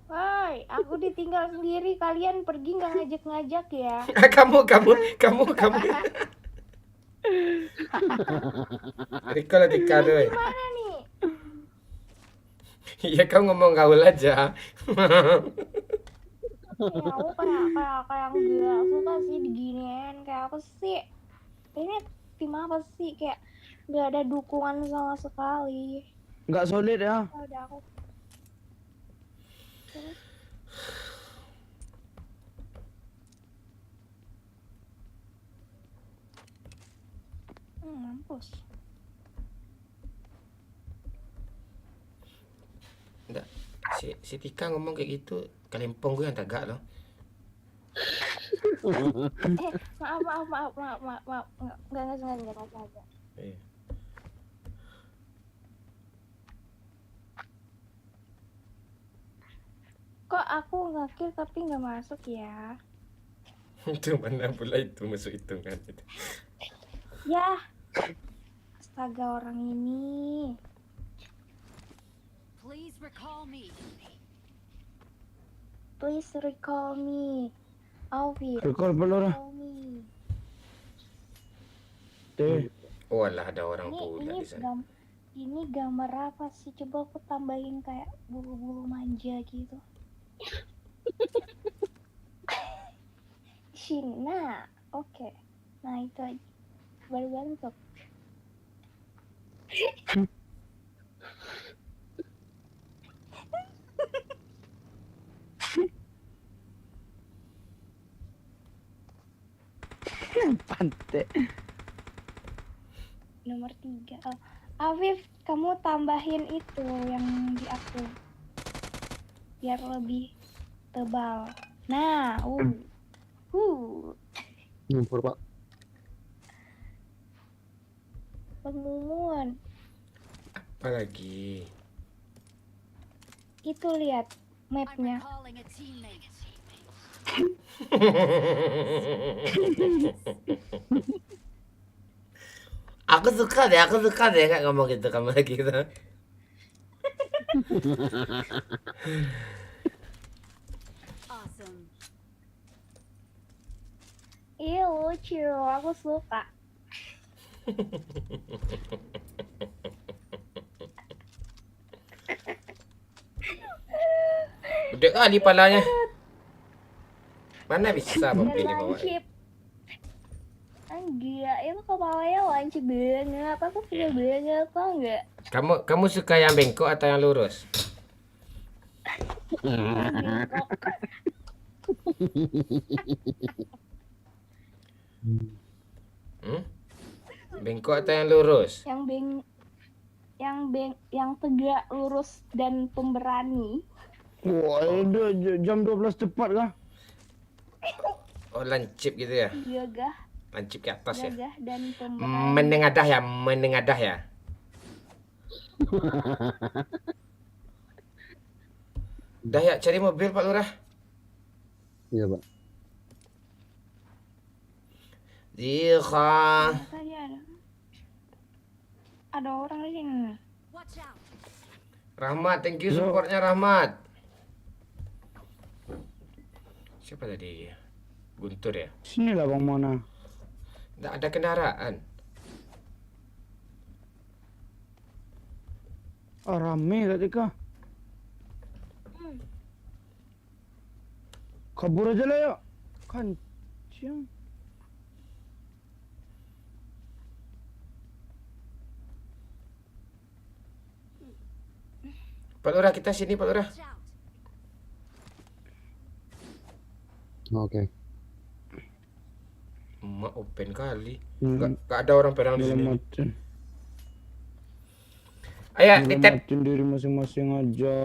Woi, aku ditinggal sendiri. Kalian pergi nggak ngajak-ngajak ya? kamu. Recall Tika tuh. Mana nih? Ya kau ngomong gaul aja. Ya aku kayak nggak suka sih diginiin, kayak apa sih ini, tim apa sih, kayak nggak ada dukungan sama sekali. Nggak solid ya. Ya udah aku terus mampus. Enggak. Si Tika ngomong kayak gitu, Kalempong gue yang tagak loh. Maaf, nggak sengaja. Iya. Kok aku ngakir tapi nggak masuk ya? Itu mana pula itu masuk hitungan itu. Ya, astaga orang ini. Please recall me. Please recall me. Alvin, Recall pelur. recall me. Teh. Oh alah, ada orang Ini pula ini di sana. ini gambar apa sih? Coba aku tambahin kayak bulu-bulu manja gitu. Cina, oke. Nah itu aja. Baru bentuk. Pantai. Nomor 3. Oh, Afif, kamu tambahin itu yang di aku. Biar lebih tebal. Nah, Ngumpul Pak. Pengumuman. Apa lagi? Itu lihat I'm mapnya. recalling a teammate. Aku suka deh kak ngomong gitu kamu lagi gitu. Awesome. Iya lucu, aku suka. Udah kali palanya. Mana bisa mobil Dan di bawah? lancip. Enggak, itu kepalanya lancip banget. Aku suka banget, tau nggak? Kamu suka yang bengkok atau yang lurus? Bengkok. Hmm? Bengkok atau yang lurus? Yang tegak, lurus dan pemberani. Wah, itu jam 12 cepat kah? Oh lancip gitu ya? Gagah, Lancip ke atas ya? gagah dan pemberani. Menengadah ya? Menengadah ya? Dah ya, cari mobil Pak Lurah. Iya Pak. Zikha. Tadi ada orang di sini. Watch out. Rahmat, thank you supportnya Rahmat. Siapa tadi? Guntur ya? Sini lah Bang Mona. Nggak ada kendaraan. Ah, rame tadi kah? Kabur aja lah yuk. Kancing. Pak Lurah, kita sini Pak Lurah. Watch out. Oke. Emak open kali. Hmm. Nggak ada orang perang di sini. Nyelamatin. Ayo, di tap. Nyelamatin diri masing-masing aja.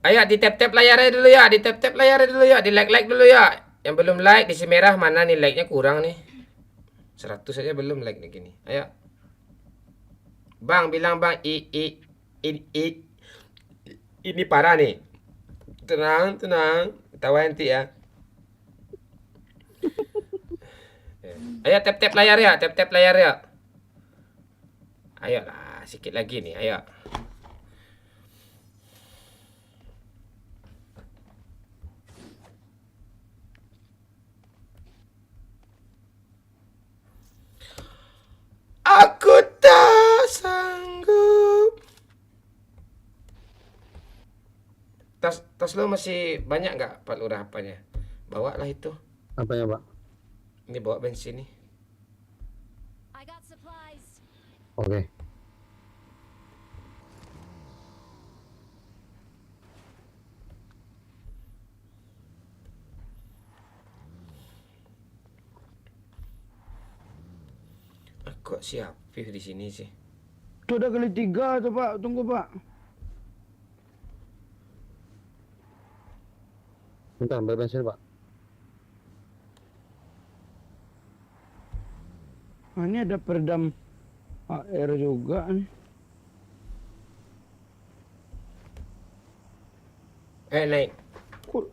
Ayo, di tap-tap layarnya dulu ya. Di tap-tap layarnya dulu ya. Di like-like dulu ya. Yang belum like, di si merah mana nih like-nya kurang nih. 100 aja belum like nih gini. Ayo. Bang, bilang bang. Ini parah nih. Tenang, tenang. Ketawa nanti ya. Ayo tap-tap layar ya, tap-tap layar ya. Ayo lah, sikit lagi nih, ayo. Aku tak sanggup. Tas lo masih banyak nggak Pak Lurah apanya? Bawa lah itu. Apanya, Pak? Ini bawa bensin nih. I got supplies. Oke. Kok si Afif di sini sih? Itu udah kali 3 tuh Pak, tunggu Pak. Bentar, ambil bensin, Pak. Nah, ini ada peredam air juga nih. Naik. Kok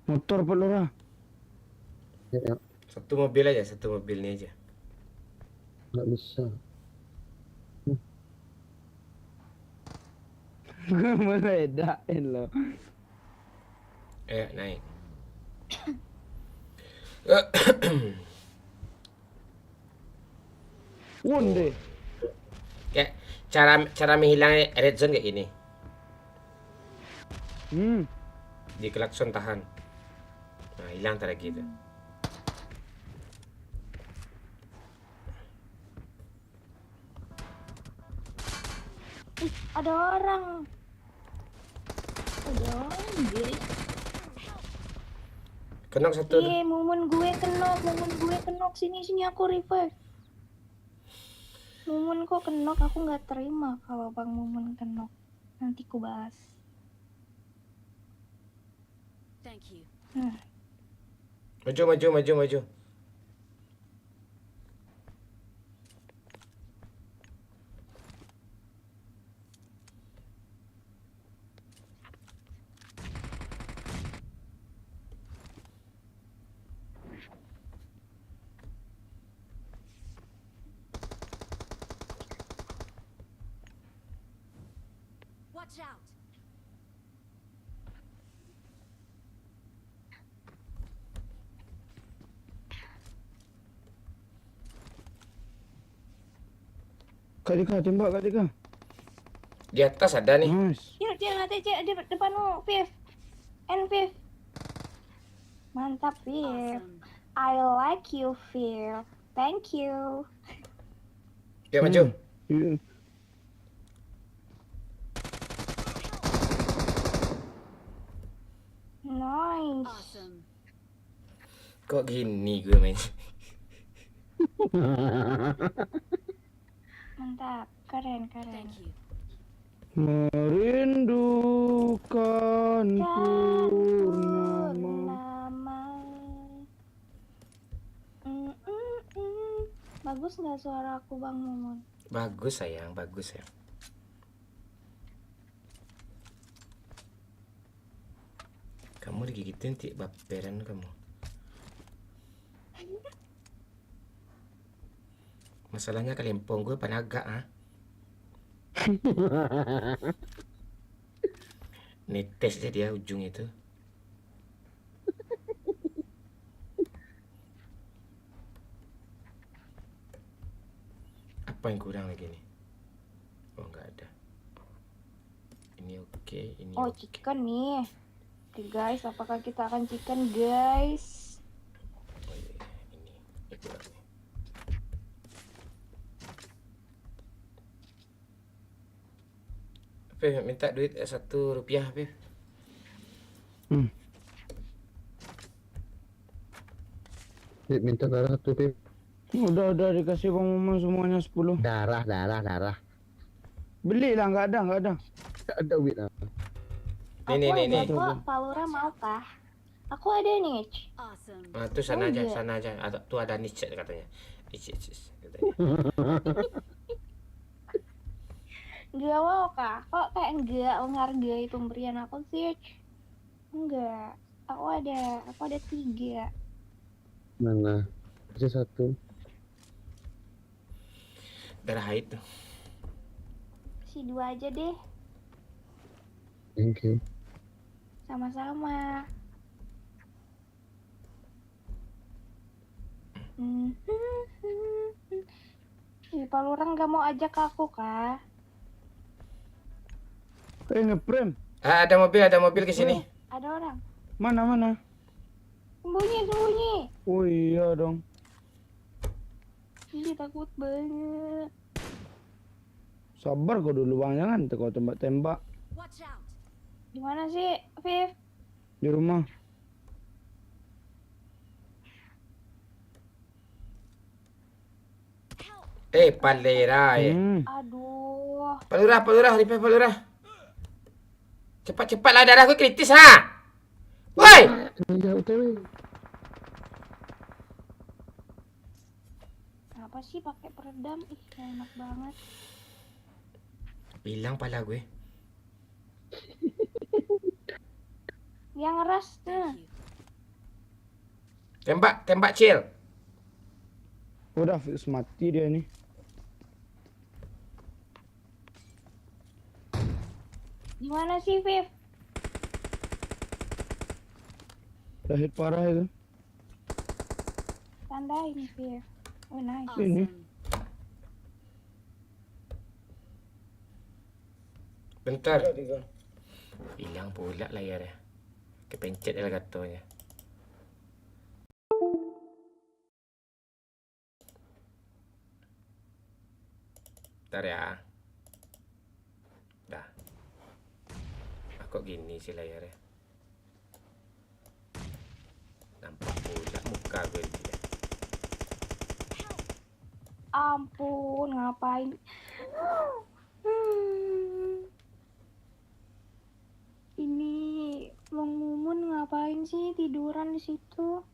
motor Pak Lurah. Ya, Satu mobil aja, satu mobil ini aja. nggak bisa. Meledakin loh. Naik. Wonde. Kayak cara menghilang red zone kayak gini. Di klakson tahan. Nah, hilang ntar lagi itu. Ih, ada orang. Ada orang guys. Kenok satu. Iya, momen gue kenok. Sini aku revive. Mumun kok kenok, aku nggak terima kalau Bang Mumun kenok. Nanti ku bahas. Thank you. Maju. Watch out. Kak Dika, tembak Kak Dika. Di atas ada nih. Nice. Dia nanti di depanmu, Viv. Viv. Mantap, Viv. Awesome. I like you, Viv. Thank you. Ya maju. Iya. Nice. Awesome. Kok gini gue main? Mantap. Keren. Thank you. Merindukan purnama. Purnama. Bagus nggak suara aku, Bang Mumun? Bagus sayang, bagus ya. Kamu digigitin ti baperan kamu. Masalahnya kelempong gue panaga ah. Netes aja dia ujung itu. Apa yang kurang lagi nih? Oh nggak ada. Ini oke, ini Oh, oke. chicken nih. Oke guys, apakah kita akan chicken guys? Oh, iya, ini kurang nih. Pip, minta duit Rp1, Pip. Pip, minta darah tuh, Pip. Udah dikasih Bang Mumun semuanya 10. Darah. Beli lah, nggak ada. Nggak ada duit lah. Nih. Ada kok, Pak Lurah mau kah? Aku ada nih. Awesome. Ah, tuh sana Oh, aja, iya. sana aja. Tuh ada niche katanya. Niche katanya. Nggak mau kah? Kok kayak nggak menghargai pemberian aku sih? Enggak. Aku ada 3. Mana? Bisa 1. Darah haid tuh. Si 2 aja deh. Thank you. Sama-sama. Palura nggak mau ajak aku kah? Ngeprem. Ada mobil ke sini. Ada orang. Mana? Sembunyi. Oh iya dong. Ih, takut banget. Sabar kau dulu bang, jangan kau tembak-tembak Watch out. Di mana sih, Viv? di rumah. Palera ya. Aduh. Palura, repair Palura. Cepat lah, darahku kritis ha. Woi. Ya OTW. Kenapa sih pakai peredam? Ih, enak banget. Hilang pala gue. Dia ngeras tuh. Tembak chill. Udah fix mati dia nih. Di mana sih, Viv? Udah hit parah itu. Tandain, Viv. Oh, nice. Ini. Awesome. Bentar. Hilang pula layarnya. Kepencet Elgatonya. Bentar ya. Dah. Kok gini sih layarnya? Nampak pula muka gue dia. Ampun, ngapain? Ini Bang Mumun ngapain sih tiduran di situ?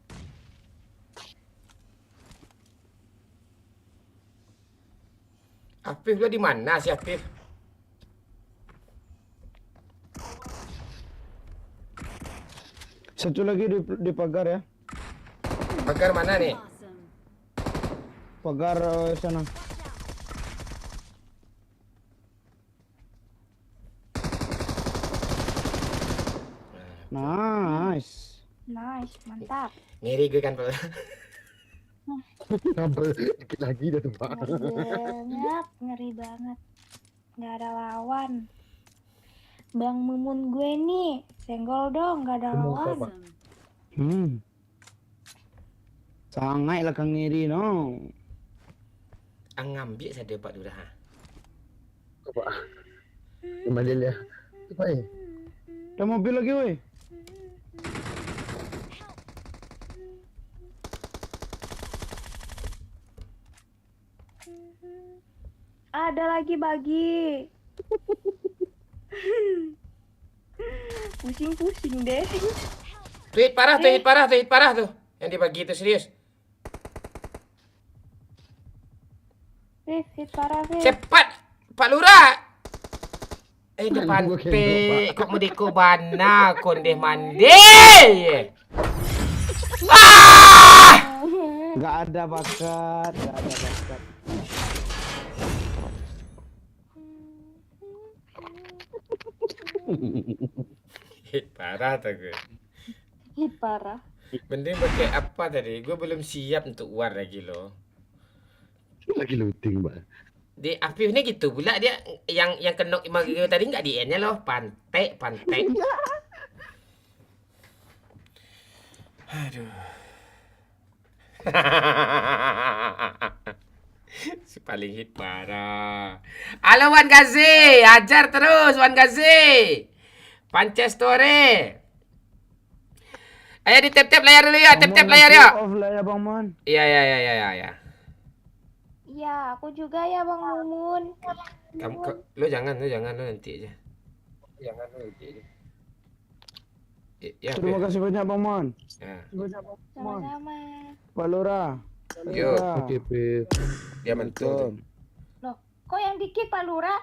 Afif lo di mana sih Afif? Satu lagi di pagar ya. Pagar mana nih? Awesome. Pagar sana. Nice. Nice, mantap. Ngiri gue kan Pak. Nambah dikit lagi dah tuh Pak. Ngeri banget. Nggak ada lawan. Bang Mumun gue nih, senggol dong, nggak ada lawan. Awesome. Sangai lah kang ngiri no. Ang ngambil saja Pak Lurah. Coba. Kembali ya. Coba ya. Ada mobil lagi woi. Ada lagi bagi. Pusing-pusing deh. Hit parah tuh. Yang dibagi itu serius. Viv, hit parah, Viv. Cepat Pak Lurah. Depan Gue P. kendor, Pak. Kok mudiko bana konde mande. Ah! Gak ada bakat. Hit parah tuh gue. Hit parah. Mending pakai apa tadi? Gue belum siap untuk war lagi loh. Lagi looting Pak. Di Afif ini gitu pula dia yang kena gue tadi nggak di N-nya loh, pantai. Aduh. Si paling hit parah. Halo Wan Gazi, ajar terus Wan Gazi. Pancestore. Ayo di tap layar dulu ya, tap layar ya. Off lah ya Bang Mon. Iya. Iya, aku juga ya Bang Mumun. Kamu lu jangan lu nanti aja. Jangan nanti. Ya, Terima kasih banyak Bang Mon. ya. Sama-sama. Pak Lurah. Yo. Oke, Pip. Dia mentul. Loh, kok yang dikit Pak Lurah?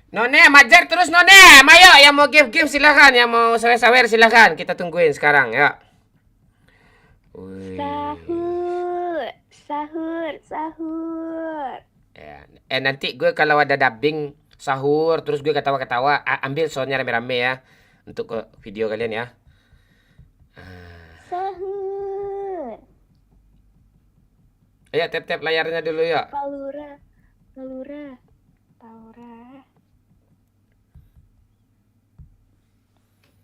None, majar terus None. Ayo yang mau give silakan, yang mau sawer silakan. Kita tungguin sekarang ya. Wih. Sahur. Ya. Nanti gue kalau ada dubbing sahur terus gue ketawa-ketawa, ambil soundnya rame-rame ya untuk ke video kalian ya. Sahur. Ayo tap layarnya dulu ya. Palura. Palura. Palura.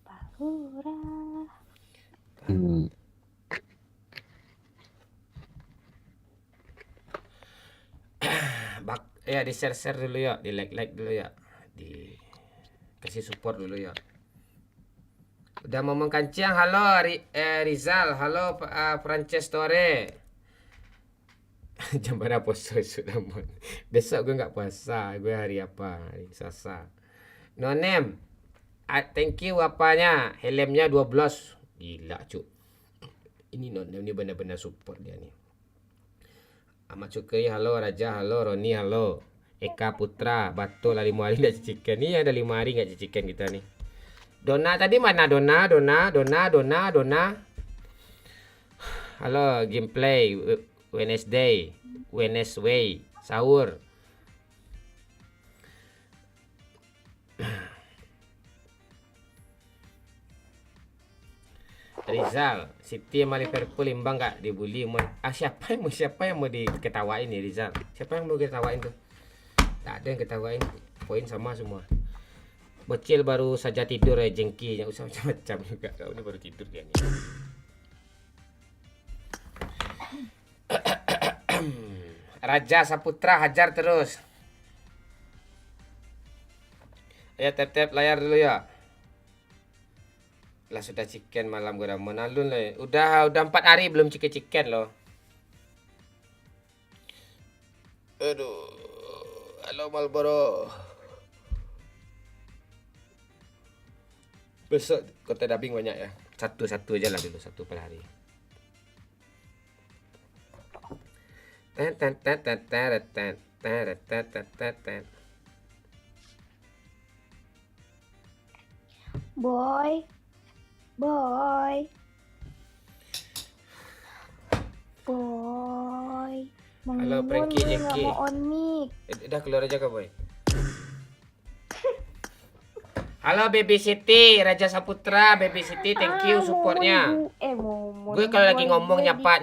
Palura. Ya di share dulu ya, di like dulu ya, di kasih support dulu ya. Udah ngomong kancing, halo Rizal, halo Francescore. Jam berapa puasa sudah mon? Besok gue nggak puasa, gue hari apa? Hari Selasa. No name, thank you apanya, helmnya 12. Gila cuk. Ini no name ini benar-benar support dia nih. Ahmad Syukri, halo Raja, halo Roni, halo Eka Putra, Batul 5 hari nggak cicikan. Nih ada 5 hari nggak cicikan kita nih. Dona tadi mana Dona? Halo gameplay Wednesday, sahur. Rizal, City sama Liverpool imbang nggak dibully? Siapa yang mau diketawain nih Rizal? Siapa yang mau diketawain tuh? Tak ada yang ketawain, poin sama semua. Bocil baru saja tidur ya jengki, yang usah macam-macam juga. Kau ini baru tidur dia nih. Raja Saputra hajar terus. Ayo tap layar dulu ya. Lah sudah chicken malam gue udah menalun lah. Udah 4 hari belum chicken loh. Aduh. Halo Marlboro. Besok kota dubbing banyak ya. Satu aja lah dulu, satu per hari. Boy. Halo Frankie Jeki. Mau onik. Udah keluar aja kau boy. Halo Baby Siti, Raja Saputra, Baby Siti, thank you supportnya. Gue kalau lagi ngomong nyapa,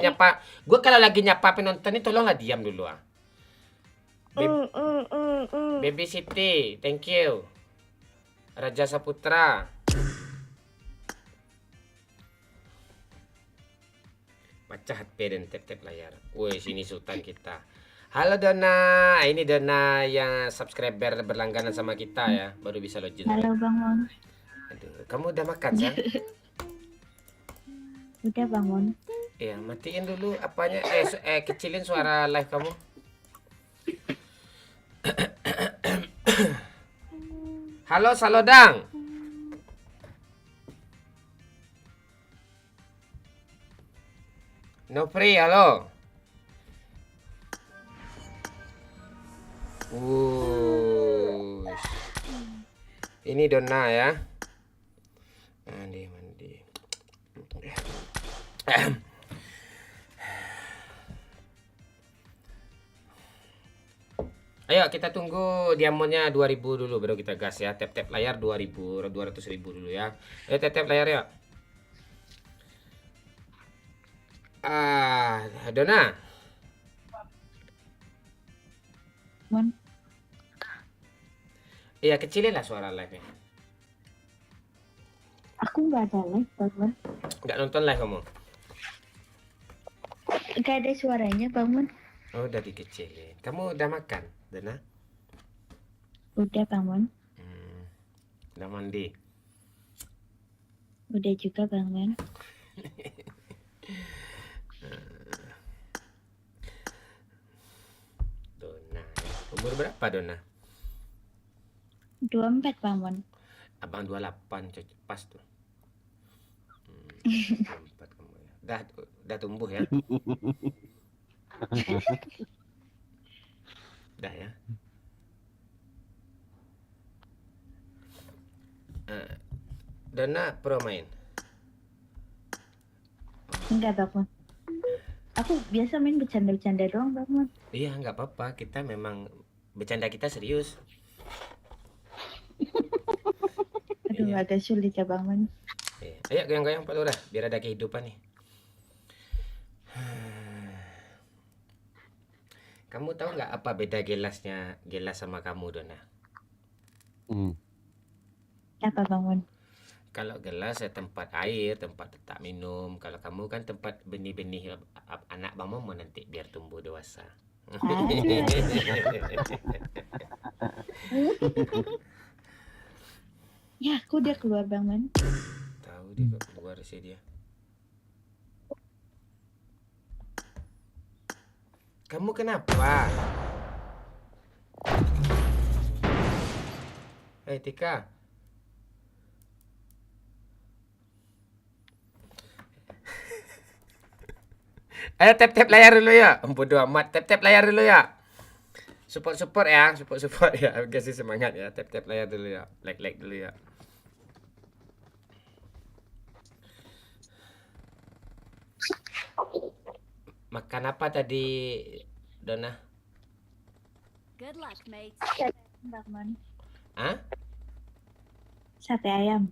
gue kalau lagi nyapa penonton ini tolonglah diam dulu ah. Baby Siti, thank you. Raja Saputra. Baca HP dan tap layar. Woi, sini sultan kita. Halo Dona, ini Dona yang subscriber berlangganan sama kita ya, baru bisa login. Halo Bang Mon. Aduh, kamu udah makan ya? Udah Bang Mon. Iya, matiin dulu apanya. Kecilin suara live kamu. Halo Salodang. Nopri, halo. Ini Dona ya. Mandi. Ayo kita tunggu diamonnya 2000 dulu baru kita gas ya. Tap layar 200.000 dulu ya. Ayo tap layar ya. Dona. Mon. Iya, kecilin lah suara live-nya. Aku nggak ada live Bang Mon. Nggak nonton live kamu? Nggak ada suaranya Bang Mon. Oh, udah dikecilin. Kamu udah makan, Dona? Udah Bang Mon. Udah mandi? Udah juga Bang Mon. Dona. Umur berapa Dona? 24 Bang Mon. Abang 28, cocok pas tuh. 24 kamu ya. Udah tumbuh ya. Udah ya. Dona pro main. Enggak Bang Mon. Aku biasa main bercanda-bercanda doang Bang Mon. Iya, nggak apa-apa. Kita memang bercanda kita serius. Aduh, Iya. agak sulit ya Bang Mon. Ayo goyang-goyang Pak Lurah, biar ada kehidupan nih. Kamu tahu nggak apa beda gelas sama kamu, Dona? Apa bangun? Kalau gelas tempat air, tempat letak minum. Kalau kamu kan tempat benih-benih anak Bang Momon nanti biar tumbuh dewasa. Ya, aku udah keluar bangun. Tahu dia kok keluar sih dia. Kamu kenapa? Tika. Ayo tap layar dulu ya. Bodoh amat. Tap layar dulu ya. Support ya. Support ya. Kasih semangat ya. Tap layar dulu ya. Like dulu ya. Makan apa tadi, Dona? Good luck, mates. Bangun. Hah? Sate ayam.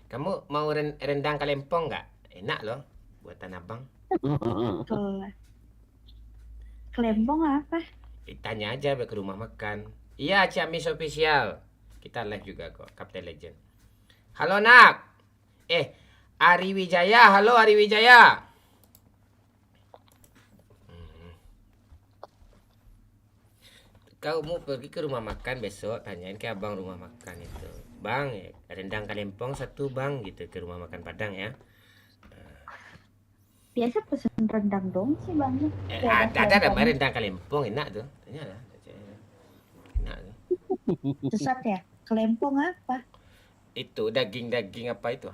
Kamu mau rendang kalempong nggak? Enak loh. Buatan abang. Ke Kelempong apa? Tanya aja ke rumah makan. Iya, Ciamis Official. Kita live juga kok, Captain Legend. Halo, Nak. Ari Wijaya. Halo, Ari Wijaya. Kau mau pergi ke rumah makan besok, tanyain ke abang rumah makan itu. Bang, rendang kalempong satu bang, gitu ke rumah makan Padang ya. Biasa pesen rendang dong sih bang. Ada namanya rendang kalempong, enak tuh. Tanya lah. Enak tuh. Sesat ya? Kelempong apa? Itu daging apa itu?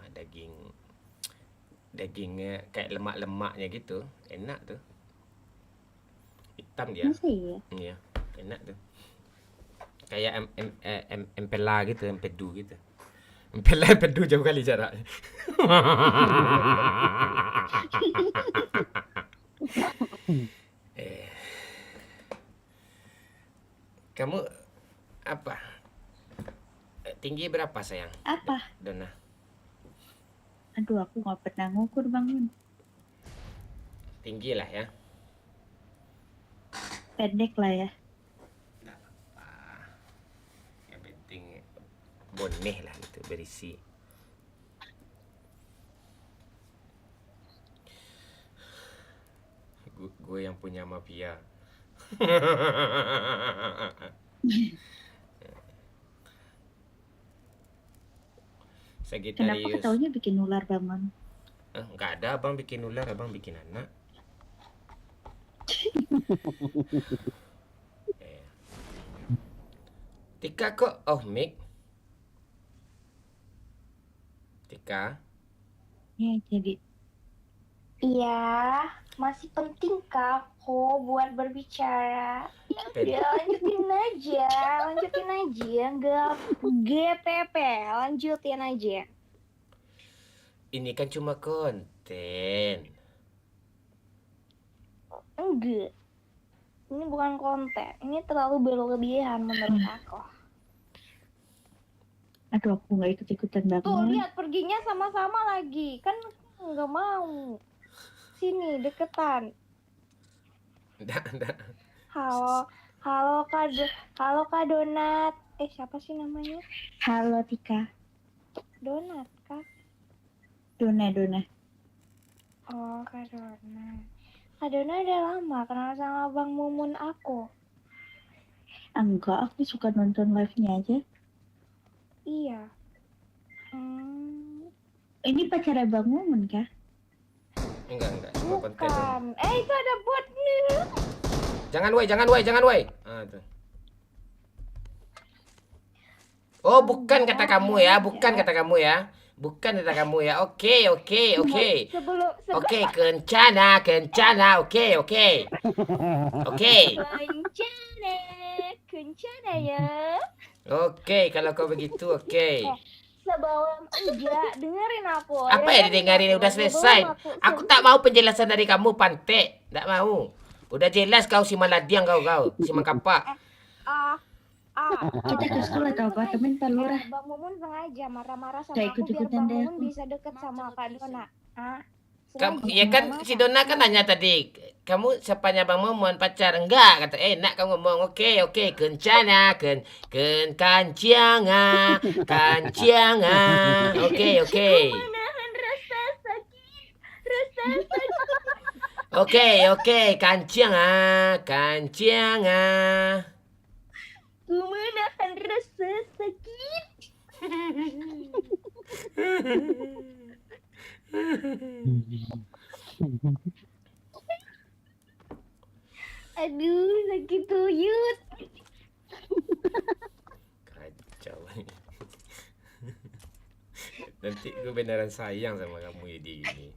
Dagingnya kayak lemak-lemaknya gitu. Enak tuh. Hitam dia. Masa iya? Iya, enak tuh. Kayak empela gitu, empedu gitu. Empela empedu jauh kali jaraknya. Kamu apa? Tinggi berapa sayang? Apa? Dona. Aduh, aku nggak pernah ngukur bangun. Tinggi lah ya. Pendek lah ya. Yang penting boneh lah itu berisi. Gue yang punya mafia. Kenapa Sagittarius. ketaunya bikin ular bangun? Enggak ada, abang bikin ular, abang bikin anak. Tika kok mic? Tika? Ya, jadi Iya, masih penting kak kok buat berbicara. Ya lanjutin aja, nggak GPP, lanjutin aja. Ini kan cuma konten. Enggak, ini bukan konten, ini terlalu berlebihan menurut aku. aduh aku nggak ikut-ikutan Tuh bangun. lihat perginya sama-sama lagi, kan nggak mau. Sini deketan. Enggak. Halo Kak Donat. Siapa sih namanya? Halo Tika. Donat Kak. Dona. Oh Kak Donat. Kak Donat udah lama kenal sama Bang Mumun aku. Enggak, aku suka nonton live-nya aja. Iya. Ini pacarnya Bang Mumun kah? Enggak, cuma konten. Bukan. Itu ada bot nih. Jangan woi. Tuh. Oh, bukan kata kamu ya. Bukan kata kamu ya. Oke. Sebelum Oke, kencana. Oke. Kencana ya. Oke, kalau kau begitu oke. Sebelum enggak dengerin aku. Apa ya didengarin udah selesai. Aku tak mau penjelasan dari kamu, Pantek. Tak mau. Udah jelas kau si maladiang kau. Si mangkapak. Kita ke sekolah atau apartemen Pak Lurah? Bang Mumun sengaja marah-marah sama Gak aku biar ikut-ikutan Bang deh Mumun aku. bisa deket sama Kak Dona. Kamu, lagi. ya kan Kenapa? si Dona kan nanya tadi, kamu siapanya Bang Momon pacar enggak? Kata enak kamu ngomong. Oke, kencana, kancianga, kancianga. Oke. Menahan rasa sakit, rasa sakit. Oke, kancianga, kancianga. Ku menahan rasa sakit. Aduh, sakit tuyut. Kacau. Nanti gue beneran sayang sama kamu ya di ini.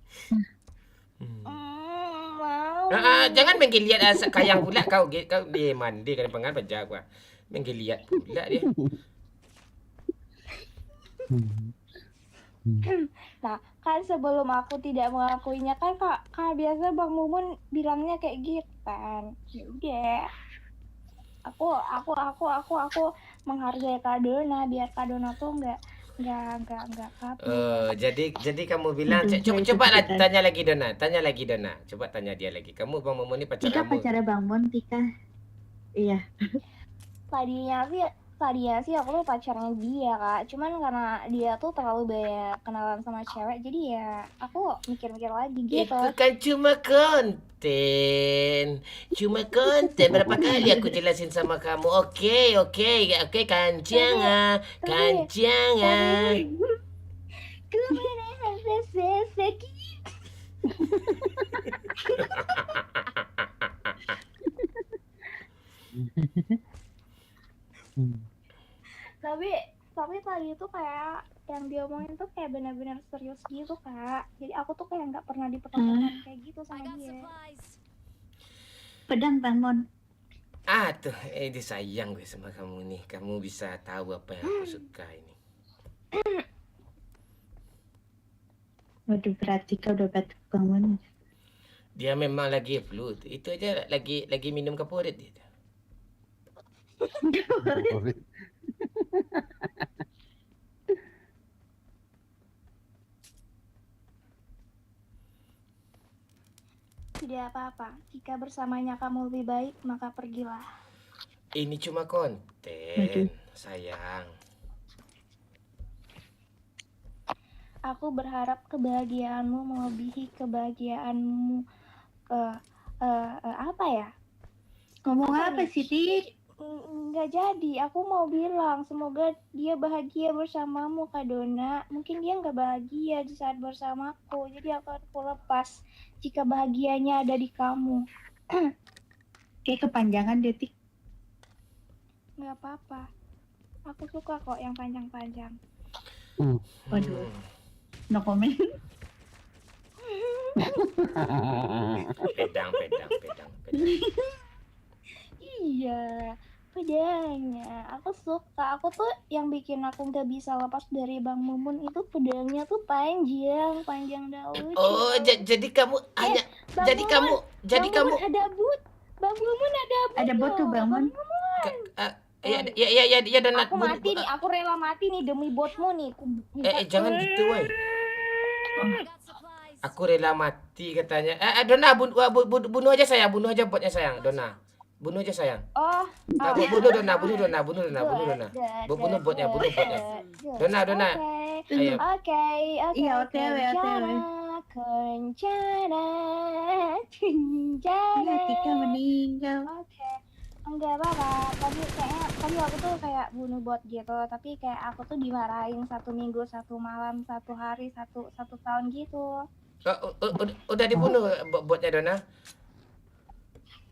Mau. Jangan menggeliat kayang pula kau dia mandi kan pengen baca gua. Menggeliat pula dia. Nah, kan sebelum aku tidak mengakuinya kan kak biasa Bang Mumun bilangnya kayak gitu kan. Ya udah. Aku menghargai Kak Dona biar Kak Dona tuh nggak kabur. Jadi kamu bilang coba lah tanya lagi Dona. Coba tanya dia lagi. Kamu Bang Momo ini pacar Tika kamu. pacarnya Bang Mon, Tika. Iya. Tadinya sih aku tuh pacarnya dia kak, cuman karena dia tuh terlalu banyak kenalan sama cewek, jadi ya aku mikir-mikir lagi gitu. Itu kan cuma konten. Berapa kali aku jelasin sama kamu. Oke, kancianga. Ku menahan rasa sakit. tapi tadi itu kayak yang dia omongin tuh kayak benar-benar serius gitu kak, jadi aku tuh kayak nggak pernah diperlakukan kayak gitu I sama got dia. supplies. Pedang Bang Mon. Tuh, disayang gue sama kamu nih. Kamu bisa tahu apa yang aku suka ini. Waduh, berarti kau udah batuk Bang Mon. Dia memang lagi flu. Itu aja lagi minum kaporit dia. Tidak apa-apa, jika bersamanya kamu lebih baik maka pergilah. Ini cuma konten, sayang. Aku berharap kebahagiaanmu melebihi kebahagiaanmu apa ya? Ngomong apa sih, Tik? Nggak jadi, aku mau bilang semoga dia bahagia bersamamu Kak Dona. Mungkin dia nggak bahagia di saat bersamaku, jadi aku lepas jika bahagianya ada di kamu. Kayak kepanjangan deh, Tik. Nggak apa-apa, aku suka kok yang panjang-panjang. Waduh, no comment. Pedang. Iya, pedangnya. Aku suka. Aku tuh yang bikin aku nggak bisa lepas dari Bang Mumun itu pedangnya tuh panjang daun. Oh, jadi kamu hanya jadi kamu ada but. Bang Mumun ada but. Ada but tuh, Bang Mon. ya dan Aku mati nih, aku rela mati nih demi botmu nih. Jangan gitu, woy. I got supplies. Aku rela mati katanya. Dona, bunuh aja sayang, bunuh aja botnya sayang, Dona. Bunuh aja sayang. Oh, Bunuh Dona. Bunuh botnya. Dona. Ayo. Oke. Iya, OTW. Kencana. Iya, Tika meninggal. Oke. Enggak apa-apa. Tadi aku tuh kayak bunuh bot gitu, tapi kayak aku tuh dimarahin 1 minggu, 1 malam, 1 hari, 1 tahun gitu. Udah dibunuh botnya Dona?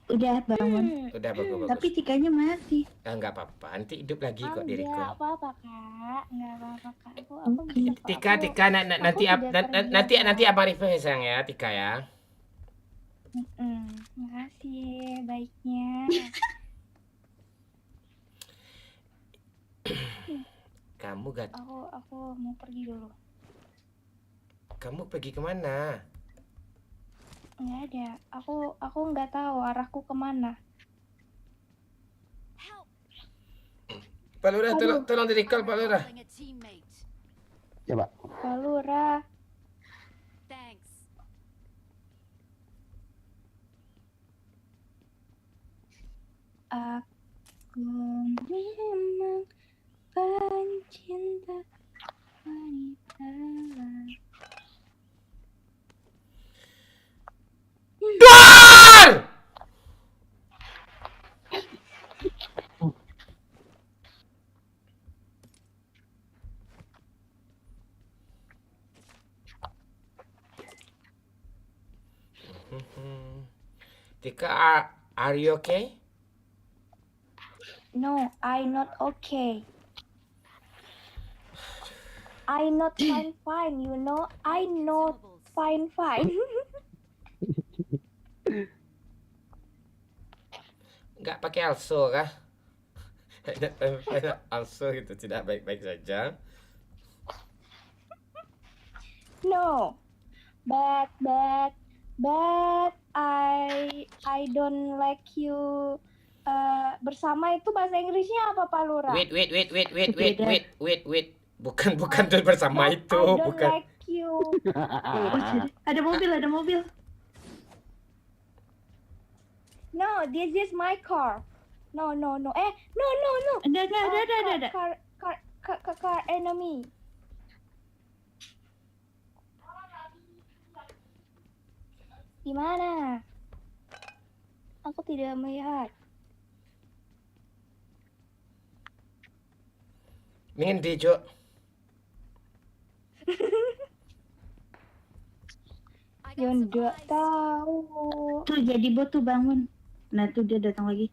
Udah, Bang Mon. Udah bagus. Tapi Tikanya mati. Enggak apa-apa, nanti hidup lagi kok diriku. Enggak apa-apa kak. Aku Oke. bisa kok. Tika, nanti abang review ya sayang ya, Tika ya. Makasih baiknya. Kamu Aku mau pergi dulu. Kamu pergi kemana? Nggak ada. Aku nggak tahu arahku kemana. Help. Pak Lurah, tolong di-recall Pak Lurah. Calling a teammate. Coba. Pak Lurah. Thanks. Aku memang pencinta wanita. Duar! Tika, are you okay? No, I not okay. I not fine, you know. I not fine. Nggak pakai also kah? Also itu tidak baik-baik saja. No, but I don't like you. Bersama itu bahasa Inggrisnya apa, Pak Lurah? Wait. Bukan tuh bersama But itu, I don't bukan. like you. Ada mobil. No, this is my car. No. No. Ada. Car enemy. Di mana? Aku tidak melihat. Mingin di, Cuk. Ya enggak tahu. Tuh jadi bot tuh bangun. Nah tuh dia datang lagi.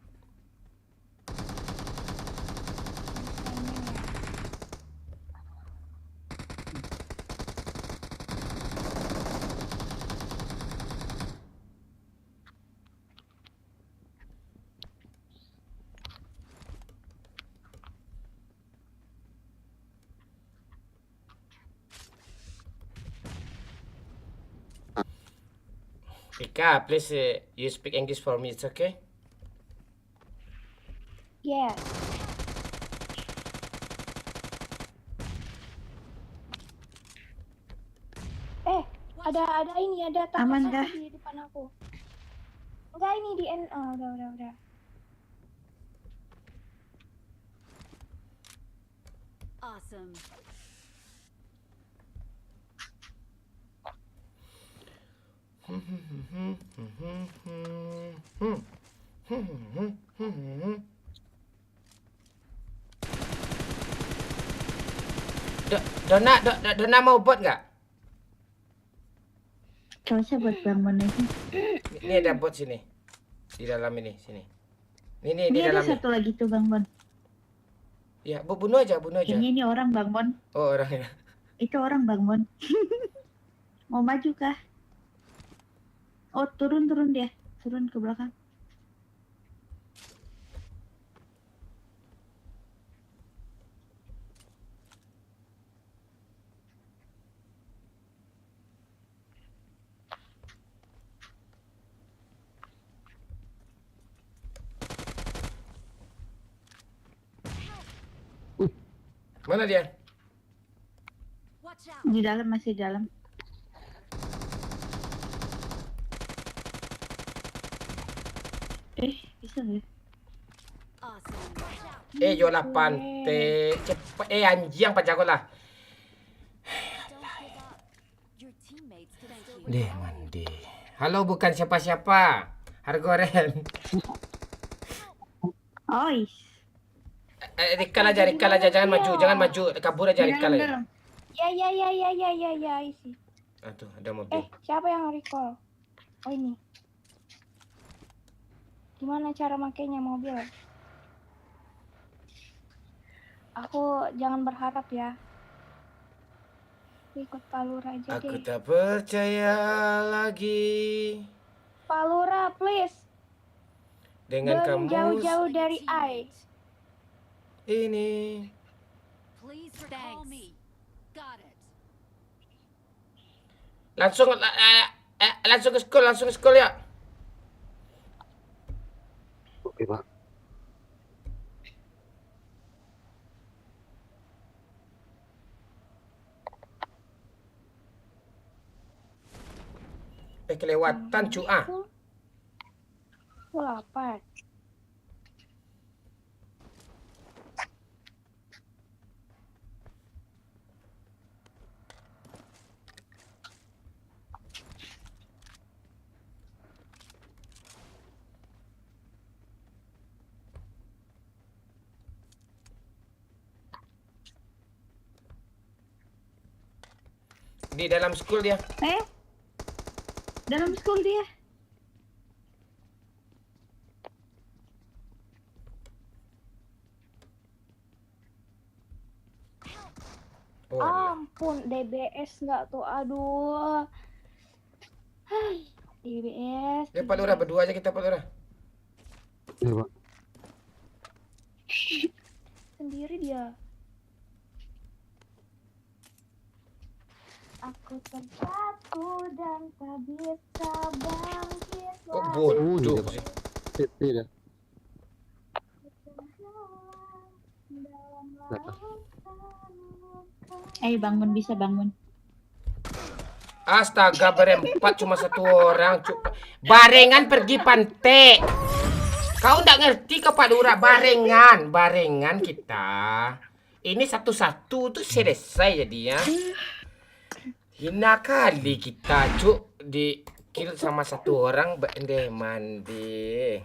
Tika, please you speak English for me, it's okay? Yes. Ada Aman takas kah? di depan aku. Enggak, ini di N. Oh, udah. Awesome. Dona mau bot nggak? Kalau saya buat bangun aja. Ini ada bot sini. Di dalam ini, sini. Ini di Ini ada dalam. satu lagi tuh Bang Bon. Ya, bunuh aja. Kayaknya ini orang Bang Bon. Oh, orangnya. Itu orang Bang Bon. Mau maju kah? Oh turun dia. Turun ke belakang. Mana dia? Watch out. Di dalam, masih dalam. Bisa nggak? Awesome. Watch out. Yola pante. Cepat. Anjing apa jago lah. Don't give up. Your teammates didn't do Deh, mandi. Halo, bukan siapa-siapa. Hargoren. Ois. Rikal aja. Jangan maju. Kabur aja Rikal aja. Ya, isi. Aduh, ada mobil. Siapa yang recall? Oh, ini. Gimana cara makainya mobil? Aku jangan berharap ya. Ikut Palura aja Aku deh. tak percaya lagi Palura, please. dengan Jangan kamu jauh-jauh dari I. ini. Please recall me. Got it. Langsung ke school ya. Oke, Pak. Kelewatan cu ah. Aku lapar. Di dalam school dia. Dalam school dia. Oh, Allah. Ampun, DBS nggak tuh, aduh. Hai, DBS. Ya Pak Lurah, berdua aja kita Pak Lurah. Iya, Pak. Sendiri dia. Aku terjatuh dan tak bisa bangkit Kok lagi. bodoh iya, Pak. sih? Tidak. Ayo bangun, bisa bangun. Astaga, berempat cuma satu orang. Barengan pergi pantai. Kau nggak ngerti ke Pak Lurah? Barengan kita. Ini satu-satu tuh selesai jadi ya. Hina kali kita, Cuk. Di kill sama satu orang deh mandi.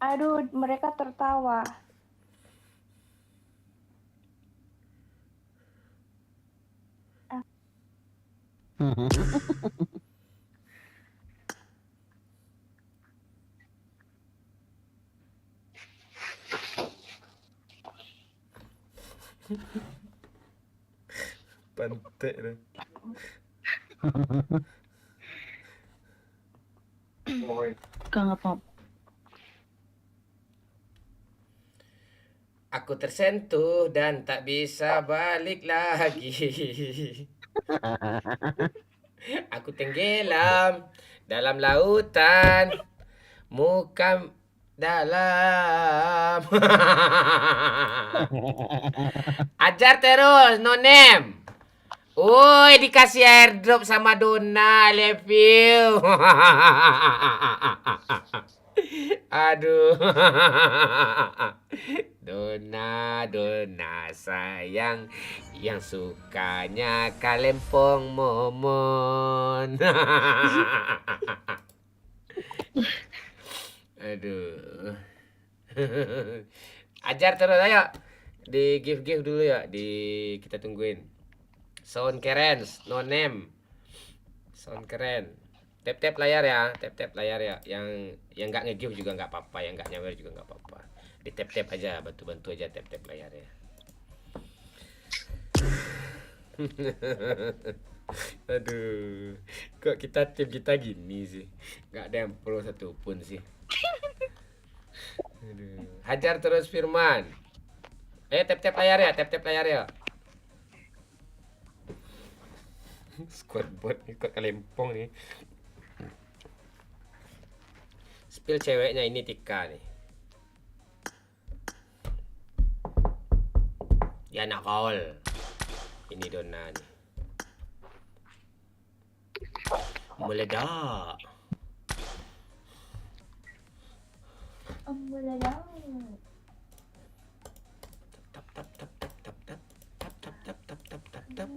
Aduh, mereka tertawa. Pantai deh. Gak apa-apa. Aku tersentuh dan tak bisa balik lagi. Aku tenggelam dalam lautan, muka dalam. Ajar terus, no name. Woi, dikasih airdrop sama Dona, love you. Aduh. Dona sayang, yang sukanya kalempong momon. Aduh. Ajar terus, ayo. Di give dulu ya, kita tungguin. Sound keren, no name. Sound keren. Tap layar ya, tap layar ya. Yang nggak nge-give juga nggak apa-apa, yang nggak nyawer juga nggak apa-apa. Di tap aja, bantu aja tap layar ya. Aduh, kok tim kita gini sih? Nggak ada yang pro satu pun sih. Aduh. Hajar terus Firman. Tap layar ya. Squad bot ikut kalempong nih. Spill ceweknya ini Tika nih. Ya nak kaul. Ini Dona nih. Meledak. Tap.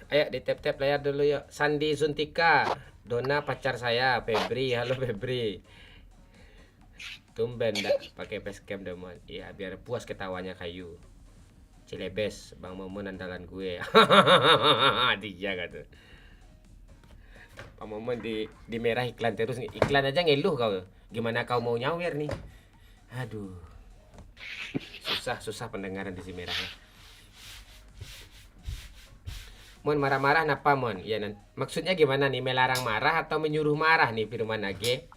Ayo di tap layar dulu yuk. Sandi Suntika, Dona pacar saya, Febri. Halo Febri. Tumben dah pakai facecam demon. Iya, biar puas ketawanya kayu. Cilebes, Bang Momon andalan gue. Dia kata. Bang Momon di merah iklan terus. Iklan aja ngeluh kau. Gimana kau mau nyawer nih? Aduh. Susah pendengaran di si merahnya. Mon marah-marah napa Mon? Ya maksudnya gimana nih? Melarang marah atau menyuruh marah nih Firman Age?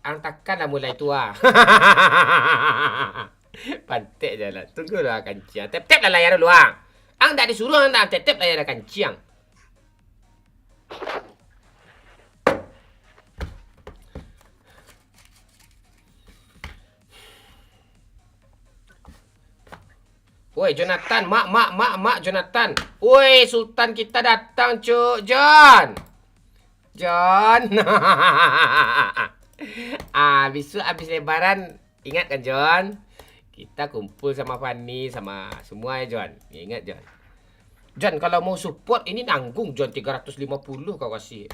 Antakan lah mulai tua. Pantek jalan. Tunggu lah kanciang. Tap lah layar dulu ah. Ang tak disuruh ang tak tap layar kanciang. Woi Jonathan, mak Jonathan. Woi Sultan kita datang cuk, John. Besok habis lebaran ingat kan John? Kita kumpul sama Fanny sama semua ya John. Ingat John. John kalau mau support ini nanggung John 350 kau kasih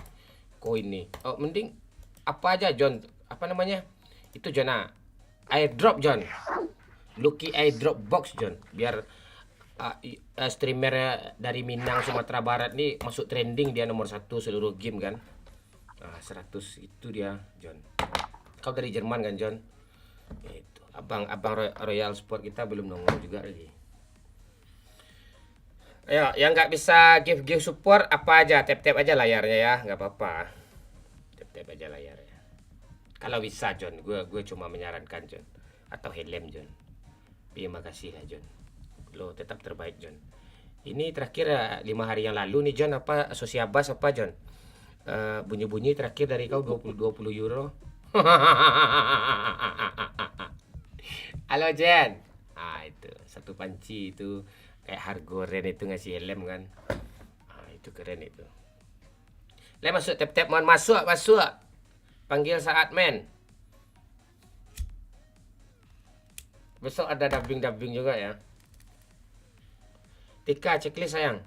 koin nih. Oh mending apa aja John? Apa namanya? Itu John airdrop John. Lucky airdrop box John, biar streamer dari Minang Sumatera Barat nih masuk trending, dia nomor 1 seluruh game kan. 100 itu dia John. Kau dari Jerman kan John? Itu abang Royal Sport kita belum nongol juga lagi. Ayo, yang nggak bisa give support apa aja, tap aja layarnya ya, nggak apa-apa. Tap aja layarnya. Kalau bisa John, gue cuma menyarankan John, atau helm John. Terima kasih lah John. Lo tetap terbaik John. Ini terakhir 5 hari yang lalu nih John, apa Sosiabas apa John? Bunyi-bunyi terakhir dari kau 20 euro. Halo Jen. Itu satu panci itu kayak Hargoren itu ngasih helm kan. Itu keren itu. Masuk tap mohon masuk. Panggil saat men. Besok ada dubbing juga ya. Tika checklist sayang.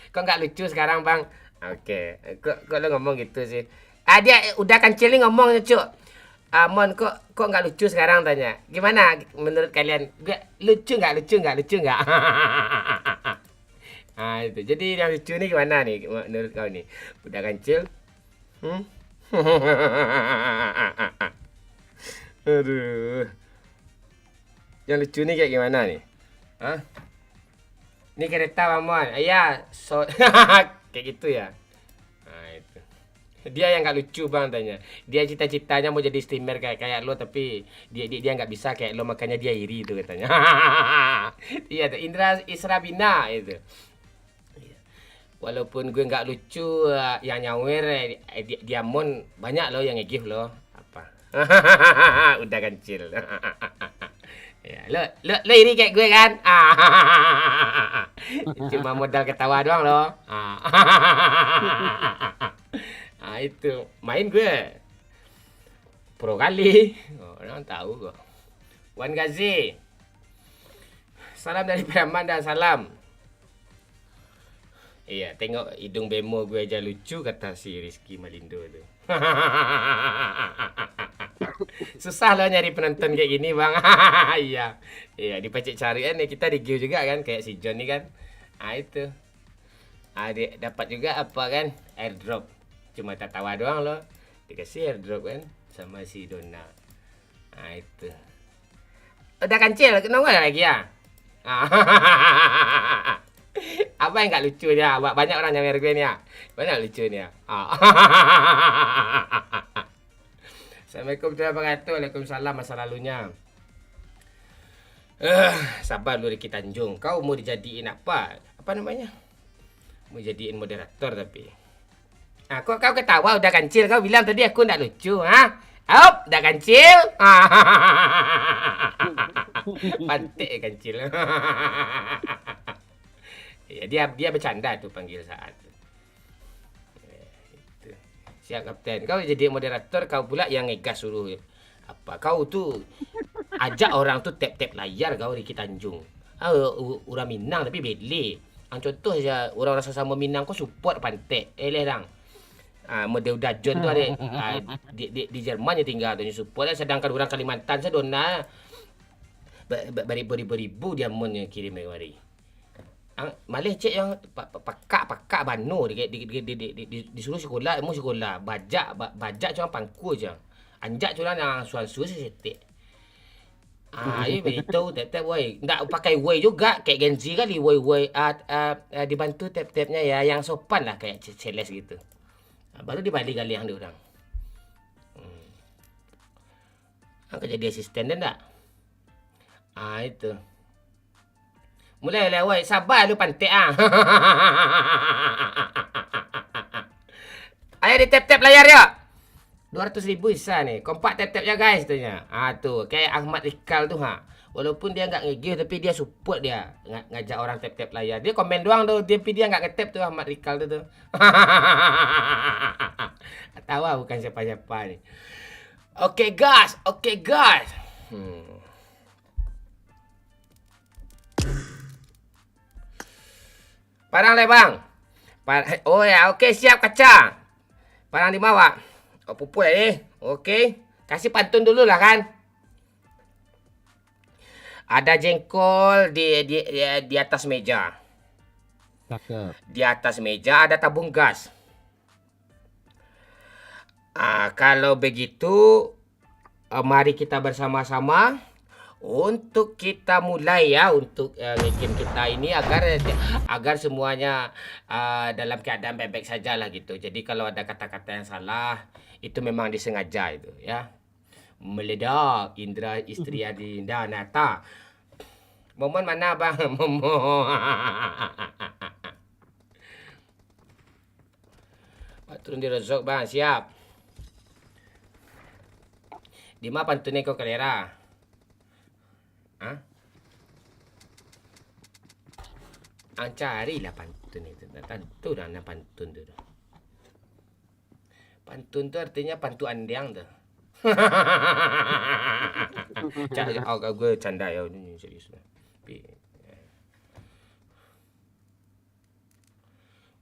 Kok nggak lucu sekarang bang? Oke. Kok lo ngomong gitu sih? Dia udah kancil nih ngomong Cuk. Mon kok nggak lucu sekarang tanya. Gimana menurut kalian? Lucu nggak? Itu. Jadi yang lucu nih gimana nih menurut kau nih? Udah kancil? Aduh. Yang lucu nih kayak gimana nih? Hah? Ini kereta Bang Mon. Iya, kayak gitu ya. Itu. Dia yang nggak lucu Bang tanya. Dia cita-citanya mau jadi streamer kayak lo, tapi dia nggak bisa kayak lo, makanya dia iri itu katanya. Iya, Indra Israbina itu. Walaupun gue nggak lucu, yang nyawer dia Mon banyak lo yang nge-give lo. Apa? Udah kancil. Ya, lo iri kayak gue kan? Cuma modal ketawa doang lo. Itu main gue pro kali. Orang tahu kok. Wan Gazi. Salam dari Preman dan salam. Iya, tengok hidung bemo gue aja lucu, kata si Rizky Malindo itu. Susah loh nyari penonton kayak gini bang. Iya, dipecek carian ya, kita di Geo juga kan, kayak si John nih kan. Itu. Dia dapat juga apa kan, airdrop. Cuma tak tawa doang loh, dikasih airdrop kan sama si Dona. Itu. Udah kancil, nongol lagi ya. Apa yang nggak lucunya? Banyak orang nyawer gue nih ya. Banyak lucunya. Assalamualaikum warahmatullahi wabarakatuh. Waalaikumsalam masa lalunya. Sabar lu Riki Tanjung. Kau mau dijadiin apa? Apa namanya? Mau jadiin moderator tapi. Kok kau ketawa udah kancil? Kau bilang tadi aku nggak lucu, ha? Up, udah kancil? Pantik kancil. Ya, dia bercanda tuh panggil saat. Itu. Siap Kapten. Kau jadi moderator, kau pula yang ngegas suruh. Apa kau tuh ajak orang tuh tap layar kau Riki Tanjung. Orang Minang tapi beli. Contoh saja orang sesama Minang kau support pantek. Lerang. Model Dajon tuh ada di Jerman ya tinggal tuh support, sedangkan orang Kalimantan sedona beribu-ribu dia mau kirim mari. Malih cek yang pakak bano disuruh sekolah, mau sekolah bajak cuma pangku aja. Anjak cuma yang suan-suan sesetik. Ini begitu tap woi. Nggak pakai woi juga kayak Genzi kali woi dibantu tap-tapnya ya yang sopan lah kayak Celes gitu. Baru dibalik kali yang di orang. Kerja di asisten enggak? Itu. Mulai lah woi, sabar lu pantek Ayo di tap layar ya. 200.000 bisa nih. Kompak tap ya guys tuhnya. Tuh kayak Ahmad Rikal tuh Walaupun dia nggak nge-give tapi dia support dia ngajak orang tap layar. Dia komen doang tuh, dia nggak nge-tap tuh Ahmad Rikal tuh. Tahu bukan siapa-siapa nih. Oke guys. Parang le bang. Oh ya, oke siap kaca. Parang di bawah. Oh, pupul ni. Okey. Kasih pantun dulu lah kan. Ada jengkol di atas meja. Cakep. Di atas meja ada tabung gas. Kalau begitu, mari kita bersama-sama untuk kita mulai ya untuk game kita ini agar semuanya dalam keadaan baik-baik sajalah gitu. Jadi kalau ada kata-kata yang salah itu memang disengaja itu ya. Meledak Indra istri Adinda Nata. Momon mana bang? Momon. Pak turun di rezok bang, siap. Di mana pantunnya kau kalera? Hah? Carilah pantun itu. Tentu dah nak pantun tu. Pantun tu artinya pantu andiang tu. Gue canda ya, ini serius.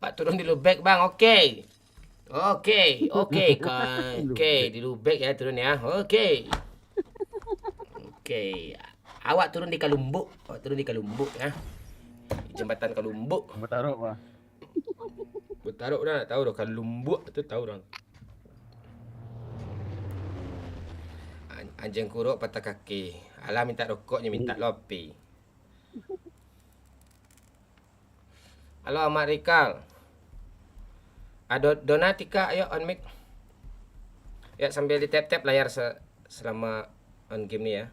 Pak turun di Lubek bang, okey. Okey, di Lubek ya turun ya. Okey. Awak turun di Kalumbuk. Ya. Di jembatan Kalumbuk. Bertaruh pak. Bertaruh dah, tahu dah Kalumbuk tu tahu dah. Anjing kuruk patah kaki. Alah minta rokoknya minta lopi. Halo Ahmad Rikal. Donatika ayo on mic. Ya sambil di tap-tap layar selama on game ni ya.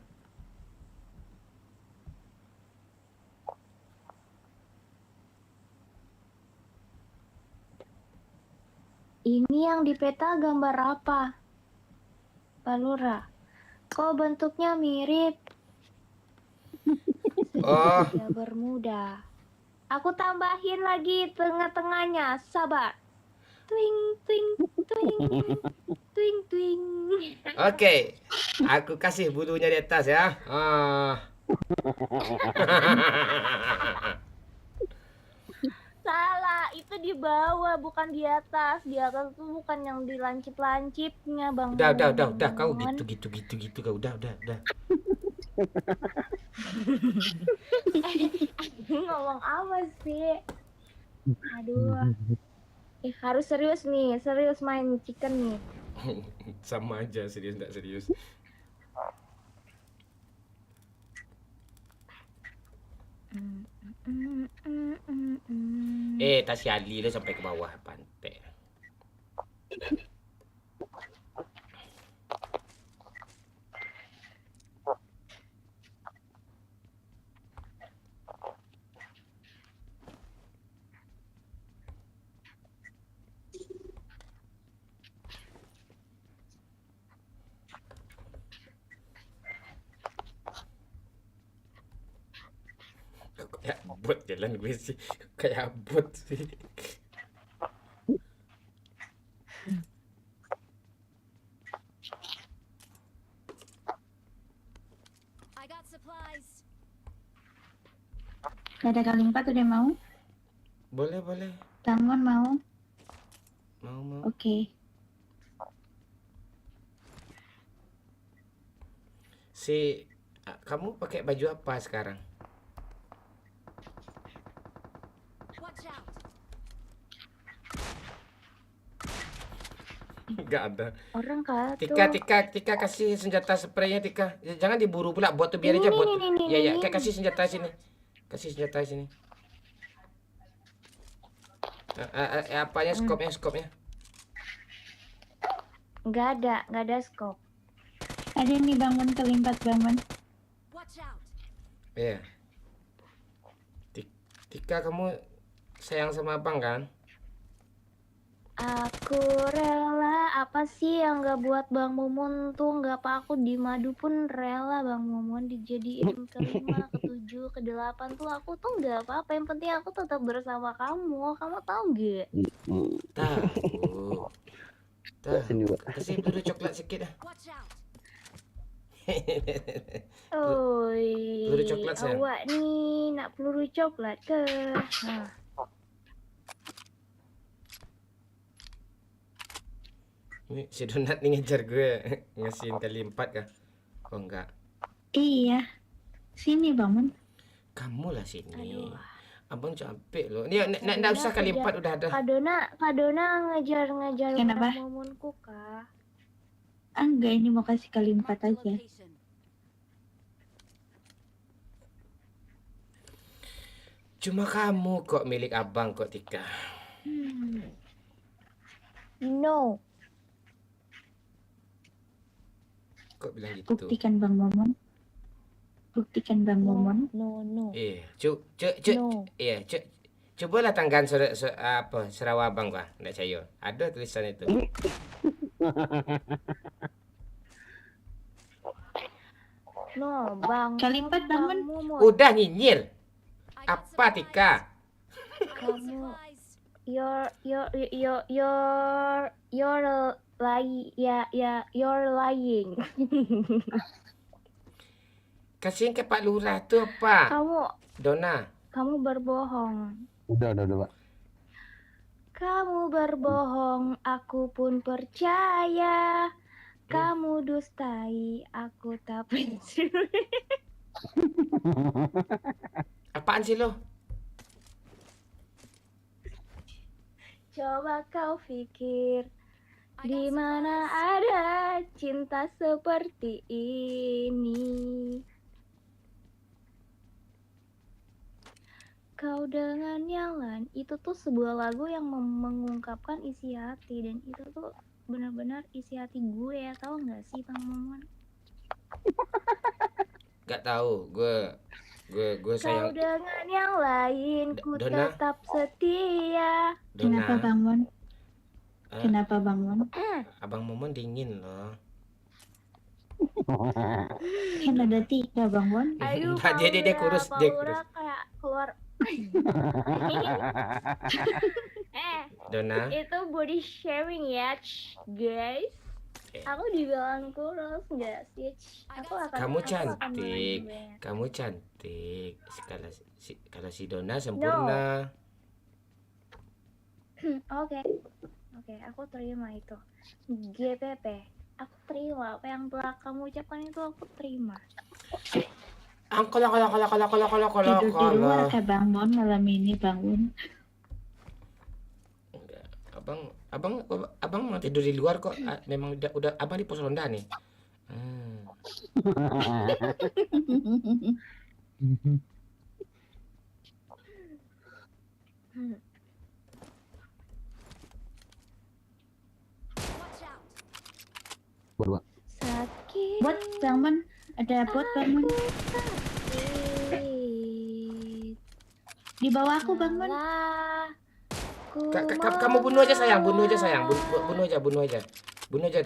Ini yang di peta gambar apa? Balura. Kok bentuknya mirip? Oh. Ya Bermuda. Aku tambahin lagi tengah-tengahnya. Sabar. Twing, twing, twing, twing, twing. Okey. Aku kasih bulunya di atas ya. Salah, itu di bawah bukan di atas. Di atas itu bukan yang dilancip-lancipnya, Bang. Udah. Kau gitu kau. Udah. Ngomong apa sih? Aduh. Harus serius nih, serius main chicken nih. Sama aja serius enggak serius. Tasi Ali lo sampai ke bawah pantai. Kayak bot jalan gue sih. Kayak bot sih. I got supplies. Ada kali 4 udah mau? Boleh. Tamon mau? Mau. Oke. Kamu pakai baju apa sekarang? Watch out. Enggak ada. Orang kata Tika kasih senjata spraynya Tika. Jangan diburu pula bot tuh biar aja bot. Ya, kasih senjata sini. Sini. Apanya skopnya? Nggak ada scope. Ada nih bangun kali 4 bangun. Watch out. Iya. Tika kamu sayang sama abang kan? Aku rela, apa sih yang nggak buat Bang Mumun tuh nggak apa, aku di madu pun rela Bang Mumun dijadiin ke-5, ke-7, ke-8 tuh aku tuh nggak apa-apa, yang penting aku tetap bersama kamu tahu gak? Tahu. Kasih peluru coklat sikit dah. Watch out. Oi, Peluru coklat, sayang. awak nih nak peluru coklat ke? Nah. Ini si Donat nih ngejar gue ngasihin kali 4 kah? Oh enggak. Iya. Sini bangun. Kamu lah sini. Aduh. Abang capek loh. Nih, nggak usah kali 4 udah ada. Kak Dona ngejar Kenapa? momonku kak. Enggak, ini mau kasih kali 4 Mark the aja. location. Cuma kamu kok milik abang kok, Tika. No. Kok bilang gitu? Buktikan Bang Momon. Buktikan Bang Momon. No. Iya, No. iya, cobalah tanggan Sarawak abang kah? Nggak cayo. Ada tulisan itu. No, Bang. Kali 4 bangun. Kamu mau Udah nyinyir. I got Apa, supplies. Tika? kamu Supplies. you're lying. Kasihin ke Pak Lurah tuh apa? Dona. Kamu berbohong. Udah, Pak. Kamu berbohong, aku pun percaya. Kamu dustai, aku tak peduli. Apaan sih lo? Coba kau pikir, I di got mana supplies. ada cinta seperti ini. Kau dengan yang lain, itu tuh sebuah lagu yang mengungkapkan isi hati, dan itu tuh benar-benar isi hati gue ya, tau nggak sih Bang Momon? Gak tahu. Gue Kau sayang dengan yang lain, ku Dona? tetap setia. Kenapa Dona. Bang Mon? Eh, Kenapa Bang Mon? Abang Momon dingin loh. Kan ada 3 Bang Mon. Aduh, Nggak, dia kurus, dia kurus. Paula kayak keluar. Dona. Itu body shaming ya, guys. Eh. Aku dibilang kurus nggak sih? Kamu Aku akan cantik. main banget. Kamu cantik. Kalau si Dona sempurna. Oke, aku terima itu. GPP, aku terima apa yang telah kamu ucapkan itu, aku terima. Kalau. Tidur di luar kah Bang Mon malam ini bangun? Enggak. Abang mau tidur di luar kok. Memang udah abang di pos ronda nih. Watch out. Buat, Pak. Sakit. Bot Bang Mon, ada bot Bang Mon. Sakit. Di bawah aku Bang Mon. Malah ku Kamu bunuh aja sayang. Bunuh aja sayang. Bunuh aja. Bunuh aja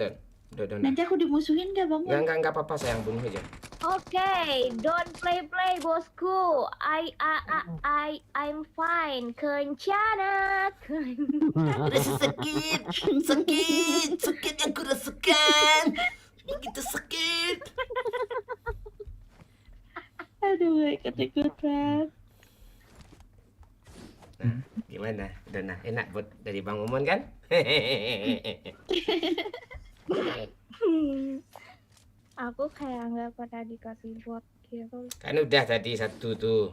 Dona. Nanti aku dimusuhin gak Bang Mon? Enggak apa-apa sayang. Bunuh aja. Oke, don't play bosku. I'm fine. Kencana. Rasa sakit yang ku rasakan. Begitu sakit. Aduh, ikut-ikutan. Nah, gimana Dona? Enak buat dari Bang Momon kan? Aku kayak nggak pernah dikasih bot gitu. Kan udah tadi satu tuh.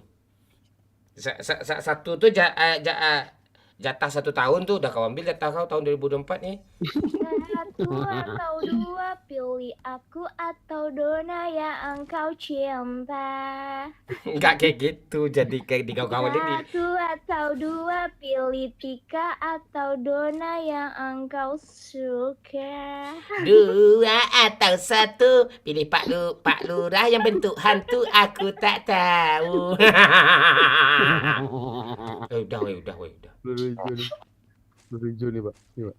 Satu tuh jatah 1 tahun tuh udah kau ambil jatah kau tahun 2024 nih. 1 atau 2, pilih aku atau Dona yang engkau cinta. Enggak kayak gitu. Jadi kayak di kawan ini. 1 atau 2, pilih Tika atau Dona yang engkau suka. 2 atau 1, pilih Pak Lurah yang bentuk hantu, aku tak tahu. Udah. Peluru hijau nih, Pak. Nih, Pak.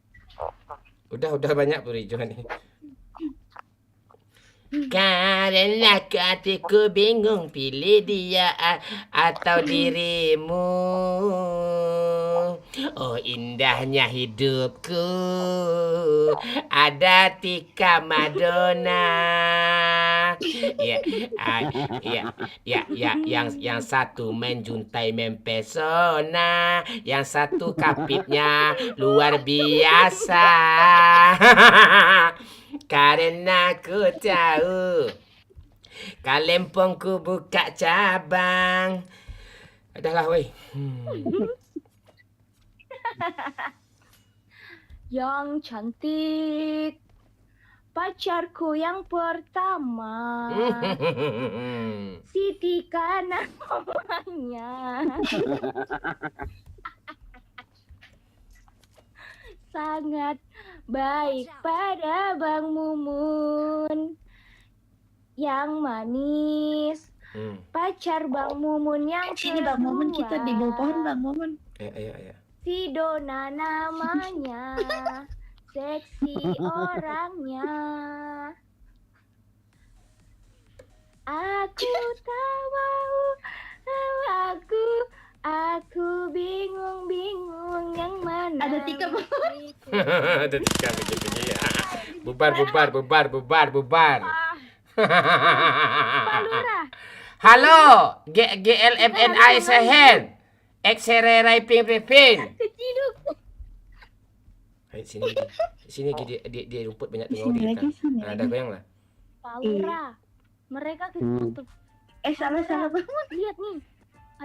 Udah banyak peluru hijau nih. Karena hatiku bingung pilih dia atau dirimu. Oh indahnya hidupku, ada Tika Madonna. Ya, yang satu menjuntai mempesona, yang satu kapitnya luar biasa. Karena ku tahu Kalempongku buka cabang. Adahlah weh. Yang cantik, pacarku yang pertama, Siti Kana namanya. Sangat baik pada Bang Mumun yang manis. Pacar Bang Mumun yang Sini Bang Mumun, kita di bawah pohon Bang Mumun. Ayo. Si Dona namanya, seksi orangnya. Aku tak mau, aku bingung yang mana. Ada Tika Bang. Ada Tika begitu ya. Bubar. Pak Lurah, Halo, GLMNI Sehen. Xererai Ping. keciduk. Ayo sini di rumput banyak tengok Sini kita. lagi, sini Nah, lagi. ada goyang lah. Pak Lurah, mereka keciduk. Salah Bang. Lihat nih,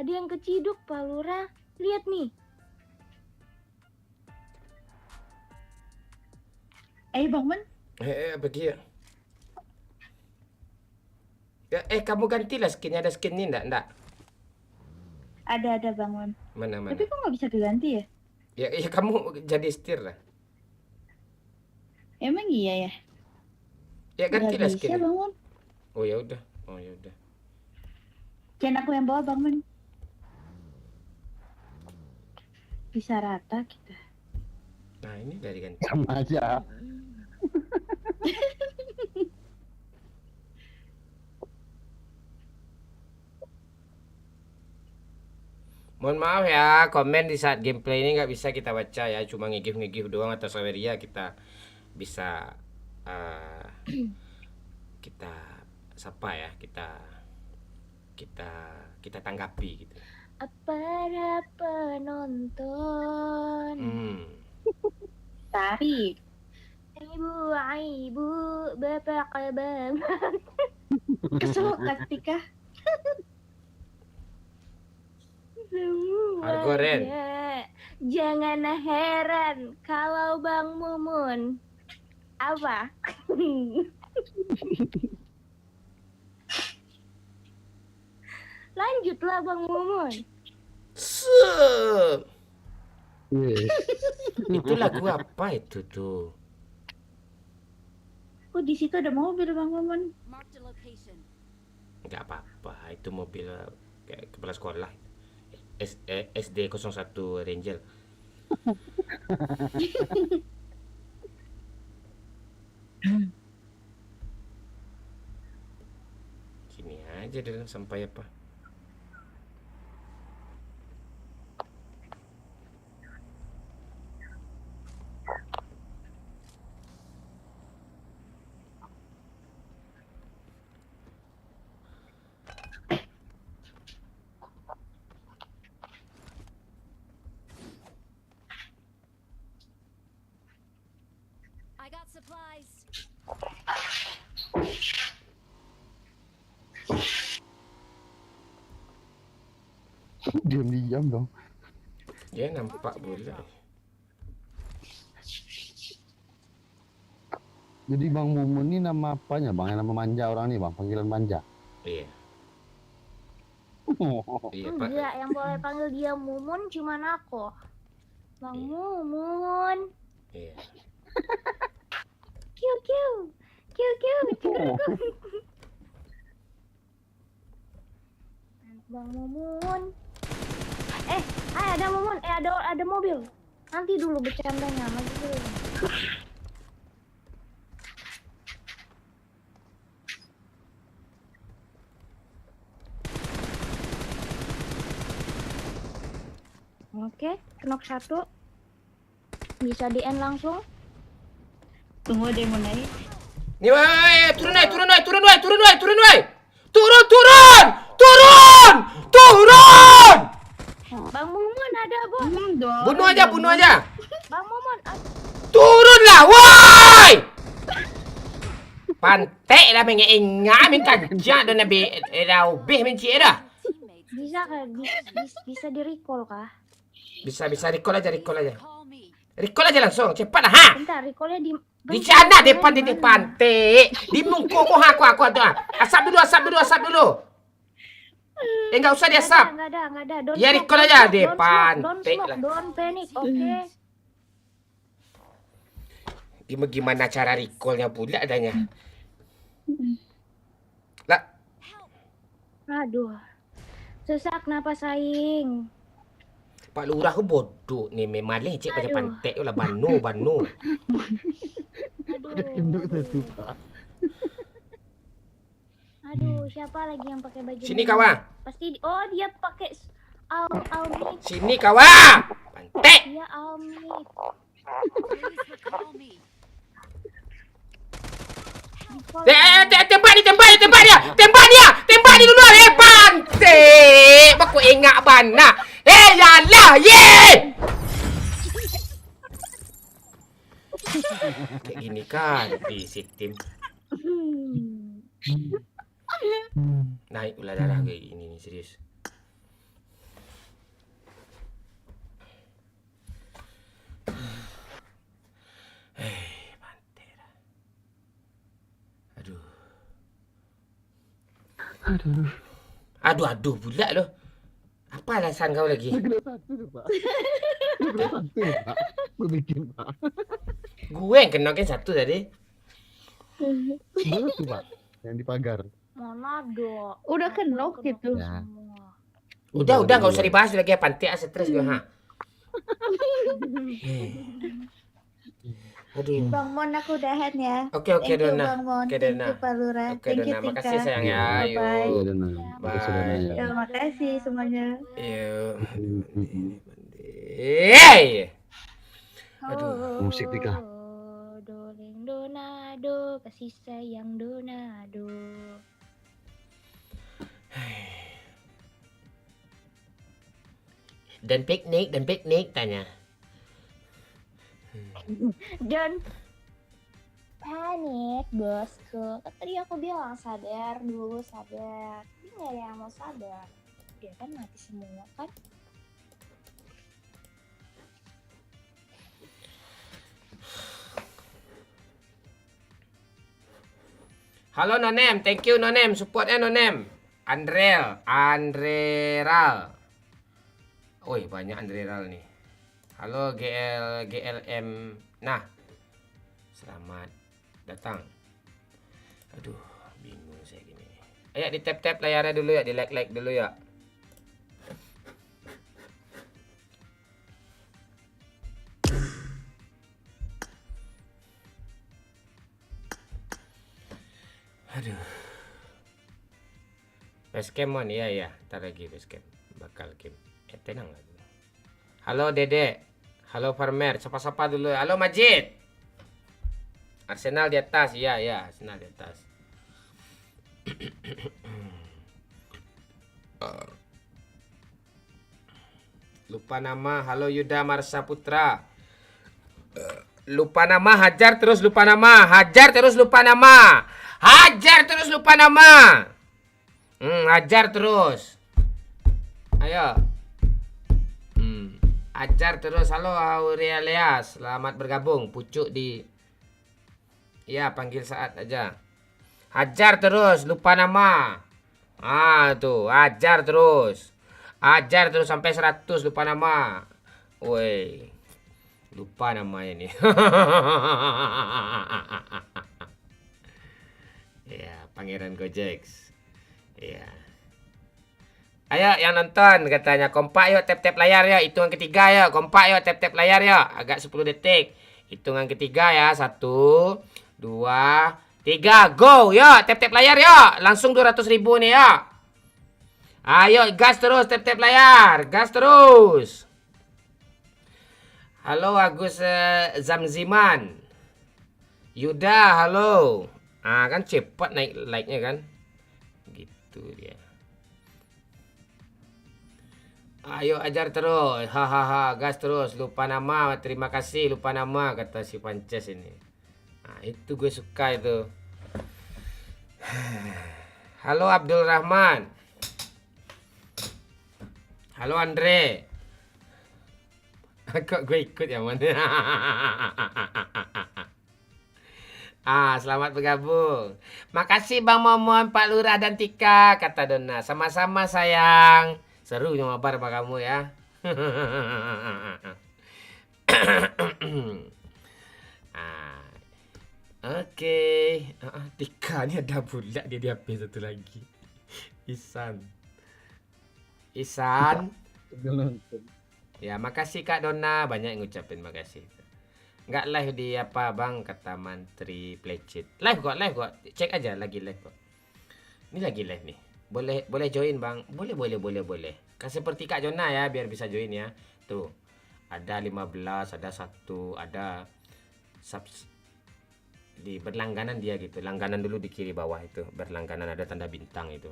ada yang keciduk Pak Lurah. Lihat nih. Bang Mun. Apa dia? Ya, kamu gantilah skinnya, ada skin ini enggak? Ada Bang Mun. Mana? Tapi kok nggak bisa keganti ya? Ya kamu jadi setir lah. Emang iya ya? Ya gantilah Nggak bisa skin. Bang Mun. Oh ya udah. Jangan aku yang bawa Bang Mun. Bisa rata kita. Nah, ini dari ganti. Sama aja. Mohon maaf ya, komen di saat gameplay ini nggak bisa kita baca ya, cuma ngegif doang atas Saweria kita bisa kita sapa ya, kita tanggapi gitu. Para penonton, Tarik. ibu, bapak, Keselokan Tika. Argoren. Jangan heran kalau Bang Mumun apa? Lanjutlah Bang Mumun. Itu lagu apa itu tuh? Oh di situ ada mobil Bang Mumun. Marked a location. Nggak apa-apa, itu mobil kayak kepala sekolah. SD 01 Ranger. Sini aja deh sampai apa? I got supplies. Diam dong. Ya nampak boleh. Jadi Bang Mumun ini nama apanya Bang? Nama manja orang nih Bang, panggilan manja. Iya. Iya, Pak. Enggak, yang boleh panggil dia Mumun cuman aku. Bang Mumun. Iya. Kiu. Bang Mumun. Ada Mumun. Ada mobil. Nanti dulu bercandanya, maju dulu. Oke, knock 1. Bisa DN langsung. Tunggu dia mau naik. Nih, woi, turun, woi. Turun! Bang Momon ada, Bos. Bunuh aja. Bang Momon. Turunlah, woi! Pantek lah mengingat minta jak dan nabi dah ubih mencik dah. Bisa kah? Bisa di recall kah? Bisa recall aja. Recall aja langsung, cepatlah ha. Bentar, recallnya di Sana depan titik pantai. Di mungkuk aku tu. Asap dulu. Enggak usah diasap. Enggak ada. Don't Ya, smoke, recall don't aja, smoke, depan. Don't Tek smoke, lah. don't panic, oke? Gimana cara recallnya pula adanya? Lah, Aduh. Susah kenapa saing? Pak Lurah ke bodoh ni memang leh cik macam Aduh. pantek tu lah banu. Aduh. Induk tu Pak. Aduh, siapa lagi yang pakai baju Sini merah? kawan. Pasti oh dia pakai Almi. Sini kawan. Pantek. Dia Almi. Tembak dia dulu. Pantek. Aku ingat bana. Yalah, ye. Kayak gini kan di sistem. Naik pula darah kayak gini nih, serius. Pantera. Aduh pula loh. Apa alasan kau lagi? Negara satu tu Pak. Berbikin Pak. Gue yang kena kan satu tadi. Mana tu Pak? Yang di pagar. Mana ada? Udah kenok gitu. Ya. Udah enggak usah dibahas lagi ya, pantek stres gue ha. Aduh. Bang Mon aku udahan ya. Oke Thank you, Dona. Bang Mon. Oke Thank Dona. you Pak Lurah. Oke Thank you Dona, Tika. makasih sayang ya. Bye-bye. Ayo. Iya Dona. Makasih Dona ya. Ya, makasih semuanya. Yuk. Aduh. Musik Tika. Doleng donado, kasih sayang donado. Dan piknik tanya. Dan panik bosku. Tadi aku bilang sadar dulu, sadar. Tapi nggak ada yang mau sadar. Dia kan mati semua kan. Halo Nonem, thank you Nonem, supportnya Nonem. Andreral. Oi, banyak Andreral nih. Halo GLM. Nah. Selamat datang. Aduh, bingung saya gini. Ayo di tap layarnya dulu ya, di like dulu ya. Aduh. Basecamp mon, iya. Ntar lagi basecamp. Bakal game. Tenang lah. Halo Dede. Halo Farmer. Sapa-sapa dulu. Halo Majid. Arsenal di atas. Iya. Arsenal di atas. Lupa nama. Halo Yuda Marsa Putra. Lupa nama. Hajar terus lupa nama. Hajar terus lupa nama. Hajar terus. Ayo. Ajar terus. Halo Aurelia. Selamat bergabung. Pucuk di. Ya, panggil saat aja. Hajar terus. Lupa nama. Tuh. Ajar terus sampai 100 lupa nama. Woi. Lupa namanya nih. Ya, Pangeran Gojek. Ya. Ayo yang nonton katanya kompak yuk tap layar ya. Hitungan ketiga ya. Kompak yuk tap layar ya. Agak 10 detik. Hitungan ketiga ya. 1 2 3 go ya. Tap layar ya. Langsung 200.000 nih ya. Ayo gas terus tap layar. Gas terus. Halo Agus Zamziman. Yuda, halo. Kan cepat naik like-nya kan. Gitu dia. Ayo ajar terus. Hahaha, gas terus. Lupa nama, terima kasih lupa nama kata si Pances ini. Itu gue suka itu. Halo Abdul Rahman. Halo Andre. Kok gue ikut ya man? Selamat bergabung. Makasih Bang Momon, Pak Lurah dan Tika, kata Donna. Sama-sama sayang. Seru nyobar sama kamu ya. Oke. Tika ini ada pula dia di HP satu lagi. Isan. Ya, makasih Kak Donna, banyak yang ngucapin makasih. Nggak live di apa bang, kata Mantri Plecit. Live kok, cek aja lagi live kok. Ini lagi live nih. Boleh join bang? Boleh. Kan seperti Kak Donna ya, biar bisa join ya. Tuh, ada 15, ada 1, ada di berlangganan dia gitu. Langganan dulu di kiri bawah itu, berlangganan ada tanda bintang itu.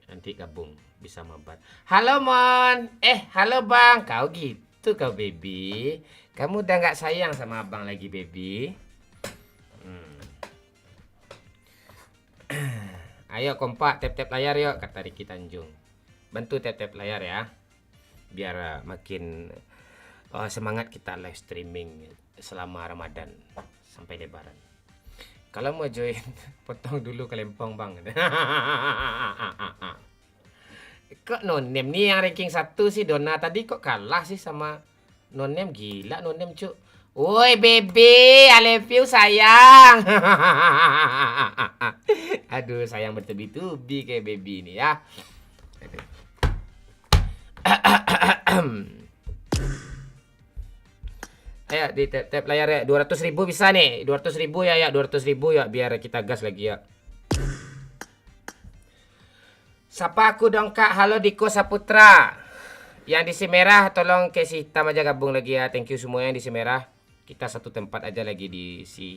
Nanti gabung bisa mabar. Halo Mon. Halo bang. Kau gitu kau baby. Kamu udah nggak sayang sama abang lagi baby. Ayo kompak tap layar yuk, kata Riki Tanjung. Bantu tap layar ya. Biar makin semangat kita live streaming selama Ramadan sampai Lebaran. Kalau mau join, potong dulu ke Lempong bang. Kok nonem nih yang ranking 1 sih Donna tadi kok kalah sih sama nonem, gila nonem cuk. Woi baby, I love you sayang. Aduh sayang bertubi-tubi kayak baby ini ya. Ayo di tap layar ya. 200.000 bisa nih. 200.000 ya 200.000 ya biar kita gas lagi ya. Sapa aku dong Kak. Halo Diko Saputra. Yang di si merah tolong ke si hitam aja gabung lagi ya. Thank you semua yang di si merah. Kita satu tempat aja lagi di si